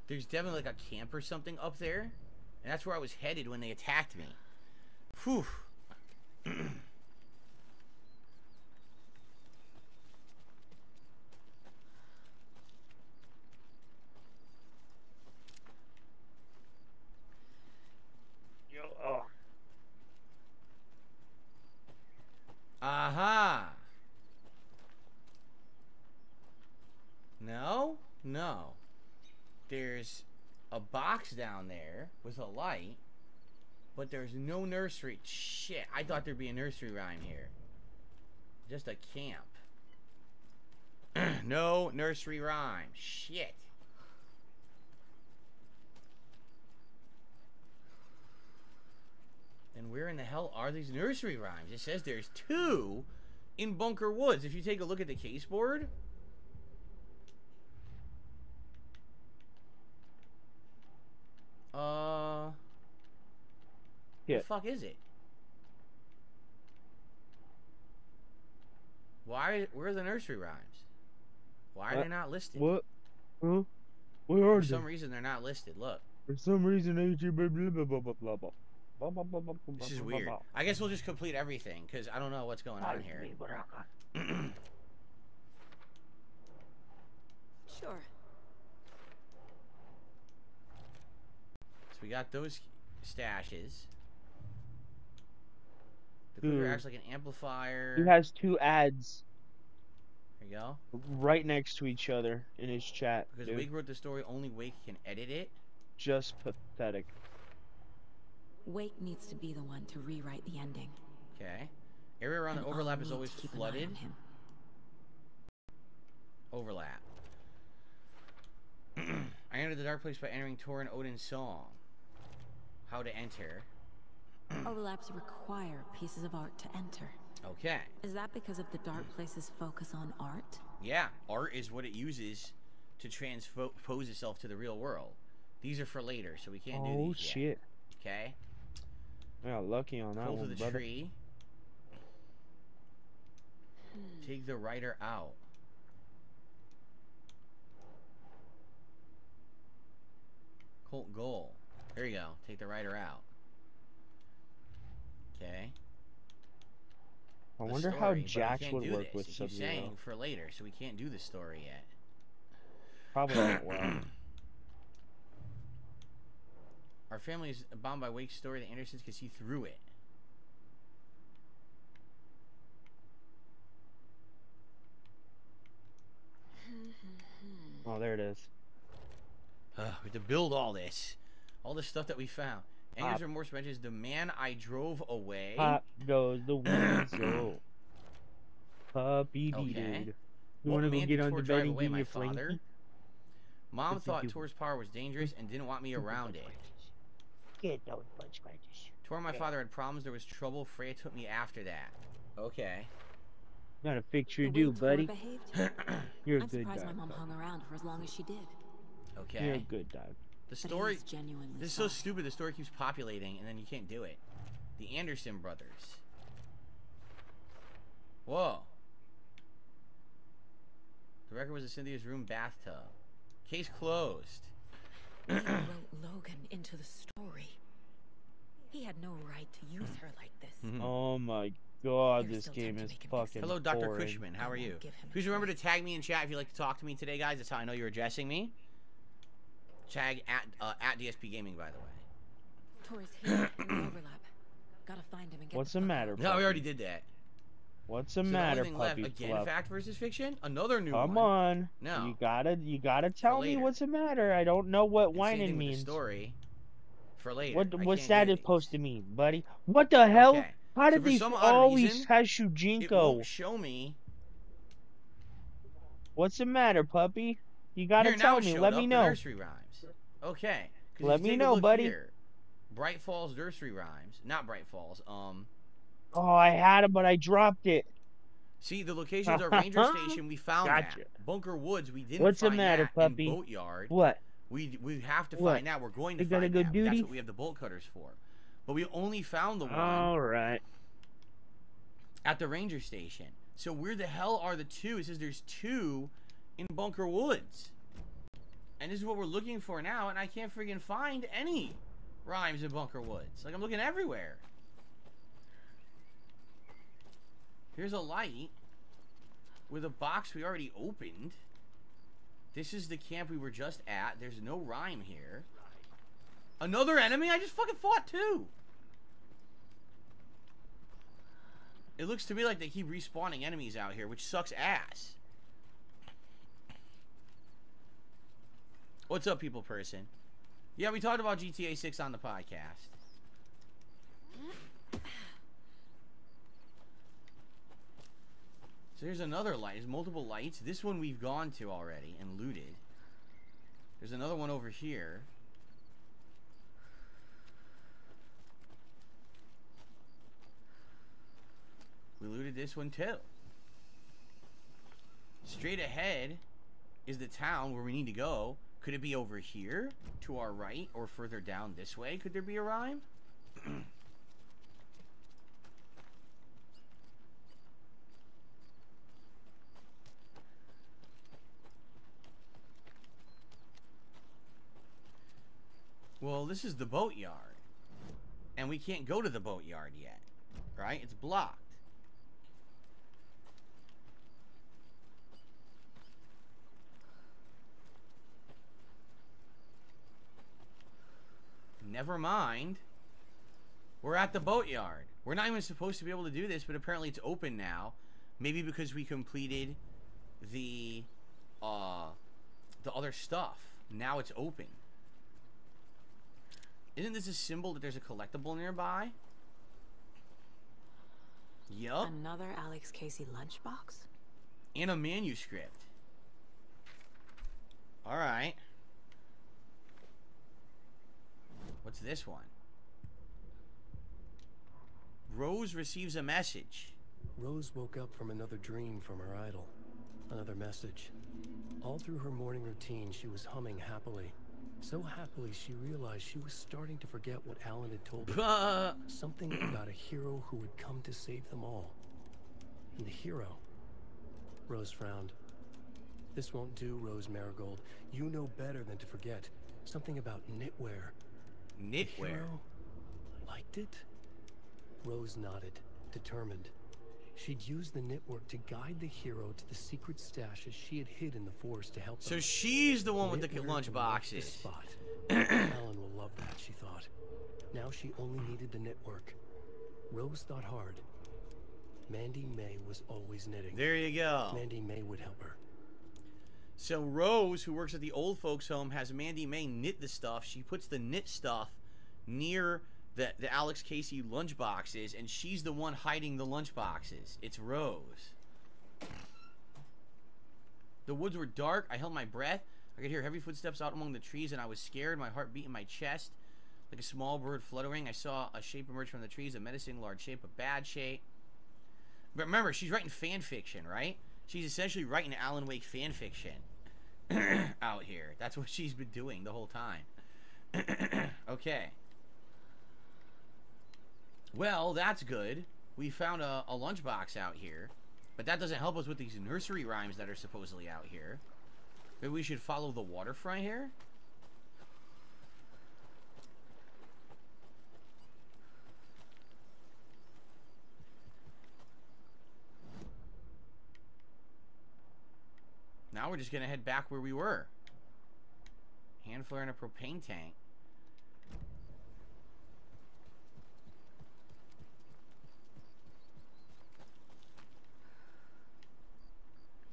There's definitely like a camp or something up there. And that's where I was headed when they attacked me. Whew. Aha. No? No. There's a box down there with a light. But there's no nursery. Shit, I thought there'd be a nursery rhyme here. Just a camp. No nursery rhyme. Shit. Then where in the hell are these nursery rhymes? It says there's 2 in Bunker Woods. If you take a look at the case board. Yeah. The fuck is it? Where are the nursery rhymes? Why are they not listed? What? Huh? Where are For some they? reason, they're not listed. Look. For some reason, blah blah blah blah blah blah blah. This is weird. I guess we'll just complete everything, because I don't know what's going on here. Sure. So we got those stashes. The cooker acts like an amplifier. He has 2 ads. There you go. Right next to each other in his chat. Because dude. Wake wrote the story, only Wake can edit it. Just pathetic. Wake needs to be the one to rewrite the ending. Okay. Area around the overlap is always flooded. Overlap. I entered the dark place by entering Tor and Odin's song. How to enter. Overlaps require pieces of art to enter. Okay. Is that because of the dark place's focus on art? Yeah, art is what it uses to transpose itself to the real world. These are for later, so we can't do these yet. Shit. Okay. I got lucky on that Pull one, to the brother. tree. Take the writer out. Colt goal. There you go. Take the writer out. Okay. I wonder how Jax would work with Sub-Zero. Keeps saying Sub-Zero. for later, so we can't do the story yet. Probably not well. Our family is bound by Wake's story. The Andersons can see through it. Oh, there it is. We have to build all this. All the stuff that we found. Anger's remorse mentions the man I drove away. Pop goes the weasel. Puppy Okay. dude. You want to go get on the bed and give me a flanky? Mom thought Tor's power was dangerous and didn't want me around it. Get those butt scratches. Tor and my father had problems. There was trouble. Freya took me after that. Okay. Gotta fix your The way do, Tor buddy. behaved, You're a I'm good surprised guy. my mom hung around for as long as she did. Okay. You're a good dog. The But story. he's genuinely This is so sorry. stupid. The story keeps populating, and then you can't do it. The Anderson brothers. Whoa. The record was in Cynthia's room bathtub. Case closed. You wrote Logan into the story. He had no right to use her like this. Oh my god, There's this still game time to is make him fucking Hello, Dr. boring. Cushman. How are you? give him a Please remember to tag me in chat if you'd like to talk to me today, guys. That's how I know you're addressing me. Tag at DSP Gaming, by the way. Tor's here in the overlap. Gotta find him and get What's the the fuck matter, out. No, we already did that. What's the So matter, the only thing left, puppy again, fluff? fact versus fiction? Another new one. Come on. No. You gotta tell me later. what's the matter. I don't know what And same whining thing with the means. story for later. What's that supposed to mean, buddy? What the hell? Okay. How So did for these some odd always reason, have It Shujinko? won't show me. What's the matter, puppy? You gotta Here, now tell it me. showed Let up, me the know. nursery rhymes. Okay. 'Cause Let if you me take a know, look buddy. Here, Bright Falls nursery rhymes. Not Bright Falls. Oh, I had it, but I dropped it. See, the locations are Ranger Station. We found Gotcha. that. Bunker Woods. We didn't What's the find matter, that. puppy? And Boatyard. What? We have to What? find that. We're going to You gotta find go that. duty? That's what we have the bolt cutters for. But we only found the one All right. at the Ranger Station. So where the hell are the 2? It says there's 2 in Bunker Woods. And this is what we're looking for now, and I can't friggin' find any rhymes in Bunker Woods. Like, I'm looking everywhere. Here's a light with a box we already opened. This is the camp we were just at. There's no rhyme here. Another enemy? I just fucking fought 2. It looks to me like they keep respawning enemies out here, which sucks ass. What's up, people person? Yeah, we talked about GTA 6 on the podcast. So here's another light. There's multiple lights. This one we've gone to already and looted. There's another one over here. We looted this one too. Straight ahead is the town where we need to go. Could it be over here to our right or further down this way? Could there be a rhyme? Well, this is the boatyard. And we can't go to the boatyard yet. Right? It's blocked. Never mind. We're at the boatyard. We're not even supposed to be able to do this, but apparently it's open now. Maybe because we completed the other stuff. Now it's open. Isn't this a symbol that there's a collectible nearby? Yup. Another Alex Casey lunchbox? And a manuscript. Alright. What's this one? Rose receives a message. Rose woke up from another dream from her idol. Another message. All through her morning routine, she was humming happily. So happily, she realized she was starting to forget what Alan had told her. Something about a hero who would come to save them all. And the hero... Rose frowned. This won't do, Rose Marigold. You know better than to forget. Something about knitwear. Knitwear? The hero liked it? Rose nodded, determined. She'd use the knitwork to guide the hero to the secret stashes she had hid in the forest to help them. So she's the one with the lunch boxes. Spot. Alan will love that, she thought. Now she only needed the knitwork. Rose thought hard. Mandy May was always knitting. There you go. Mandy May would help her. So Rose, who works at the old folks home, has Mandy May knit the stuff. She puts the knit stuff near the Alex Casey lunch boxes, and she's the one hiding the lunch boxes. It's Rose. The woods were dark. I held my breath. I could hear heavy footsteps out among the trees, and I was scared. My heart beat in my chest like a small bird fluttering. I saw a shape emerge from the trees, a menacing large shape, a bad shape. But remember, she's writing fan fiction, right? She's essentially writing Alan Wake fan fiction out here. That's what she's been doing the whole time. Okay. Well, that's good. We found a lunchbox out here. But that doesn't help us with these nursery rhymes that are supposedly out here. Maybe we should follow the waterfront here? Now we're just going to head back where we were. Hand flare and a propane tank.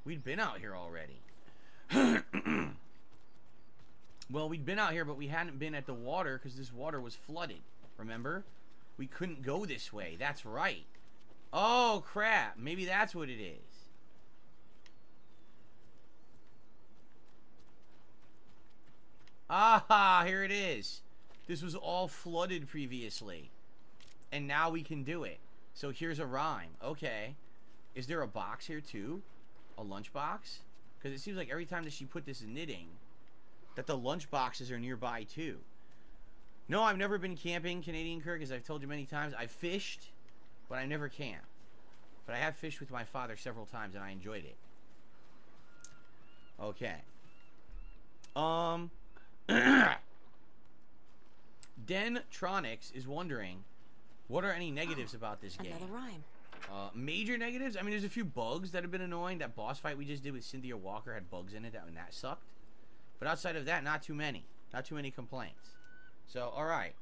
We'd been out here already. Well, we'd been out here, but we hadn't been at the water because this water was flooded. Remember? We couldn't go this way. That's right. Oh, crap. Maybe that's what it is. Aha, here it is. This was all flooded previously. And now we can do it. So here's a rhyme. Okay. Is there a box here too? A lunchbox? Because it seems like every time that she put this in knitting, that the lunch boxes are nearby too. No, I've never been camping, Canadian Kirk, as I've told you many times. I've fished, but I never camped. But I have fished with my father several times, and I enjoyed it. Okay. Dentronics is wondering, what are any negatives about this game? Another rhyme. Major negatives? I mean, there's a few bugs that have been annoying. That boss fight we just did with Cynthia Walker had bugs in it, and that sucked. But outside of that, not too many. Not too many complaints. So, alright.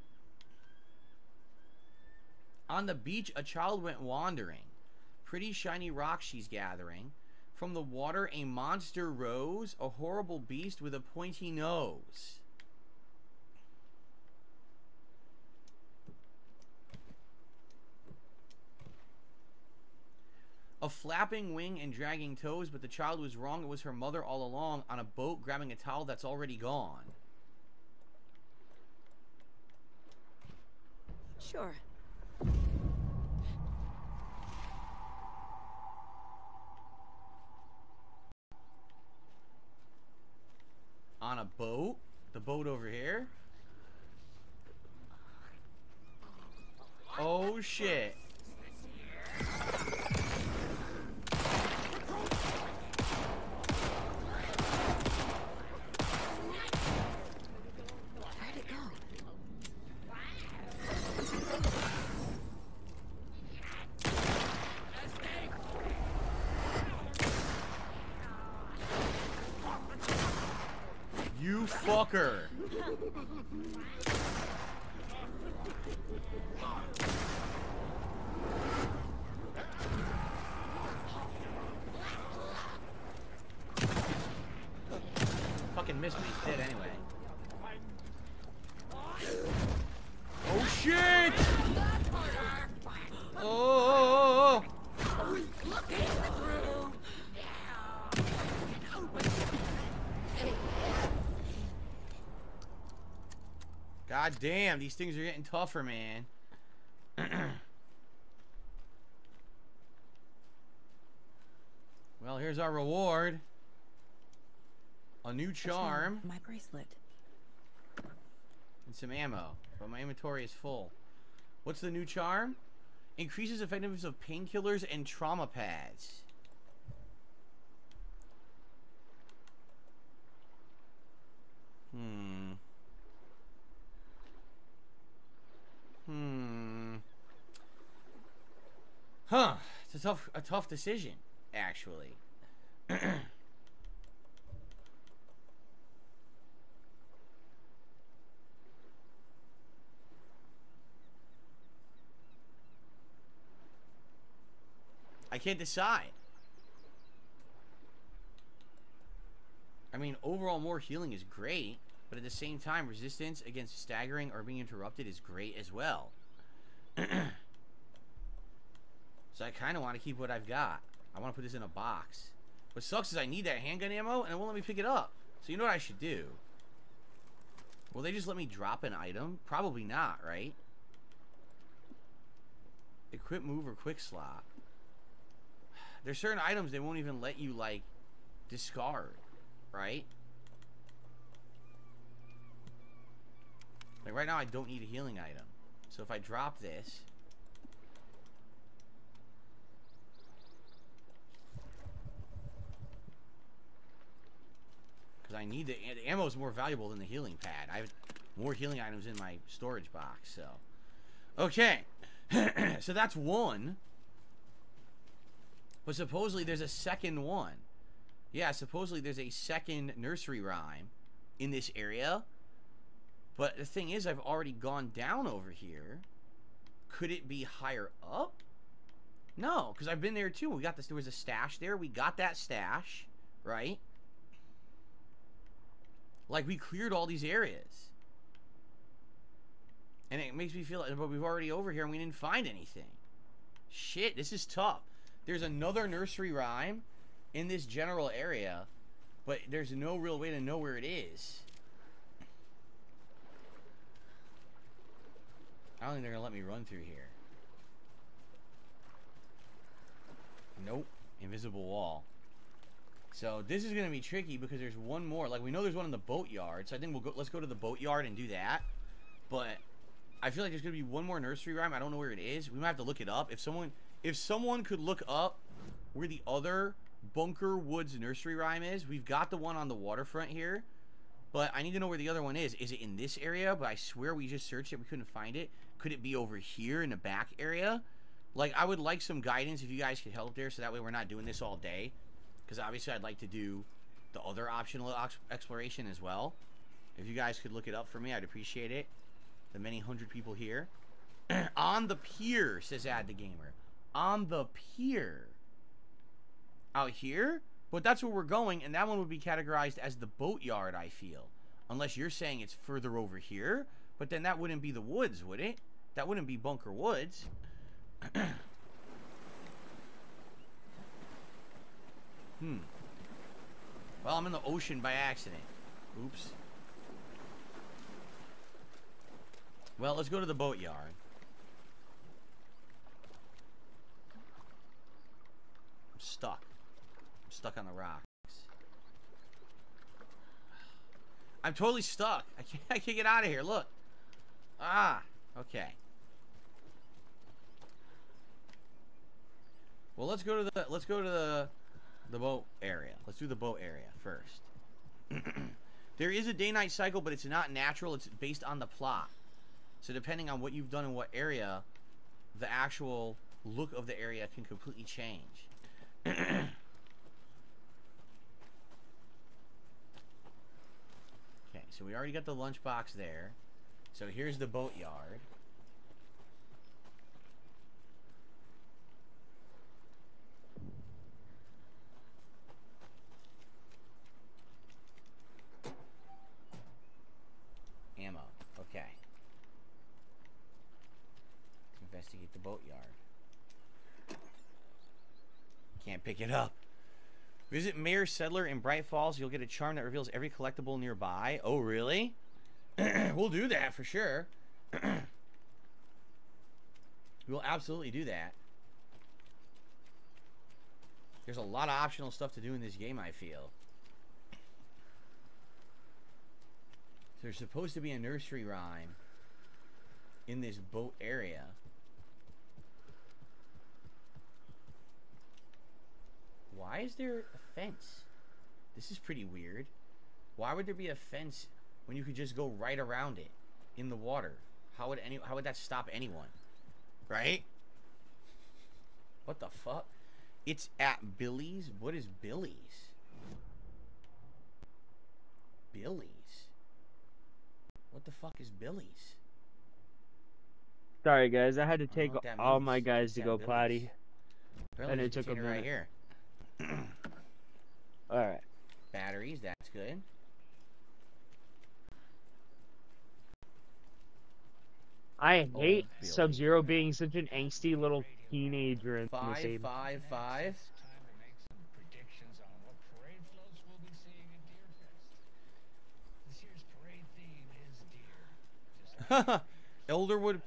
On the beach, a child went wandering. Pretty shiny rocks she's gathering. From the water, a monster rose. A horrible beast with a pointy nose. flapping wing and dragging toes, but the child was wrong. It was her mother all along on a boat grabbing a towel that's already gone. Sure. On a boat? The boat over here? Oh shit. Where'd it go? You fucker. Fucking missed me. He's dead anyway. Oh shit! Oh! God damn, these things are getting tougher, man. Well, here's our reward. A new charm. My bracelet. And some ammo. But my inventory is full. What's the new charm? Increases effectiveness of painkillers and trauma pads. Huh. It's a tough decision, actually. I can't decide. I mean, overall more healing is great, but at the same time, resistance against staggering or being interrupted is great as well. So I kind of want to keep what I've got. I want to put this in a box. What sucks is I need that handgun ammo, and it won't let me pick it up. So you know what I should do? Will they just let me drop an item? Probably not, right? Equip, move, or quick slot. There's certain items they won't even let you, like, discard, right? Like, right now I don't need a healing item. So if I drop this... because I need the ammo is more valuable than the healing pad. I have more healing items in my storage box, so... okay. So that's one. But supposedly there's a second one. Yeah, supposedly there's a second nursery rhyme in this area. But the thing is, I've already gone down over here. Could it be higher up? No, because I've been there too. We got this. There was a stash there. We got that stash, right? Like, we cleared all these areas. And it makes me feel like, but we've already over here and we didn't find anything. Shit, this is tough. There's another nursery rhyme in this general area, but there's no real way to know where it is. I don't think they're gonna let me run through here. Nope. Invisible wall. So this is gonna be tricky because there's one more. Like, we know there's one in the boatyard, so I think we'll go. Let's go to the boatyard and do that. But I feel like there's gonna be one more nursery rhyme. I don't know where it is. We might have to look it up. If someone could look up where the other Bunker Woods nursery rhyme is, we've got the one on the waterfront here, but I need to know where the other one is. Is it in this area? But I swear we just searched it. We couldn't find it. Could it be over here in the back area? Like, I would like some guidance if you guys could help there, so that way we're not doing this all day. Because obviously I'd like to do the other optional exploration as well. If you guys could look it up for me, I'd appreciate it. The many hundred people here. On the pier, says Ad the Gamer. On the pier. Out here? But that's where we're going, and that one would be categorized as the boatyard, I feel. Unless you're saying it's further over here. But then that wouldn't be the woods, would it? That wouldn't be Bunker Woods. Well, I'm in the ocean by accident. Oops. Well, let's go to the boatyard. I'm stuck. I'm stuck on the rocks. I'm totally stuck. I can't get out of here. Look. Ah. Okay. Well, let's go to the boat area. Let's do the boat area first. There is a day-night cycle, but it's not natural. It's based on the plot. So depending on what you've done in what area, the actual look of the area can completely change. Okay, so we already got the lunchbox there. So here's the boatyard. Ammo. Okay. Let's investigate the boatyard. Can't pick it up. Visit Mayor Settler in Bright Falls. You'll get a charm that reveals every collectible nearby. Oh, really? We'll do that for sure. We'll absolutely do that. There's a lot of optional stuff to do in this game, I feel. There's supposed to be a nursery rhyme in this boat area. Why is there a fence? This is pretty weird. Why would there be a fence when you could just go right around it in the water? How would that stop anyone? Right? What the fuck? It's at Billy's? What is Billy's? Billy's? What the fuck is Billy's? Sorry guys, I had to take what that all means. my guys It's to at go Billy's. potty. Apparently And there's it took a container right minute. here. Alright. Batteries, that's good. I hate Billy. Sub-Zero being such an angsty little teenager in the same. 555. Elderwood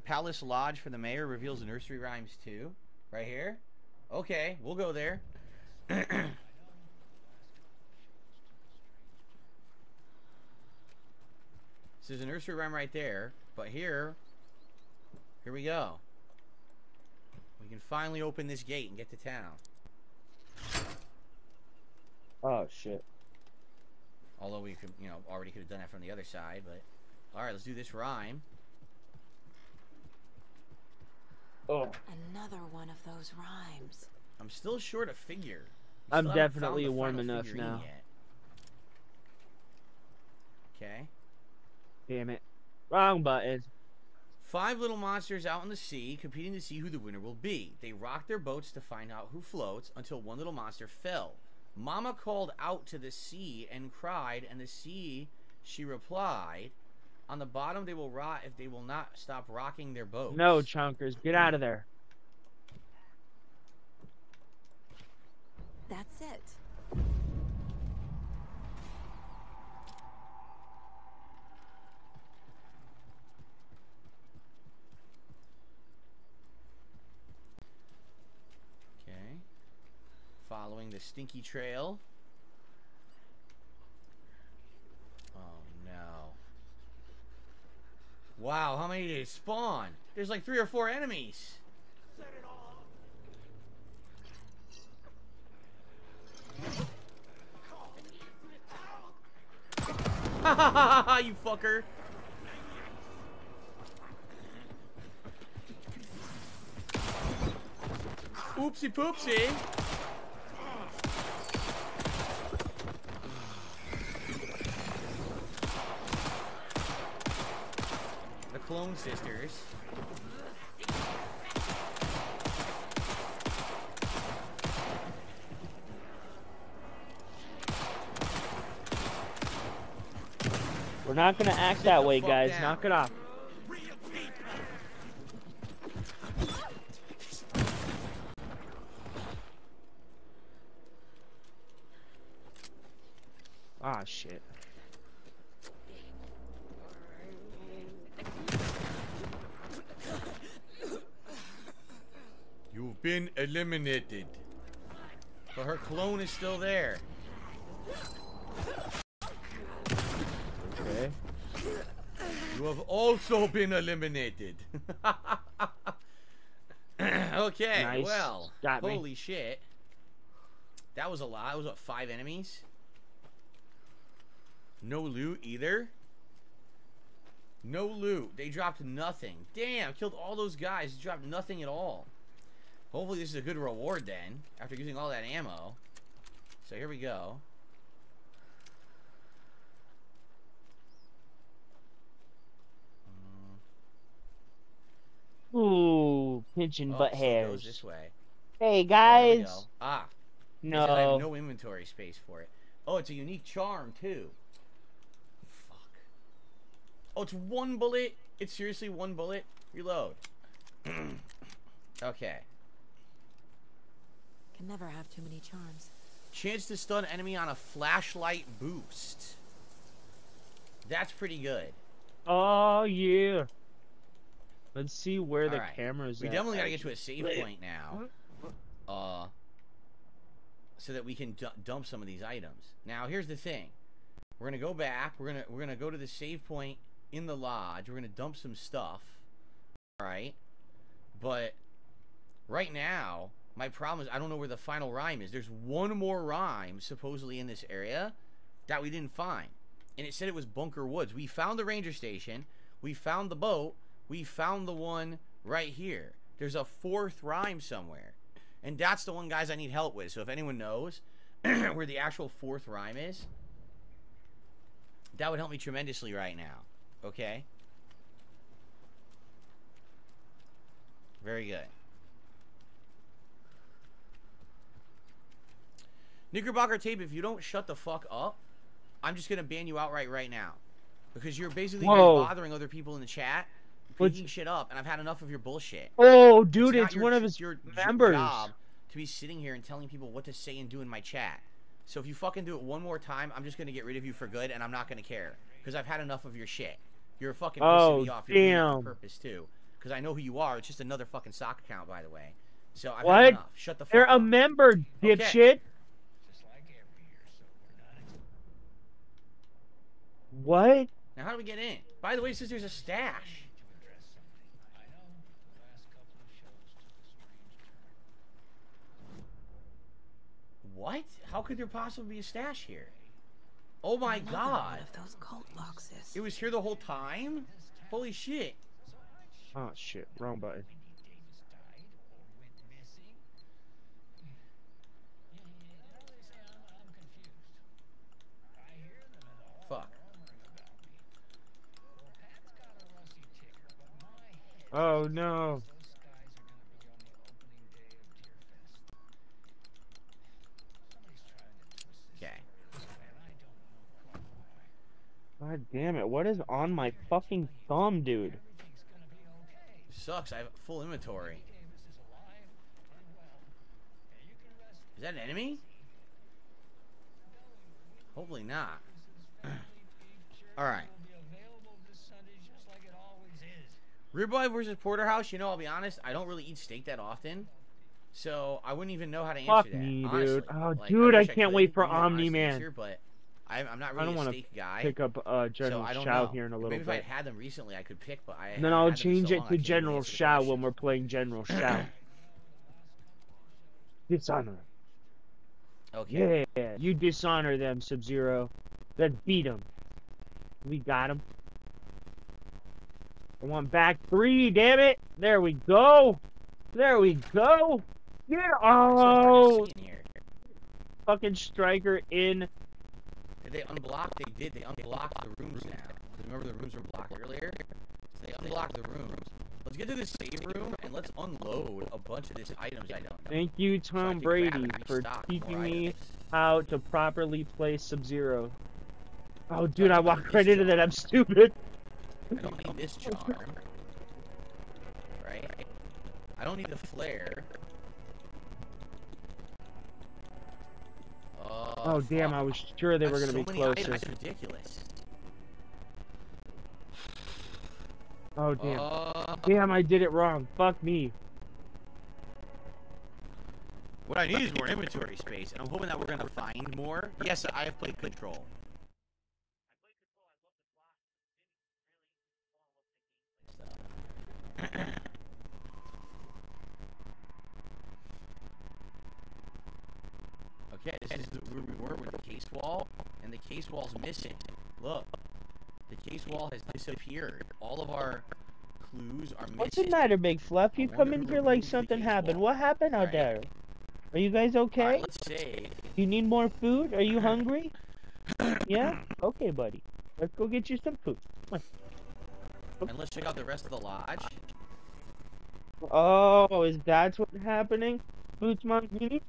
Palace Lodge for the mayor reveals nursery rhymes too. Right here. Okay, we'll go there. So there's a nursery rhyme right there, but here we go. We can finally open this gate and get to town. Oh shit. Although we could, already could have done that from the other side, but all right, let's do this rhyme. Oh. Another one of those rhymes. I'm still short a figure. I'm Still haven't definitely found the warm final enough figurine now. yet. Okay. Damn it. Wrong button. 5 little monsters out in the sea competing to see who the winner will be. They rock their boats to find out who floats until one little monster fell. Mama called out to the sea and cried, and the sea, she replied, on the bottom they will rot if they will not stop rocking their boats. No, chunkers, get out of there. That's it. Okay. Following the stinky trail. Oh no. Wow, how many did it spawn? There's like 3 or 4 enemies. Ha ha ha ha, you fucker. Oopsie poopsie. The Clone Sisters. We're not gonna act that way, guys. down. Knock it off. Ah, shit. You've been eliminated. But her clone is still there. Okay. You have also been eliminated. Okay, Nice. well, Got me. holy shit. That was a lot. That was, what, 5 enemies? No loot either? No loot. They dropped nothing. Damn, killed all those guys. They dropped nothing at all. Hopefully this is a good reward then, after using all that ammo. So here we go. Ooh, pinching butt So it hairs. goes this way. Hey, Oh, guys. there we go. Ah. It says I have No. no inventory space for it. Oh, it's a unique charm, too. Fuck. Oh, it's 1 bullet? It's seriously 1 bullet? Reload. Okay. Can never have too many charms. Chance to stun enemy on a flashlight boost. That's pretty good. Oh, yeah. Let's see where the Alright. camera's We at. definitely gotta get to a save point now. So that we can dump some of these items. Now, here's the thing. We're gonna go back. We're gonna go to the save point in the lodge. We're gonna dump some stuff. Alright. But right now, my problem is I don't know where the final rhyme is. There's 1 more rhyme supposedly in this area that we didn't find. And it said it was Bunker Woods. We found the ranger station. We found the boat. We found the one right here. There's a 4th rhyme somewhere. And that's the one, guys, I need help with. So if anyone knows where the actual 4th rhyme is, that would help me tremendously right now. Okay? Very good. Knickerbocker Tape, if you don't shut the fuck up, I'm just going to ban you outright right now. Because you're basically bothering other people in the chat, picking shit up, and I've had enough of your bullshit. Oh, dude, it's your, one of his your members. job to be sitting here and telling people what to say and do in my chat. So if you fucking do it one more time, I'm just going to get rid of you for good, and I'm not going to care. Because I've had enough of your shit. You're fucking pissing me off. You're doing it on purpose, too. Because I know who you are. It's just another fucking sock account, by the way. So I've had enough. Shut the fuck They're up. a member, dipshit. Okay. What? Now, how do we get in? By the way, it says there's a stash. What? How could there possibly be a stash here? Oh my god. Of those cult boxes. It was here the whole time? Holy shit. Oh, shit. Wrong button. Fuck. Oh, no. Okay. God damn it. What is on my fucking thumb, dude? Sucks. I have full inventory. Is that an enemy? Hopefully not. Alright. Ribeye versus Porterhouse, you know, I'll be honest, I don't really eat steak that often. So, I wouldn't even know how to answer Fuck that. me, honestly. dude. Oh, Like, dude, I wish can't could wait for give you an honest Omni-Man. answer, but I'm not I really don't a want steak to guy. pick up General So I don't Shao know. here in a little Maybe bit. if I had them recently, I could pick, but I And then haven't I'll had them in change so it long, I to can't really General answer the Shao question. when we're playing General Shao. Dishonor. Okay. Yeah, you dishonor them, Sub-Zero. Let's beat them. We got him. I want back 3, damn it. There we go. There we go. Yeah. Oh. Fucking striker in. Did they unblock? They did. They unblocked the rooms now. Remember the rooms were blocked earlier? So they unblocked the rooms. Let's get to the save room and let's unload a bunch of these items I don't know. Thank you, Tom Brady, for teaching me how to properly play Sub-Zero. Oh, dude, I walked right into that. I'm stupid. I don't need this charm. Right? I don't need the flare. Oh damn! I was sure they were That's gonna so be many closer. items, it's ridiculous. Oh damn! Damn! I did it wrong. Fuck me. What I need is more inventory space, and I'm hoping that we're gonna find more. Yes, I have played Control. Okay, this is where we were with the case wall, and the case wall's missing. Look, the case wall has disappeared. All of our clues are missing. What's the matter, Big Fluff? You come in here like something happened. What happened out there? Are you guys okay? Alright, let's save. You need more food? Are you hungry? Yeah? Okay, buddy. Let's go get you some food. Come on. And let's check out the rest of the lodge. Oh, is that what's happening? Boots Monkey?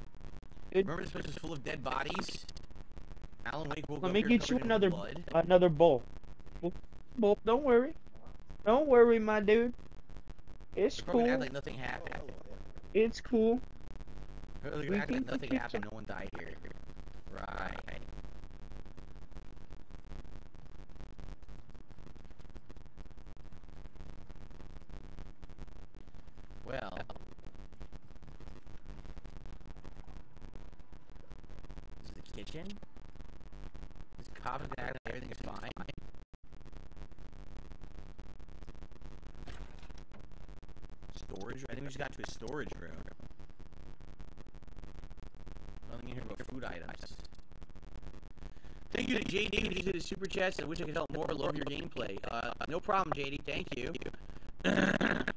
Remember this place was full of dead bodies? Alan Wake woke Let up me here get you covered in another blood. bowl. Bowl. Don't worry. Don't worry, my dude. It's We're probably cool. act like nothing happened. It's cool. We're gonna act like nothing happened, no one died here. Right. Well. This is the kitchen. This cop is acting like everything is fine. Storage? I think we just got to a storage room. Nothing in here but food items. Thank you to JD who did his super chats. I wish I could help more. Love your gameplay. No problem, JD. Thank you.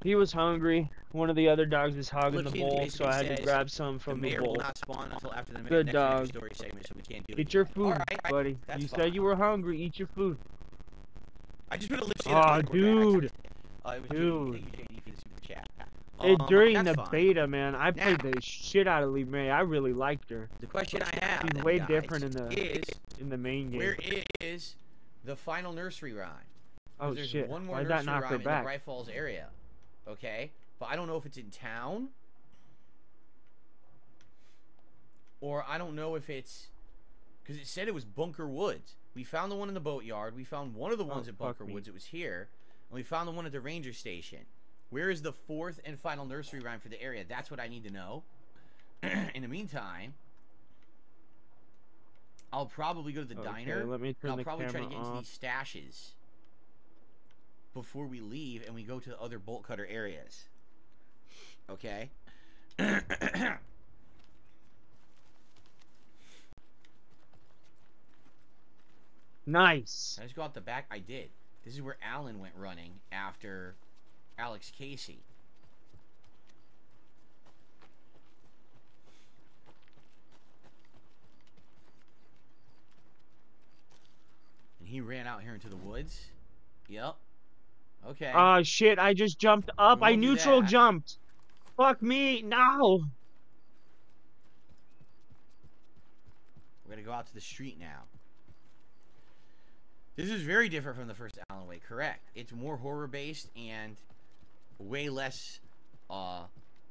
He was hungry. One of the other dogs was hogging the Lipsy bowl, so basically I had to says grab some from the the mayor bowl. will not spawn until after the Good next dog. story segment, so we can't do it. Eat your food, Alright, buddy. that's You fine. said you were hungry. Eat your food. I just put a Lipsy. Aw, dude. It was Dude. JD. Thank you, JD, for the super chat. During that's the fine. beta, man, I played the shit out of Lee May. I really liked her. The question I have She's then, way guys, different is in the main game. where is the final nursery rhyme? Oh There's shit! one more Why'd nursery that knock rhyme her in back? the Bright Falls area. Okay, but I don't know if it's in town, or I don't know if it's because it said it was Bunker Woods. We found the one in the boatyard. We found one of the ones at Bunker Woods. It was here, and we found the one at the ranger station. Where is the fourth and final nursery rhyme for the area? That's what I need to know. In the meantime, I'll probably go to the diner. Let me turn I'll the probably try to camera get into off. these stashes before we leave and we go to the other bolt cutter areas. Okay? Nice. Can I just go out the back? I did. This is where Alan went running after Alex Casey. And he ran out here into the woods. Yep. Okay. Oh shit! I just jumped up. We I won't do neutral that. jumped. Fuck me! No. We're gonna go out to the street now. This is very different from the first Alan Wake, correct? It's more horror based and way less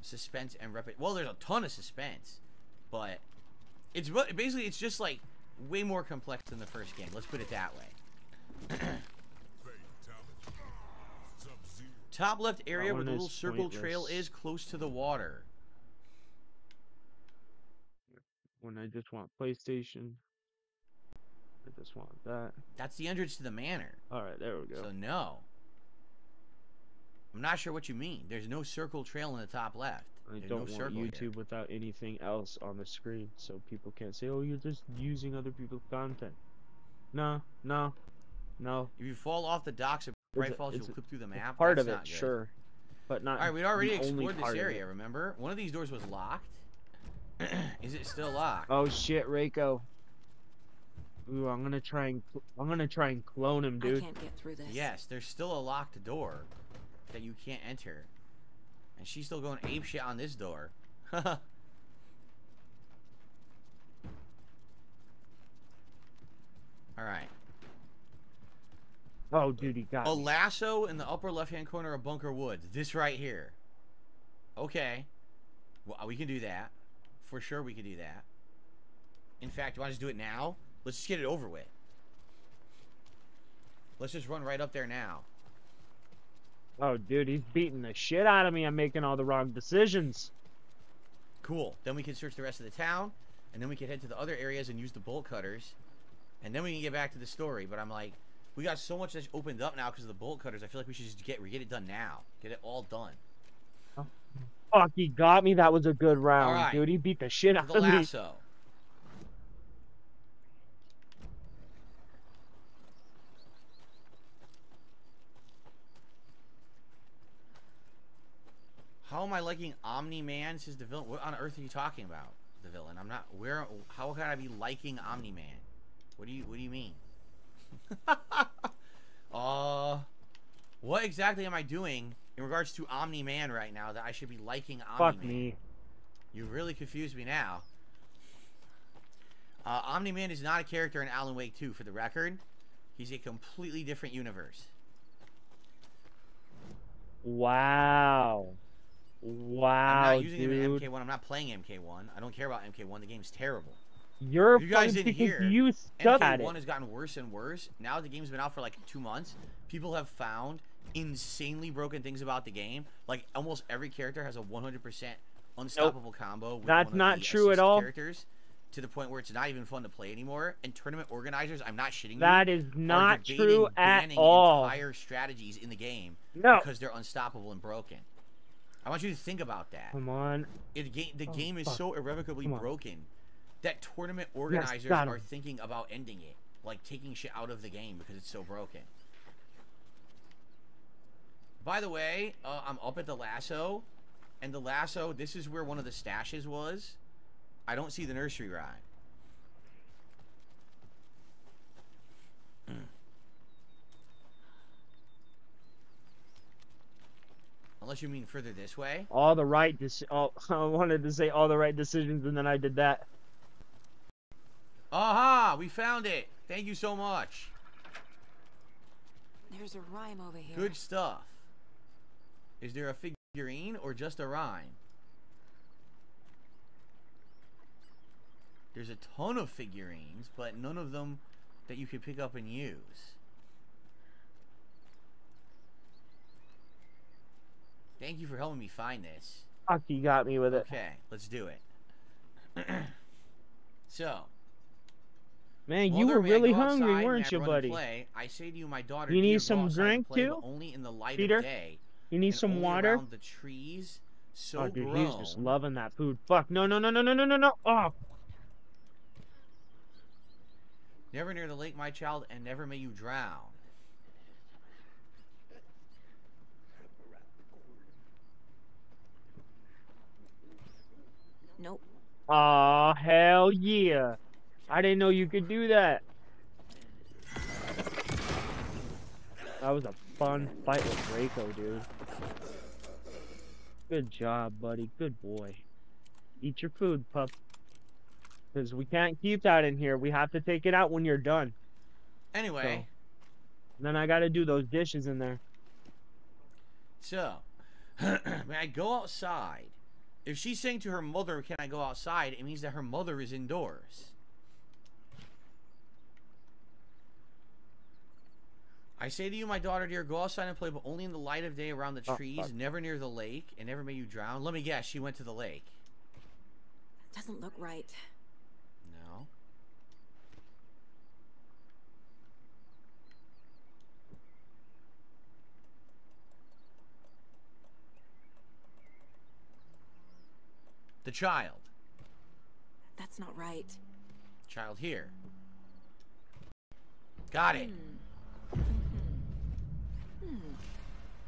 suspense and well, there's a ton of suspense, but it's basically it's just like way more complex than the first game. Let's put it that way. Top left area where the little circle trail is close to the water. When I just want PlayStation. I just want that. That's the entrance to the manor. Alright, there we go. So no. I'm not sure what you mean. There's no circle trail in the top left. I There's don't no want circle YouTube here. without anything else on the screen, so people can't say, "Oh, you're just using other people's content." No, no, no. If you fall off the docks of Bright Falls, you'll it's clip through the map. part That's of it, not good. sure, but not. All right, we'd already the only explored this part of area. it. Remember, one of these doors was locked. Is it still locked? Oh shit, Reiko. Ooh, I'm gonna try and clone him, dude. I can't get through this. Yes, there's still a locked door that you can't enter, and she's still going apeshit on this door. All right. Oh, dude, he got A me. lasso in the upper left-hand corner of Bunker Woods. This right here. Okay. Well, we can do that. For sure we can do that. In fact, you want to just do it now? Let's just get it over with. Let's just run right up there now. Oh, dude, he's beating the shit out of me. I'm making all the wrong decisions. Cool. Then we can search the rest of the town, and then we can head to the other areas and use the bolt cutters, and then we can get back to the story. But I'm like, we got so much that's opened up now because of the bolt cutters. I feel like we should just get it done now. Get it all done. Oh, fuck, he got me. That was a good round, All right. dude. He beat the shit out The of me. lasso. How am I liking Omni-Man? Says the villain. What on earth are you talking about? The villain. I'm not. Where? How can I be liking Omni-Man? What do you mean? What exactly am I doing in regards to Omni-Man right now that I should be liking Omni-Man? Fuck me. You really confused me now. Omni-Man is not a character in Alan Wake 2, for the record. He's a completely different universe. Wow. Wow, I'm not using him dude. in MK1. I'm not playing MK1. I don't care about MK1. The game's terrible. You're You guys funny didn't because hear. you suck at MK1 it. has gotten worse and worse. Now the game's been out for like 2 months. People have found insanely broken things about the game. Like almost every character has a 100% unstoppable combo with That's one of not the true at assist all. characters, to the point where it's not even fun to play anymore. And tournament organizers, I'm not shitting you, That is are not debating true at banning all. entire strategies in the game No. because they're unstoppable and broken. I want you to think about that. Come on. The game is fuck. so irrevocably Come on. broken that tournament organizers got him. are thinking about ending it. Like taking shit out of the game because it's so broken. By the way, I'm up at the lasso. And the lasso, this is where one of the stashes was. I don't see the nursery rhyme. Unless you mean further this way. All the right I wanted to say all the right decisions, and then I did that. Aha! We found it! Thank you so much. There's a rhyme over here. Good stuff. Is there a figurine or just a rhyme? There's a ton of figurines, but none of them that you can pick up and use. Thank you for helping me find this. Fuck, you got me with it. Okay, let's do it. So. Man, you were Mother, may I really go hungry, outside? weren't May I you, run and buddy? play? I say to you, my daughter, You need dear, go some outside and drink play, too? but only in the light Peter? of day. You need and some only water? around the trees, so Oh, dude, grown. he's just loving that food. Fuck, no, no, no, no, no, no, no, no. Oh. Never near the lake, my child, and never may you drown. Nope. Aw, hell yeah. I didn't know you could do that. That was a fun fight with Draco, dude. Good job, buddy. Good boy. Eat your food, pup. Because we can't keep that in here. We have to take it out when you're done. Anyway. So, then I gotta do those dishes in there. So, may I go outside? If she's saying to her mother, can I go outside, it means that her mother is indoors. I say to you, my daughter dear, go outside and play, but only in the light of day around the trees, fuck. never near the lake, and never may you drown. Let me guess, she went to the lake. Doesn't look right. No. The child. That's not right. Child here. Got it.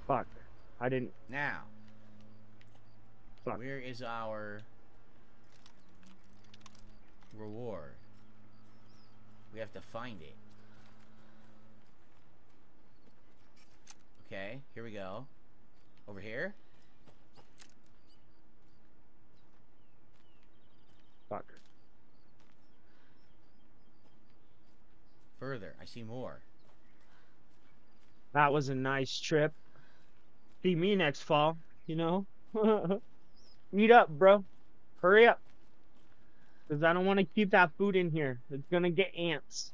Fuck. I didn't. Now. Fuck. Where is our reward? We have to find it. Okay, here we go. Over here? Fuck. Further, I see more. That was a nice trip. See me next fall, you know? Meet up, bro. Hurry up. Because I don't want to keep that food in here. It's gonna get ants.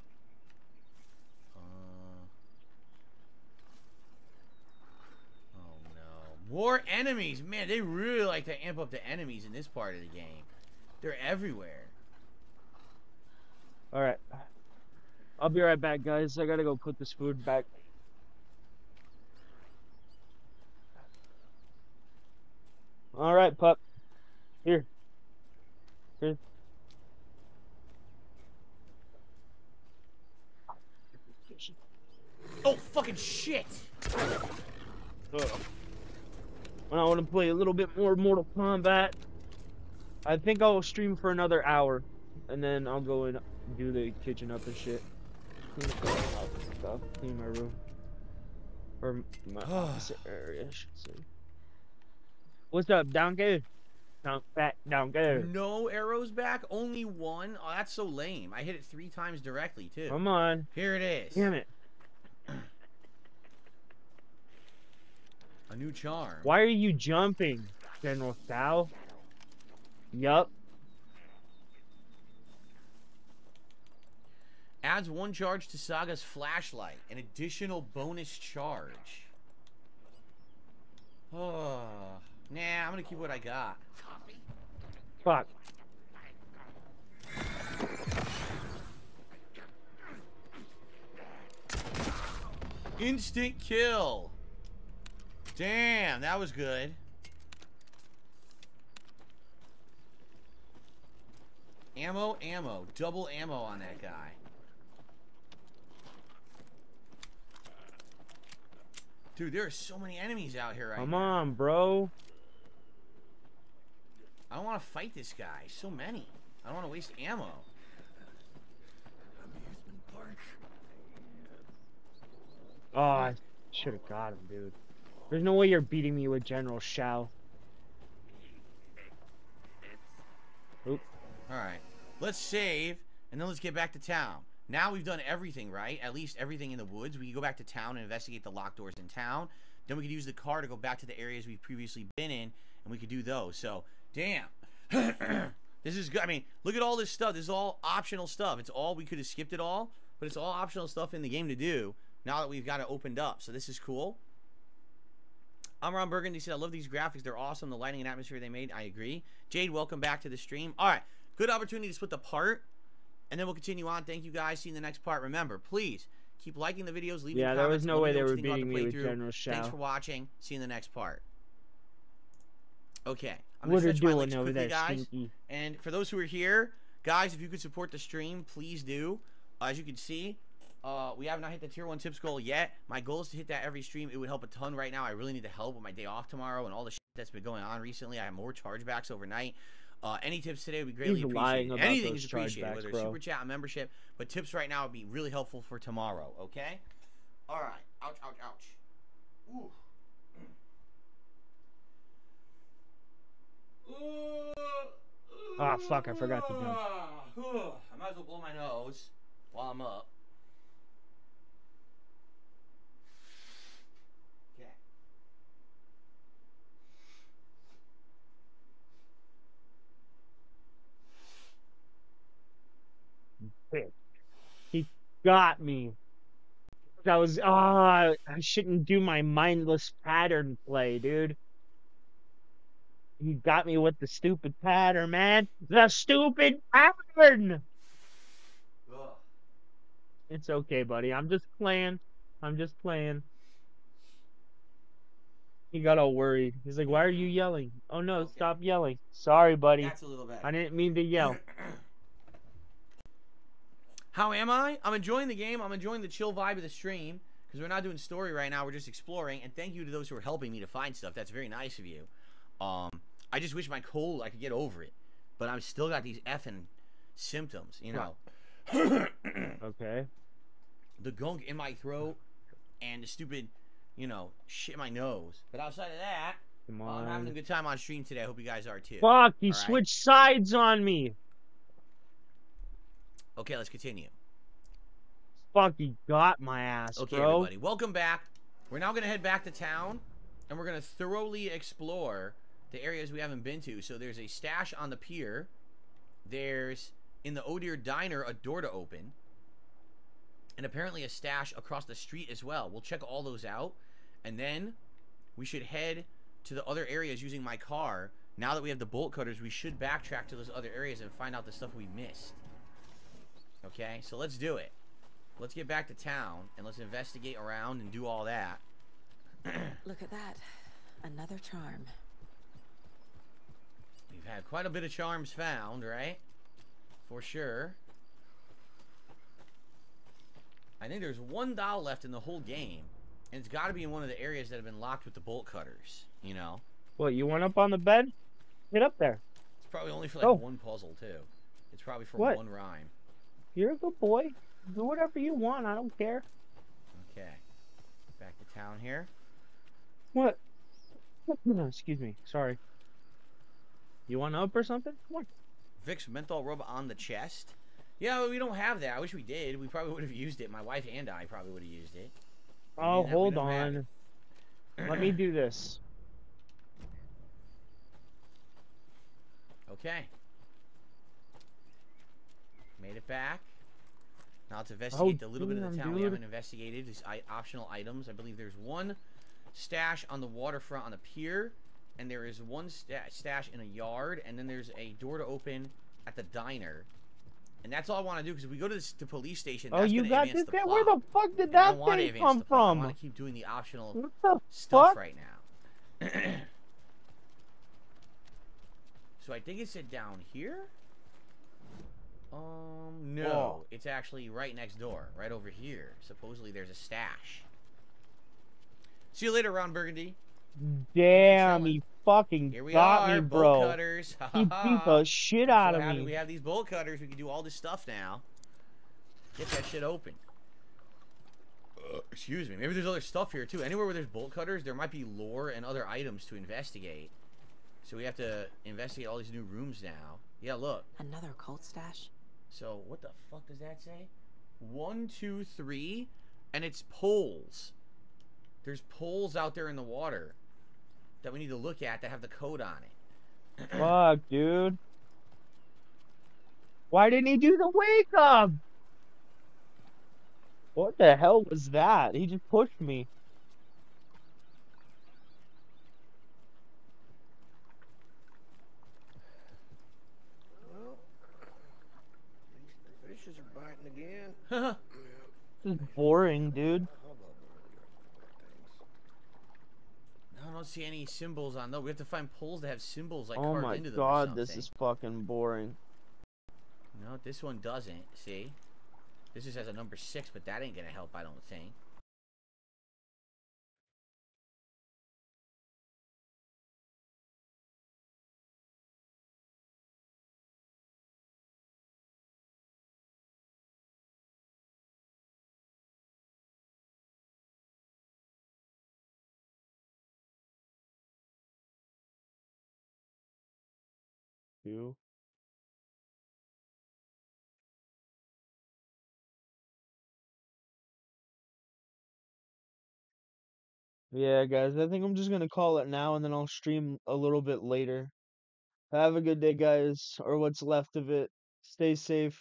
Oh no. More enemies! Man, they really like to amp up the enemies in this part of the game. They're everywhere. Alright. I'll be right back, guys. I gotta go put this food back. Alright, pup. Here. Here. Oh, fucking shit! Ugh. When I want to play a little bit more Mortal Kombat, I think I'll stream for another hour, and then I'll go and do the kitchen up and shit. Clean my room. Or my office area, I should say. What's up, donkey? Donkey. No arrows back? Only one? Oh, that's so lame. I hit it 3 times directly, too. Come on. Here it is. Damn it. A new charm. Why are you jumping, General Sal? Yup. Adds 1 charge to Saga's flashlight. An additional bonus charge. Oh. Nah, I'm gonna keep what I got. Fuck. Instant kill. Damn, that was good. Ammo, ammo. Double ammo on that guy. Dude, there are so many enemies out here right now. Come on, bro. I don't want to fight this guy. So many. I don't want to waste ammo. Oh, I should have got him, dude. There's no way you're beating me with General Shao. Oop. Alright. Let's save, and then let's get back to town. Now we've done everything, right? At least everything in the woods. We can go back to town and investigate the locked doors in town. Then we could use the car to go back to the areas we've previously been in, and we could do those. So, damn. This is good. I mean, look at all this stuff. This is all optional stuff. It's all, we could have skipped it all, but it's all optional stuff in the game to do now that we've got it opened up. So this is cool. I'm Ron Burgundy. Said, I love these graphics. They're awesome. The lighting and atmosphere they made. I agree. Jade, welcome back to the stream. All right. Good opportunity to split the part. And then we'll continue on. Thank you guys. See you in the next part. Remember, please keep liking the videos. Leaving Yeah, comments. there was no way they were beating beating me with General Shao. Thanks for watching. See you in the next part. Okay. I'm What going are to stretch my doing legs over quickly, there, guys. Stinky? And for those who are here, guys, if you could support the stream, please do. As you can see, we have not hit the tier 1 tips goal yet. My goal is to hit that every stream. It would help a ton right now. I really need the help with my day off tomorrow and all the shit that's been going on recently. I have more chargebacks overnight. Any tips today would be greatly appreciated. Anything is appreciated, whether it's super chat or membership. But tips right now would be really helpful for tomorrow, okay? All right. Ouch, ouch, ouch. Ooh. Ah, fuck, I forgot to jump. I might as well blow my nose while I'm up. Okay. He got me. That was, I shouldn't do my mindless pattern play, dude. He got me with the stupid pattern, man. The stupid pattern! Ugh. It's okay, buddy. I'm just playing. I'm just playing. He got all worried. He's like, why are you yelling? Oh, no, Okay. stop yelling. Sorry, buddy. That's a little better. I didn't mean to yell. How am I? I'm enjoying the game. I'm enjoying the chill vibe of the stream because we're not doing story right now. We're just exploring. And thank you to those who are helping me to find stuff. That's very nice of you. I just wish my cold, I could get over it. But I've still got these effing symptoms, you know. Okay. The gunk in my throat and the stupid, you know, shit in my nose. But outside of that, Come I'm having a on. good time on stream today. I hope you guys are too. Fuck, he All right? switched sides on me. Okay, let's continue. Fuck, he got my ass, Okay, bro. everybody, welcome back. We're now going to head back to town, and we're going to thoroughly explore the areas we haven't been to. So there's a stash on the pier, there's in the Oh Dear Diner a door to open, and apparently a stash across the street as well. We'll check all those out, and then we should head to the other areas using my car. Now that we have the bolt cutters, we should backtrack to those other areas and find out the stuff we missed. Okay, so let's do it. Let's get back to town and let's investigate around and do all that. Look at that. Another charm. We've had quite a bit of charms found, right? For sure. I think there's one doll left in the whole game, and it's got to be in one of the areas that have been locked with the bolt cutters, you know? What, you went up on the bed? Get up there. It's probably only for like one puzzle, too. It's probably for one rhyme. You're a good boy. Do whatever you want. I don't care. Okay. Back to town here. What? Excuse me. Sorry. You want up or something? Come on. Vicks menthol rub on the chest. Yeah, we don't have that. I wish we did. We probably would have used it. My wife and I probably would have used it. Oh, hold on. Let me do this. Okay. Made it back. Now let's investigate the little bit of the town we haven't investigated. These optional items. I believe there's one stash on the waterfront on the pier, and there is one stash in a yard, and then there's a door to open at the diner. And that's all I want to do, because if we go to the police station, that's you got this guy? Where the fuck did that thing come from? I want to keep doing the optional stuff right now. So I think it's down here? No. It's actually right next door. Right over here. Supposedly there's a stash. See you later, Ron Burgundy. Damn, he fucking got me, bro. Bolt cutters. He beat the shit out of me. We have these bolt cutters. We can do all this stuff now. Get that shit open. Excuse me. Maybe there's other stuff here, too. Anywhere where there's bolt cutters, there might be lore and other items to investigate. So we have to investigate all these new rooms now. Yeah, look. Another cult stash? So, what the fuck does that say? 1, 2, 3, and it's poles. There's poles out there in the water that we need to look at that have the code on it. Fuck, dude. Why didn't he do the wake up? What the hell was that? He just pushed me. Well, these fishes are biting again. This is boring, dude. I don't see any symbols on those. We have to find poles that have symbols like oh carved my into them. God, this is fucking boring. No, this one doesn't. See? This just has a number 6, but that ain't gonna help, I don't think. You. Yeah, guys, I think I'm just gonna call it now, and then I'll stream a little bit later. Have a good day, guys, or what's left of it. Stay safe.